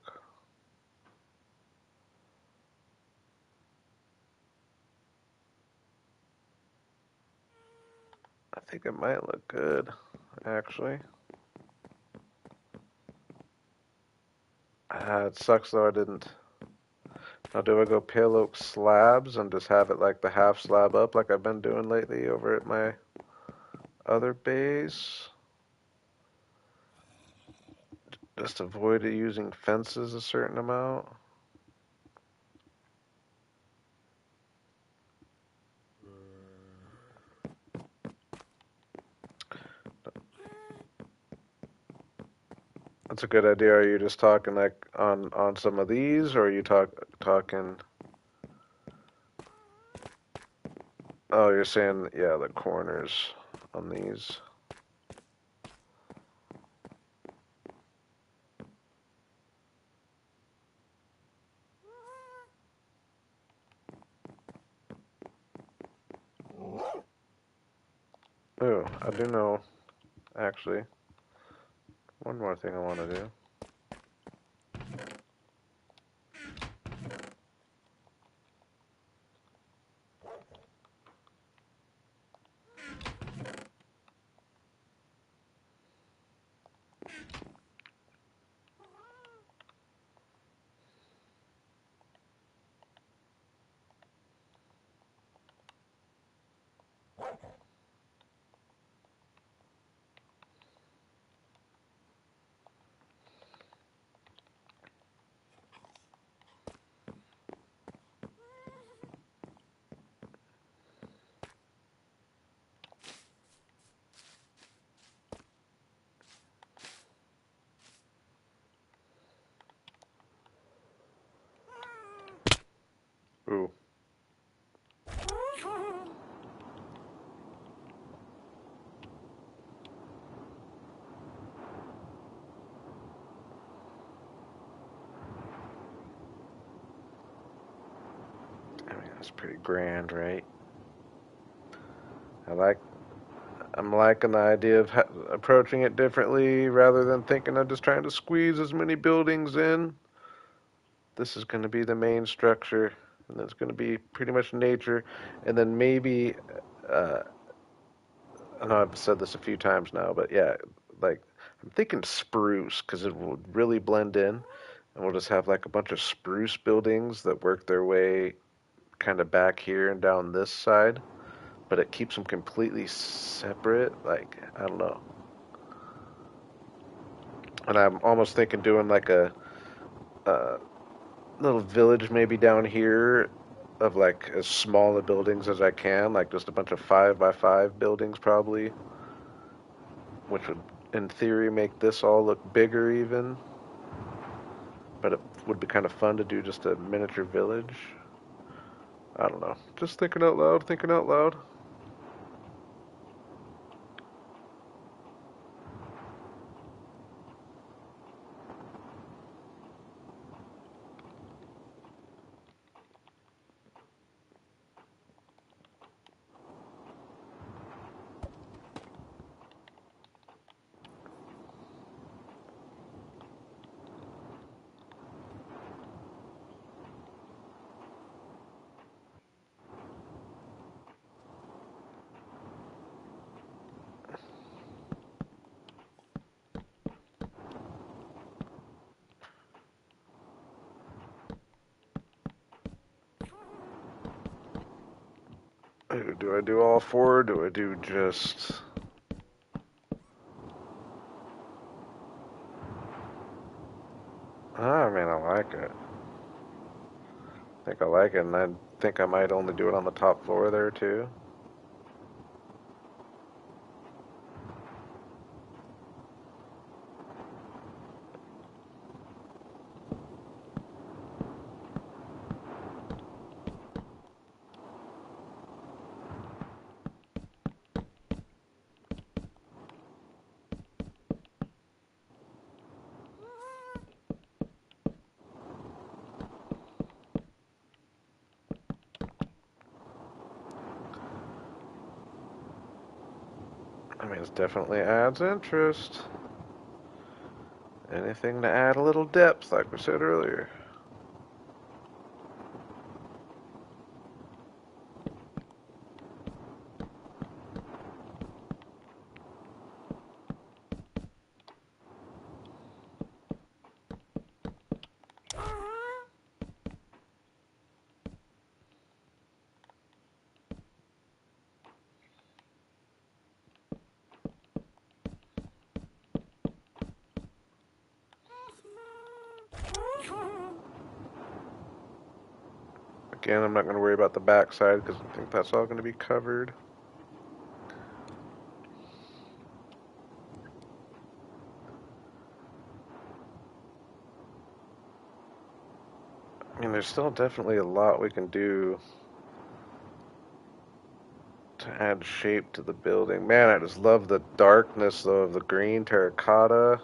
I think it might look good, actually. It sucks though I didn't. Now, do I go pale oak slabs and just have it like the half slab up like I've been doing lately over at my other base? Just avoid using fences a certain amount. That's a good idea. Are you just talking like on some of these, or are you talking? Oh, you're saying yeah, the corners on these. Ooh, I do know, actually, one more thing I want to do. Ooh. I mean, that's pretty grand, right? I like I'm liking the idea of approaching it differently rather than thinking I'm just trying to squeeze as many buildings in. This is going to be the main structure, and it's going to be pretty much nature, and then maybe, uh, I know I've said this a few times now, but yeah, like I'm thinking spruce because it would really blend in, and we'll just have like a bunch of spruce buildings that work their way kind of back here and down this side, but it keeps them completely separate. Like, I don't know. And I'm almost thinking doing like a little village maybe down here of like as small the buildings as I can, like just a bunch of 5 by 5 buildings probably, which would in theory make this all look bigger even, but it would be kind of fun to do just a miniature village. I don't know. Just thinking out loud, thinking out loud. Do I do all four? Or do I do just? I mean, I like it. I think I like it, and I think I might only do it on the top floor there too. I mean, it definitely adds interest. Anything to add a little depth, like we said earlier. Again, I'm not going to worry about the backside because I think that's all going to be covered. I mean, there's still definitely a lot we can do to add shape to the building. Man, I just love the darkness of the green terracotta.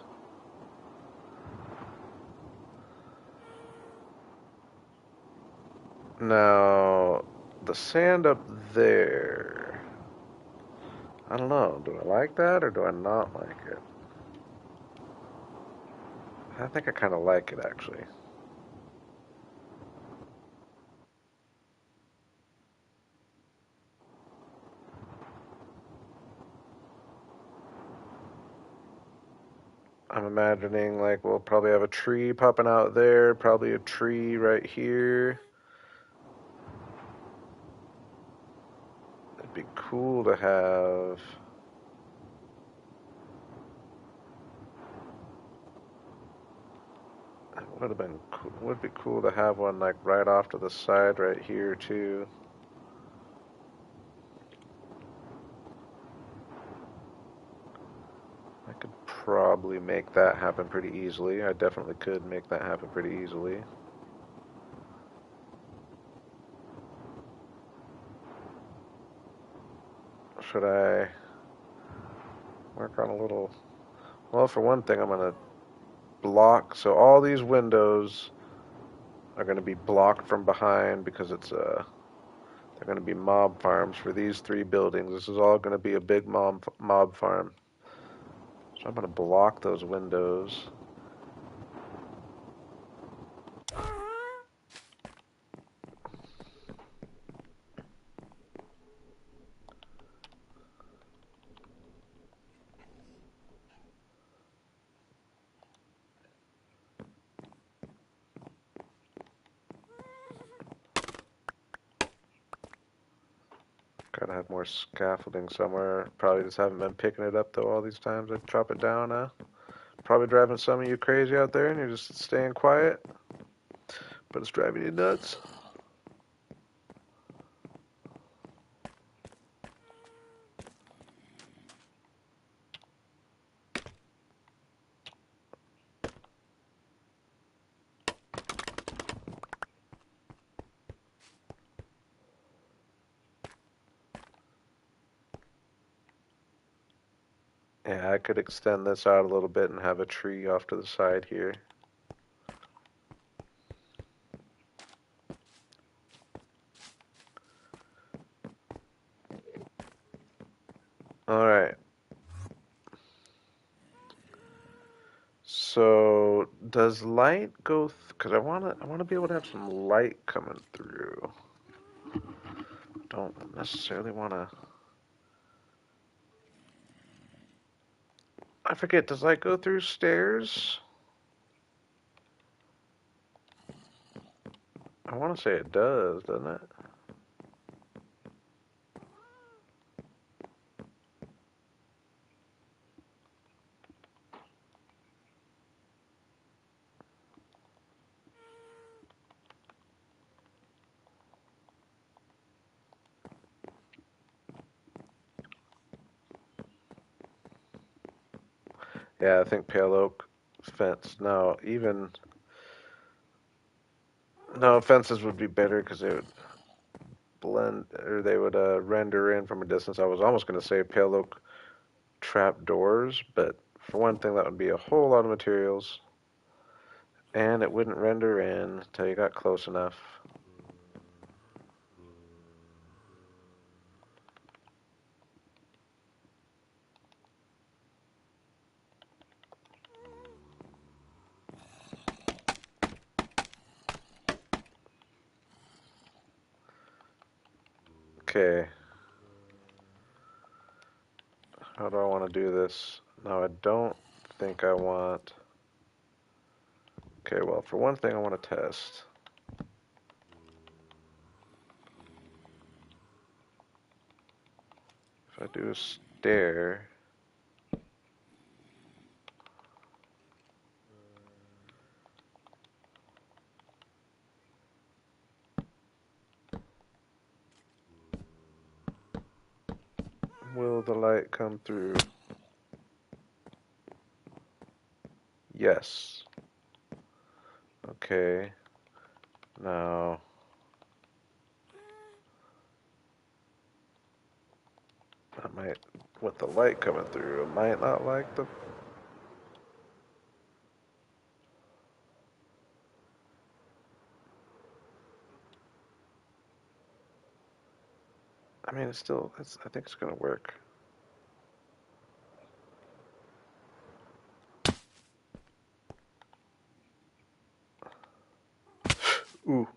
Now, the sand up there. I don't know. Do I like that or do I not like it? I think I kind of like it actually. I'm imagining like we'll probably have a tree popping out there, probably a tree right here. It'd be cool to have. It would have been would be cool to have one like right off to the side right here too. I could probably make that happen pretty easily. I definitely could make that happen pretty easily. Should I work on a little? Well, for one thing, I'm gonna block. So all these windows are gonna be blocked from behind because they're gonna be mob farms for these three buildings. This is all gonna be a big mob farm. So I'm gonna block those windows. Gotta have more scaffolding somewhere. Probably just haven't been picking it up though all these times I chop it down, huh? Probably driving some of you crazy out there and you're just staying quiet, but it's driving you nuts. Yeah, I could extend this out a little bit and have a tree off to the side here. All right. So does light go? Because I wanna be able to have some light coming through. Don't necessarily wanna. I forget. Does light go through stairs? I want to say it does, doesn't it? Yeah, I think pale oak fence. No, even no fences would be better because they would blend or they would render in from a distance. I was almost going to say pale oak trap doors, but for one thing, that would be a whole lot of materials, and it wouldn't render in until you got close enough. Okay, how do I want to do this? Now, I don't think I want. Okay, well, for one thing, I want to test. If I do a stair, will the light come through? Yes. Okay. Now, I might, with the light coming through, I might not like the. I mean, it's still, I think it's gonna work. Ooh.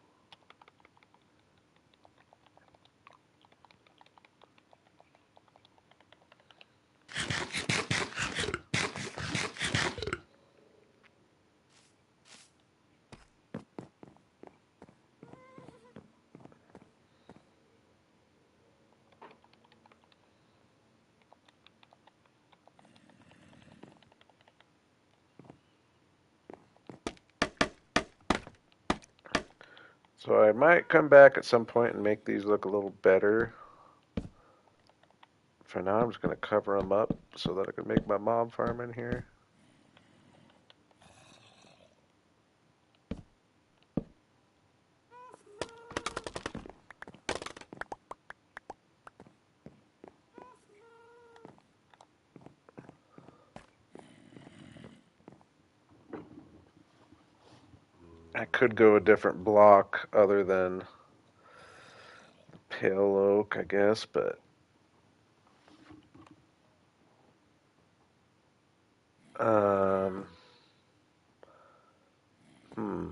So I might come back at some point and make these look a little better. For now, I'm just going to cover them up so that I can make my mob farm in here. I could go a different block other than pale oak, I guess, but um, hmm.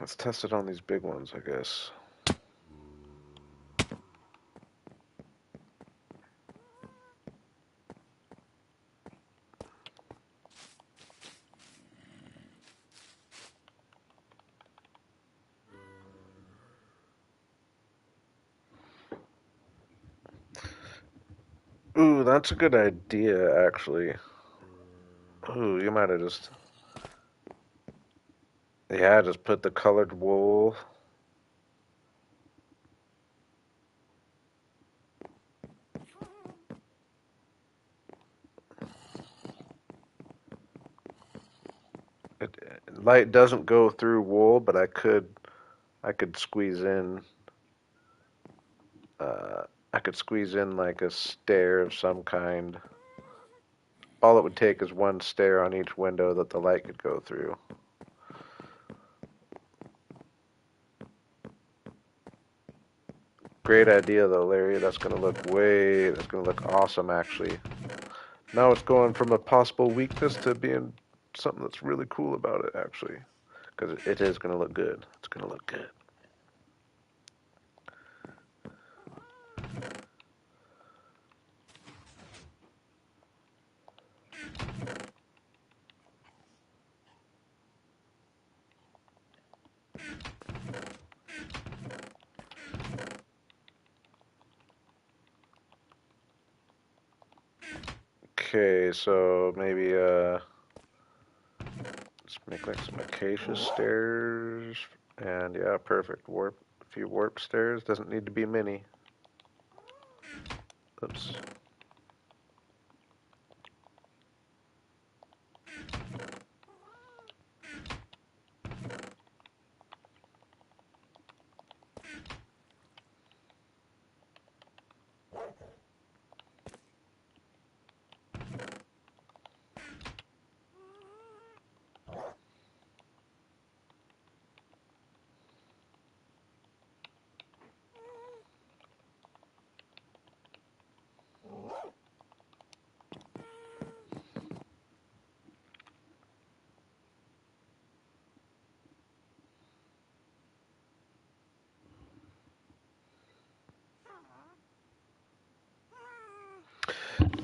Let's test it on these big ones, I guess. Ooh, that's a good idea, actually. Ooh, you might have just, yeah, just put the colored wool. Light doesn't go through wool, but I could squeeze in, uh, I could squeeze in like a stair of some kind. All it would take is one stair on each window that the light could go through. Great idea though, Larry. That's gonna look awesome actually. Now it's going from a possible weakness to being something that's really cool about it actually. Because it is gonna look good. It's gonna look good. Okay, so maybe let's make like some acacia stairs. And yeah, perfect. A few warp stairs. Doesn't need to be many. Oops.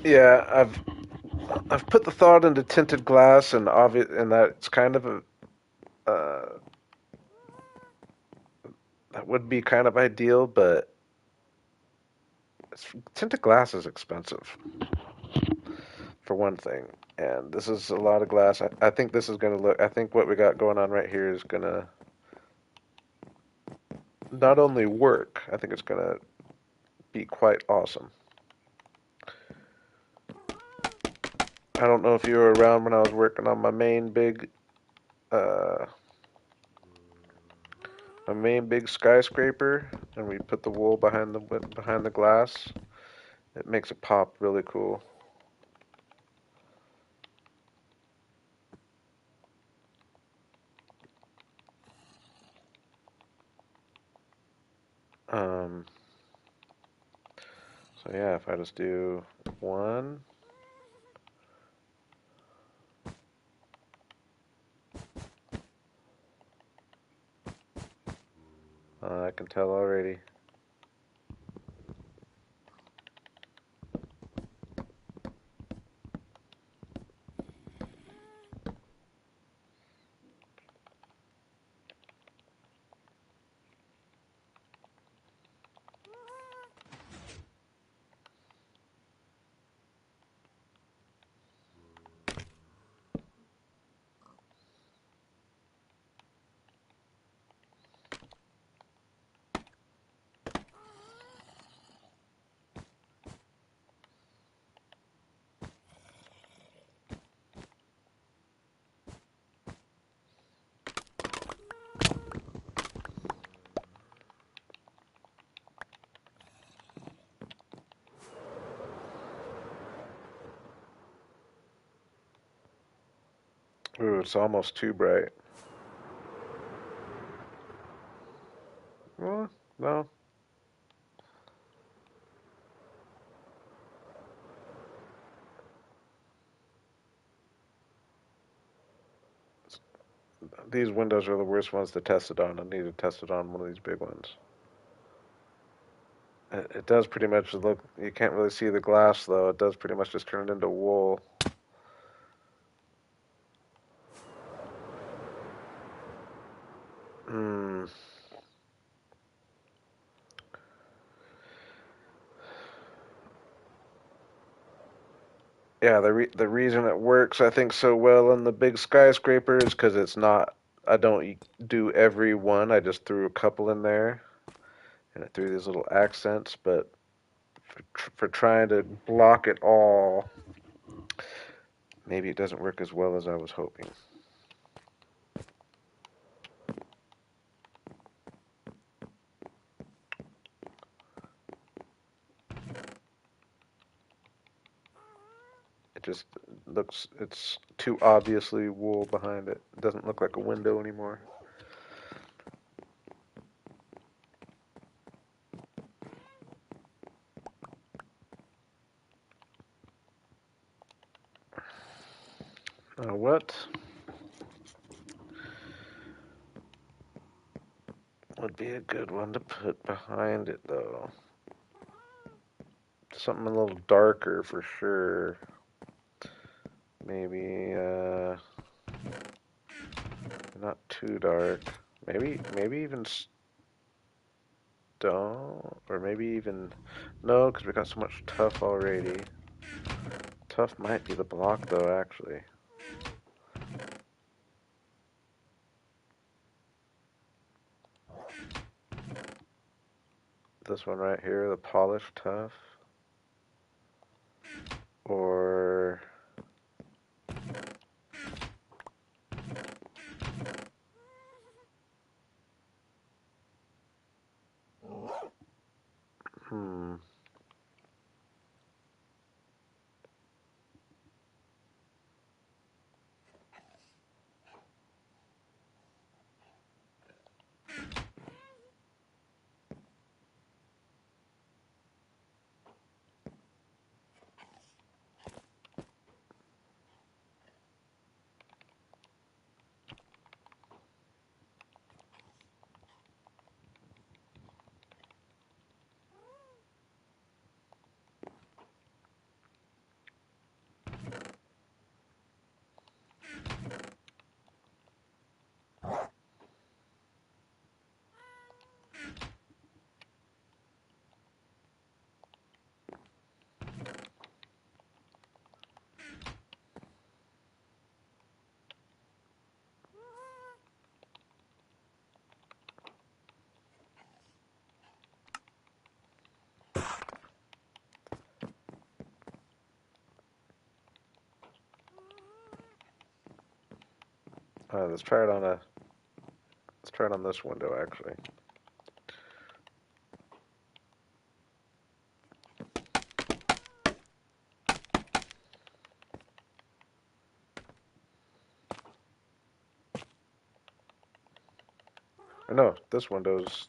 Yeah, I've put the thought into tinted glass, and obvious, and that's kind of a that would be kind of ideal, but tinted glass is expensive for one thing, and this is a lot of glass. I think this is gonna look. I think what we got going on right here is gonna not only work. I think it's gonna be quite awesome. I don't know if you were around when I was working on uh, my main big skyscraper, and we put the wool behind the glass. It makes it pop really cool. Um, so yeah, if I just do one, I can tell already. Ooh, it's almost too bright. Well, no. These windows are the worst ones to test it on. I need to test it on one of these big ones. It does pretty much look, you can't really see the glass though. It does pretty much just turn it into wool. Hmm. Yeah, the reason it works, I think, so well in the big skyscraper is because it's not. I don't do every one. I just threw a couple in there, and it threw these little accents. But for trying to block it all, maybe it doesn't work as well as I was hoping. It just looks. It's too obviously wool behind it. It doesn't look like a window anymore. What would be a good one to put behind it, though? Something a little darker for sure. Maybe, not too dark. Maybe even stone, or maybe even, no, because we got so much tough already. Tough might be the block, though, actually. This one right here, the polished tough. Or, hmm. Let's try it on a, let's try it on this window, actually. No, this window's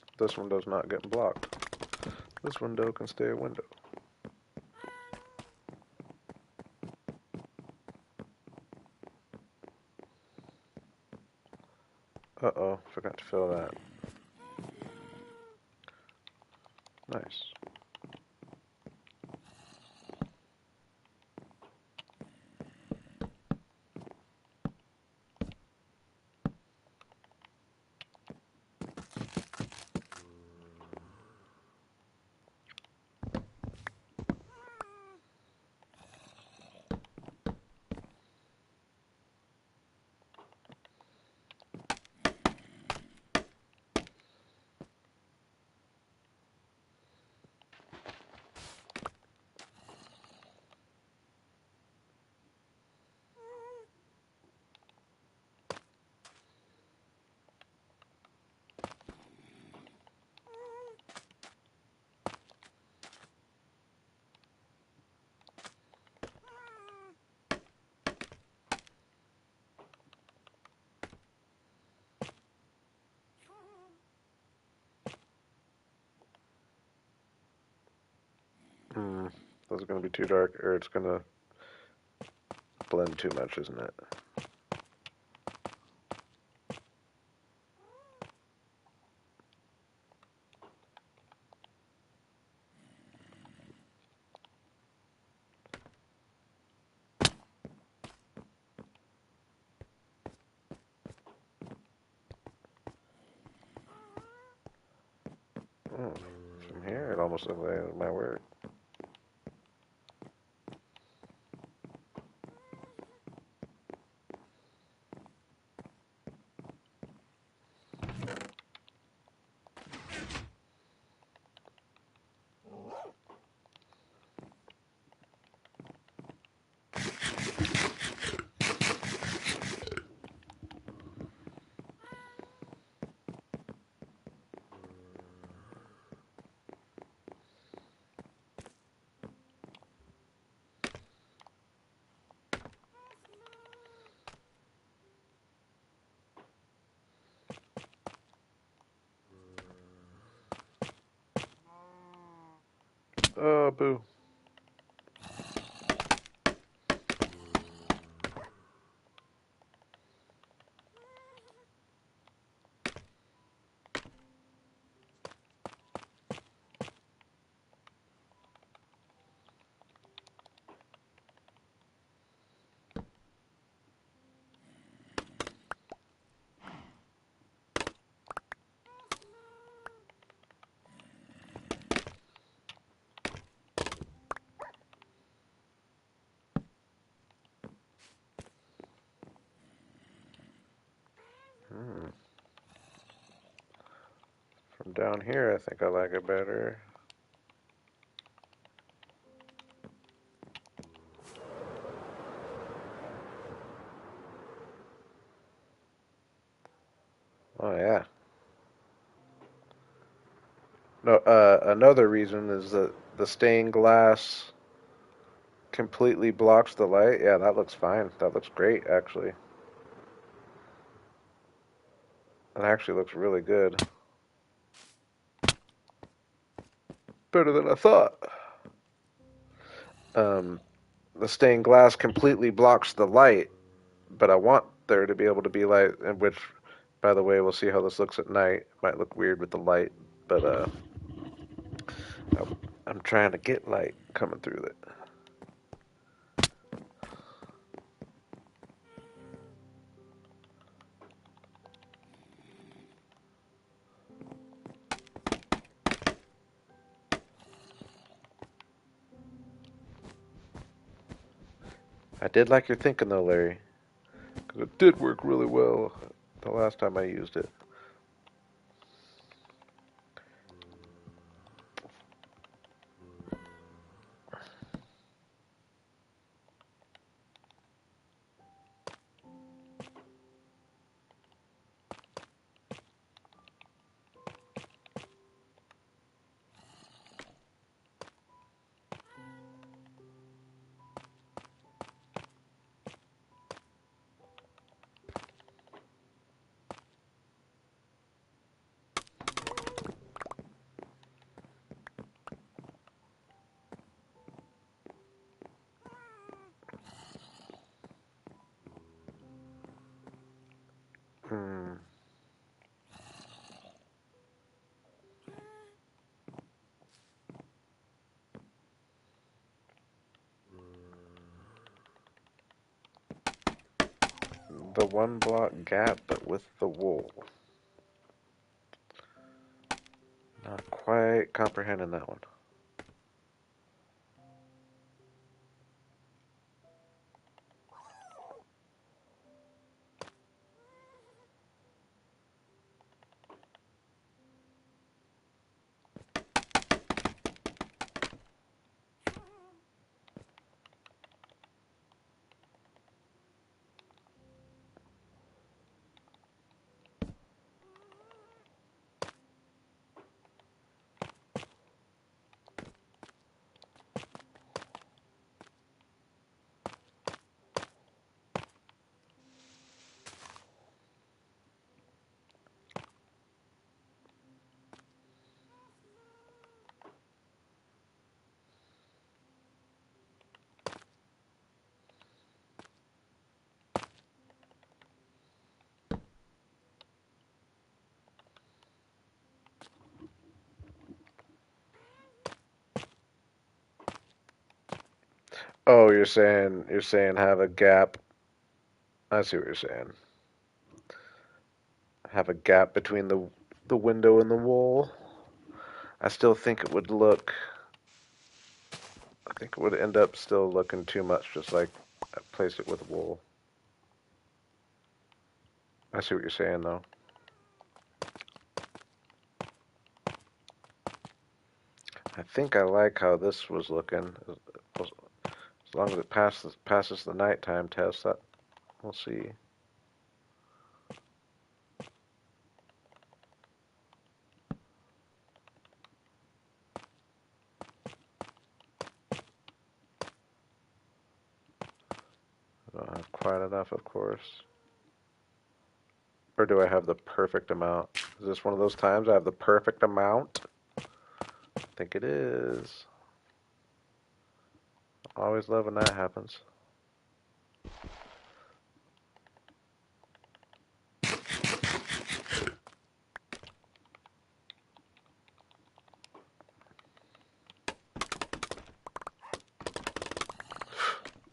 not getting blocked. This window can stay a window. Uh-oh, forgot to fill that. Nice. Hmm, those are gonna be too dark, or it's gonna blend too much, isn't it? Oh, from here, it almost looks like it might work. Oh, boo. Hmm. From down here, I think I like it better. Oh, yeah. No, another reason is that the stained glass completely blocks the light. Yeah, that looks fine. That looks great, actually. That actually looks really good. Better than I thought. Um, the stained glass completely blocks the light, but I want there to be able to be light, and which, by the way, we'll see how this looks at night. Might look weird with the light, but I'm trying to get light coming through it. I did like your thinking though, Larry, because it did work really well the last time I used it. the 1 block gap, but with the wool. Not quite comprehending that one. Oh, you're saying have a gap. I see what you're saying. Have a gap between the window and the wall. I still think it would look. I think it would end up still looking too much, just like I placed it with wool. I see what you're saying, though. I think I like how this was looking. As long as it passes the nighttime test, that we'll see. I don't have quite enough, of course. Or do I have the perfect amount? Is this one of those times I have the perfect amount? I think it is. Always love when that happens.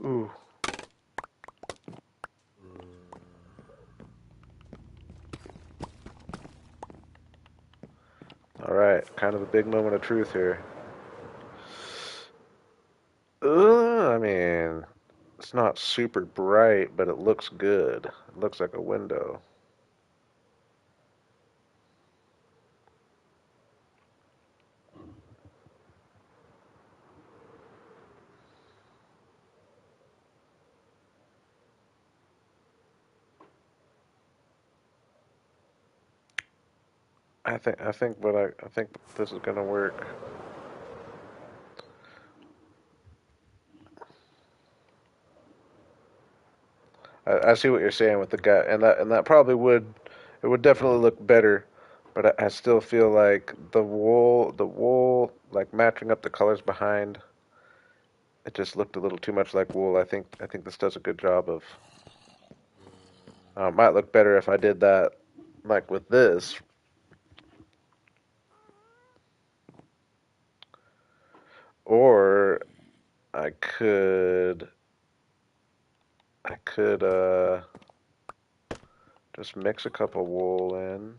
Ooh. Alright, kind of a big moment of truth here. I mean, it's not super bright, but it looks good. It looks like a window. I think this is gonna work. I see what you're saying with the guy, and that probably would definitely look better, but I still feel like the wool like matching up the colors behind, it just looked a little too much like wool. I think this does a good job of. Might look better if I did that like with this, or I could I could just mix a couple wool in.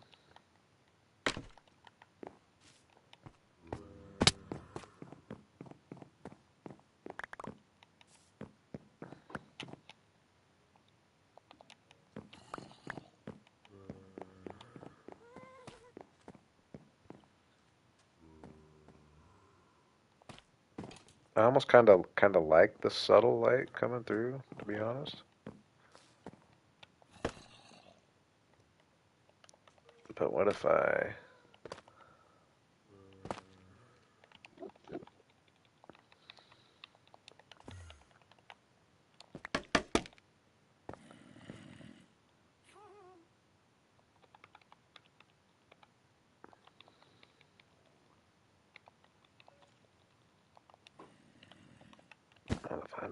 I almost kind of like the subtle light coming through, to be honest. But what if I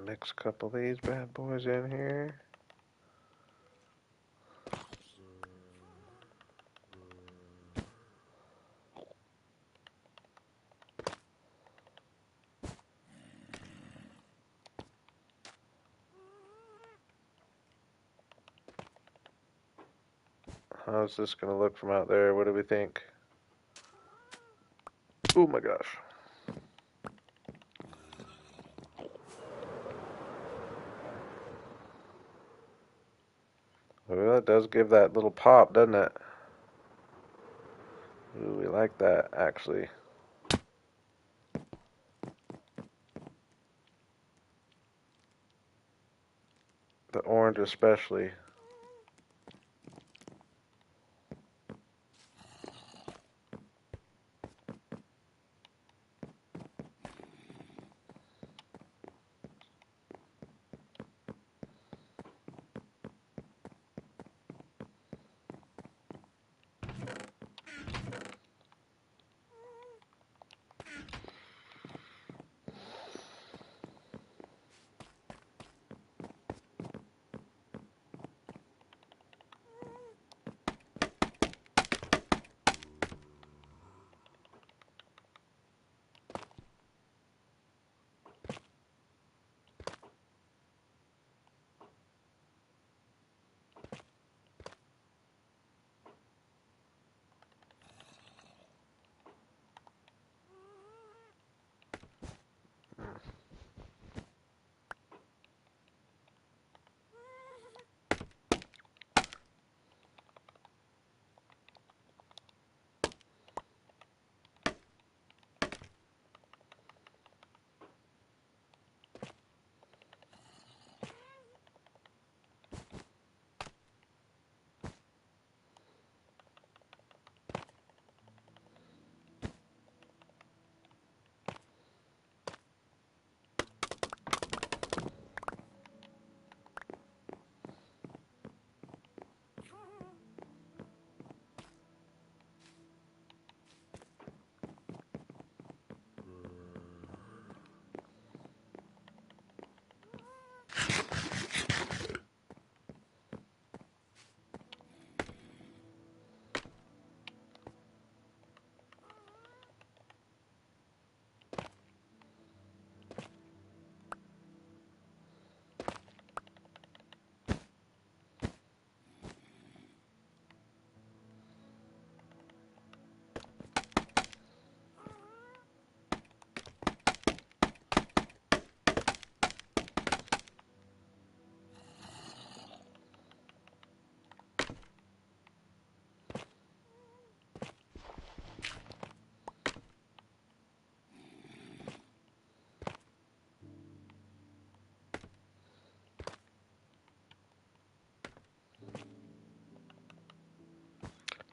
mix a couple of these bad boys in here? How's this gonna look from out there? What do we think? Oh my gosh. Well, it does give that little pop, doesn't it? Ooh, we like that, actually. The orange especially.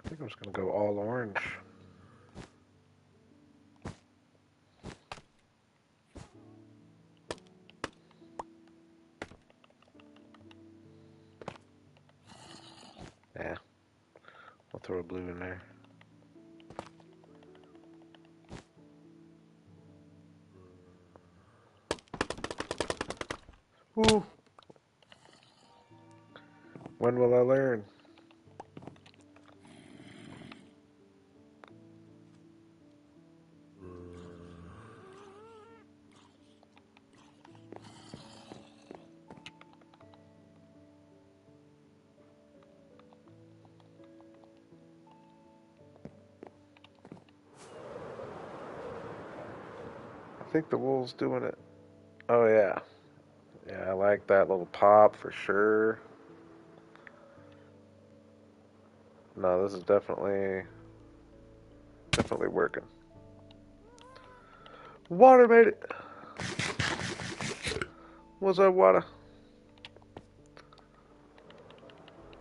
I think I'm just gonna go all orange. Yeah, I'll throw a blue in there. Ooh. When will I learn? I think the wool's doing it. Oh yeah. Yeah, I like that little pop for sure. No, this is definitely working. Water made it. What's up, water?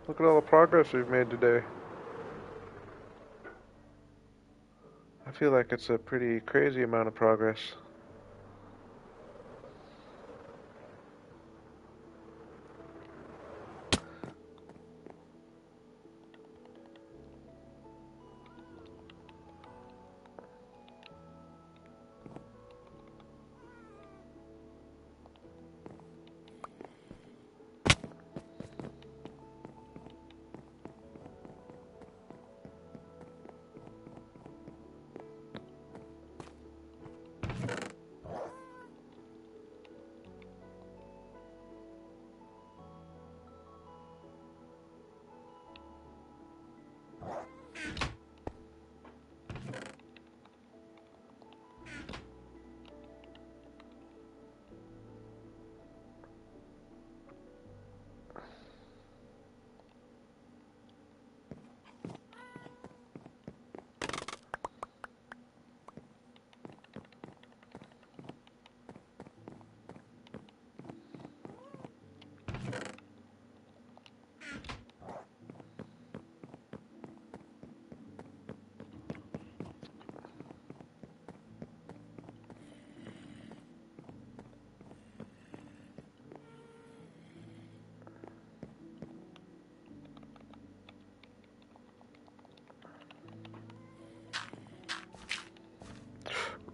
Look at all the progress we've made today. I feel like it's a pretty crazy amount of progress.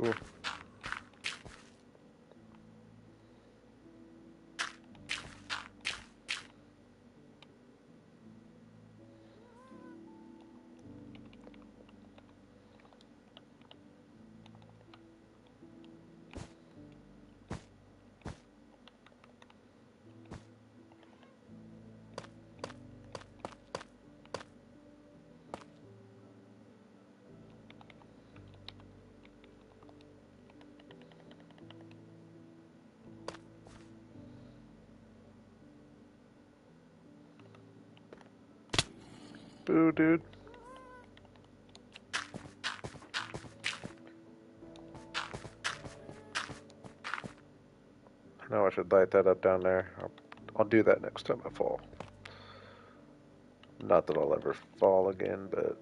Ooh. Boo, dude. I know I should light that up down there. I'll do that next time I fall. Not that I'll ever fall again, but...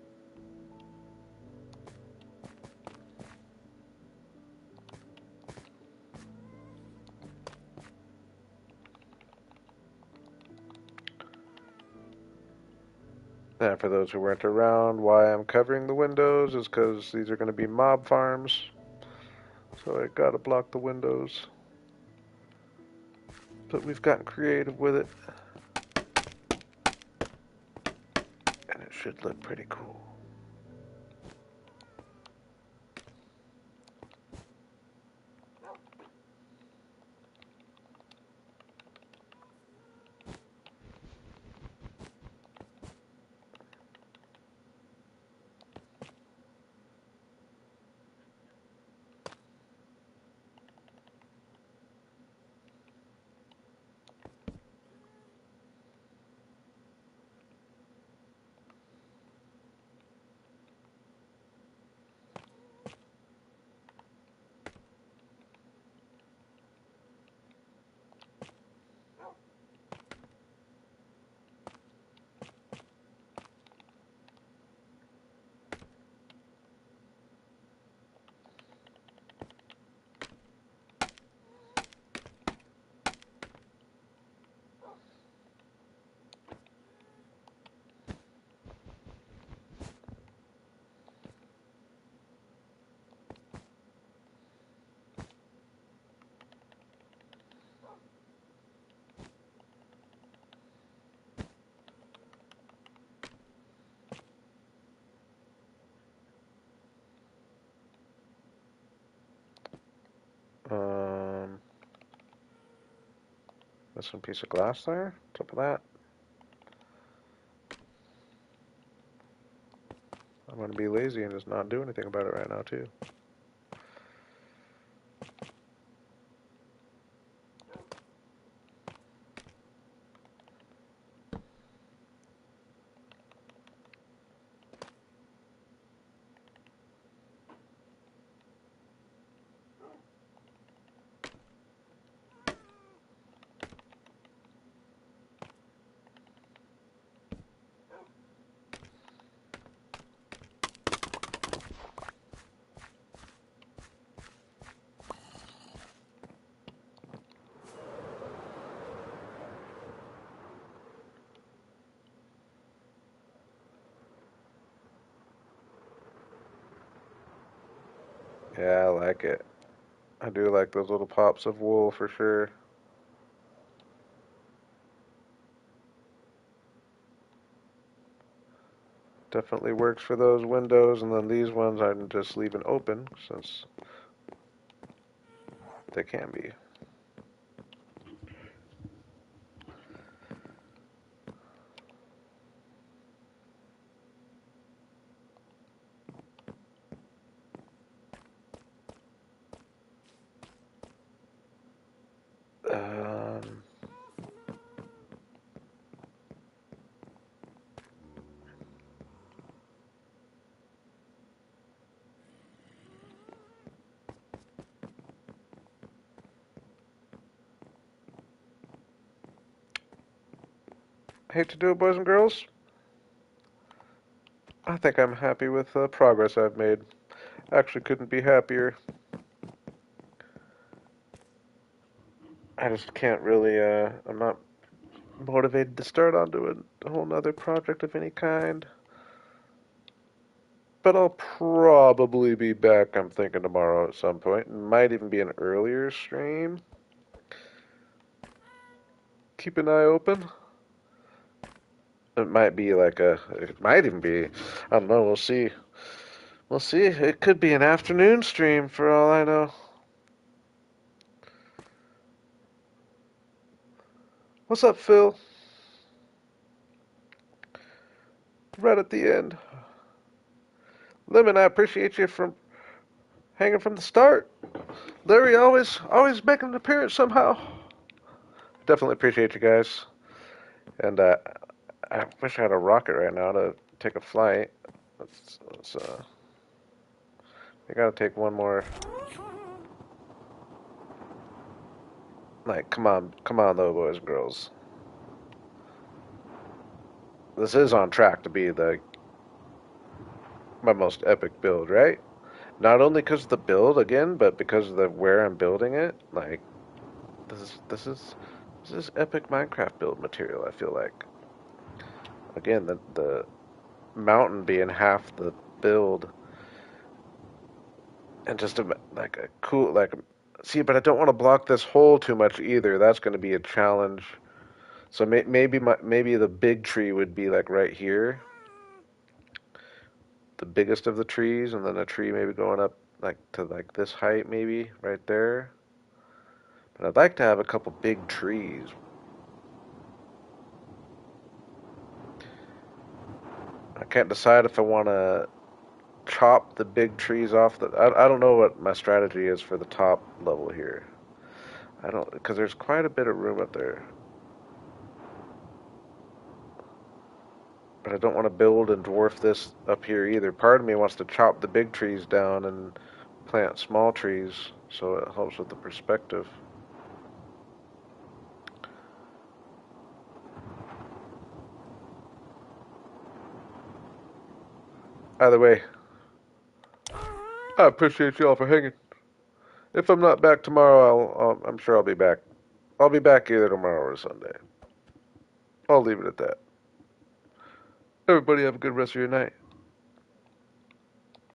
And for those who weren't around, why I'm covering the windows is because these are going to be mob farms. So I gotta block the windows. But we've gotten creative with it. And it should look pretty cool. Missing piece of glass there. Top of that. I'm gonna be lazy and just not do anything about it right now too. Yeah, I like it. I do like those little pops of wool for sure. Definitely works for those windows, and then these ones I'm just leaving open since they can be. Um, Hate to do it, boys and girls. I think I'm happy with the progress I've made. Actually, couldn't be happier. I just can't really, I'm not motivated to start onto a whole nother project of any kind. but I'll probably be back, I'm thinking, tomorrow at some point. It might even be an earlier stream. Keep an eye open. It might be like it might even be, I don't know, we'll see. We'll see. It could be an afternoon stream for all I know. What's up, Phil? Right at the end. Lemon, I appreciate you from hanging from the start. Larry always making an appearance somehow. Definitely appreciate you guys. And I wish I had a rocket right now to take a flight. Let's I gotta take one more. Like, come on, though, boys and girls. This is on track to be my most epic build, right? Not only because of the build again, but because of the where I'm building it. Like, this is epic Minecraft build material. I feel like. Again, the mountain being half the build, and just like a cool like. See, but I don't want to block this hole too much either. That's going to be a challenge. So maybe the big tree would be like right here, the biggest of the trees, and then a tree maybe going up like to like this height maybe right there. But I'd like to have a couple big trees. I can't decide if I want to chop the big trees off. I don't know what my strategy is for the top level here. I don't, because there's quite a bit of room up there. But I don't want to build and dwarf this up here either. Part of me wants to chop the big trees down and plant small trees so it helps with the perspective. Either way, I appreciate y'all for hanging. If I'm not back tomorrow, I'm sure I'll be back. I'll be back either tomorrow or Sunday. I'll leave it at that. Everybody have a good rest of your night.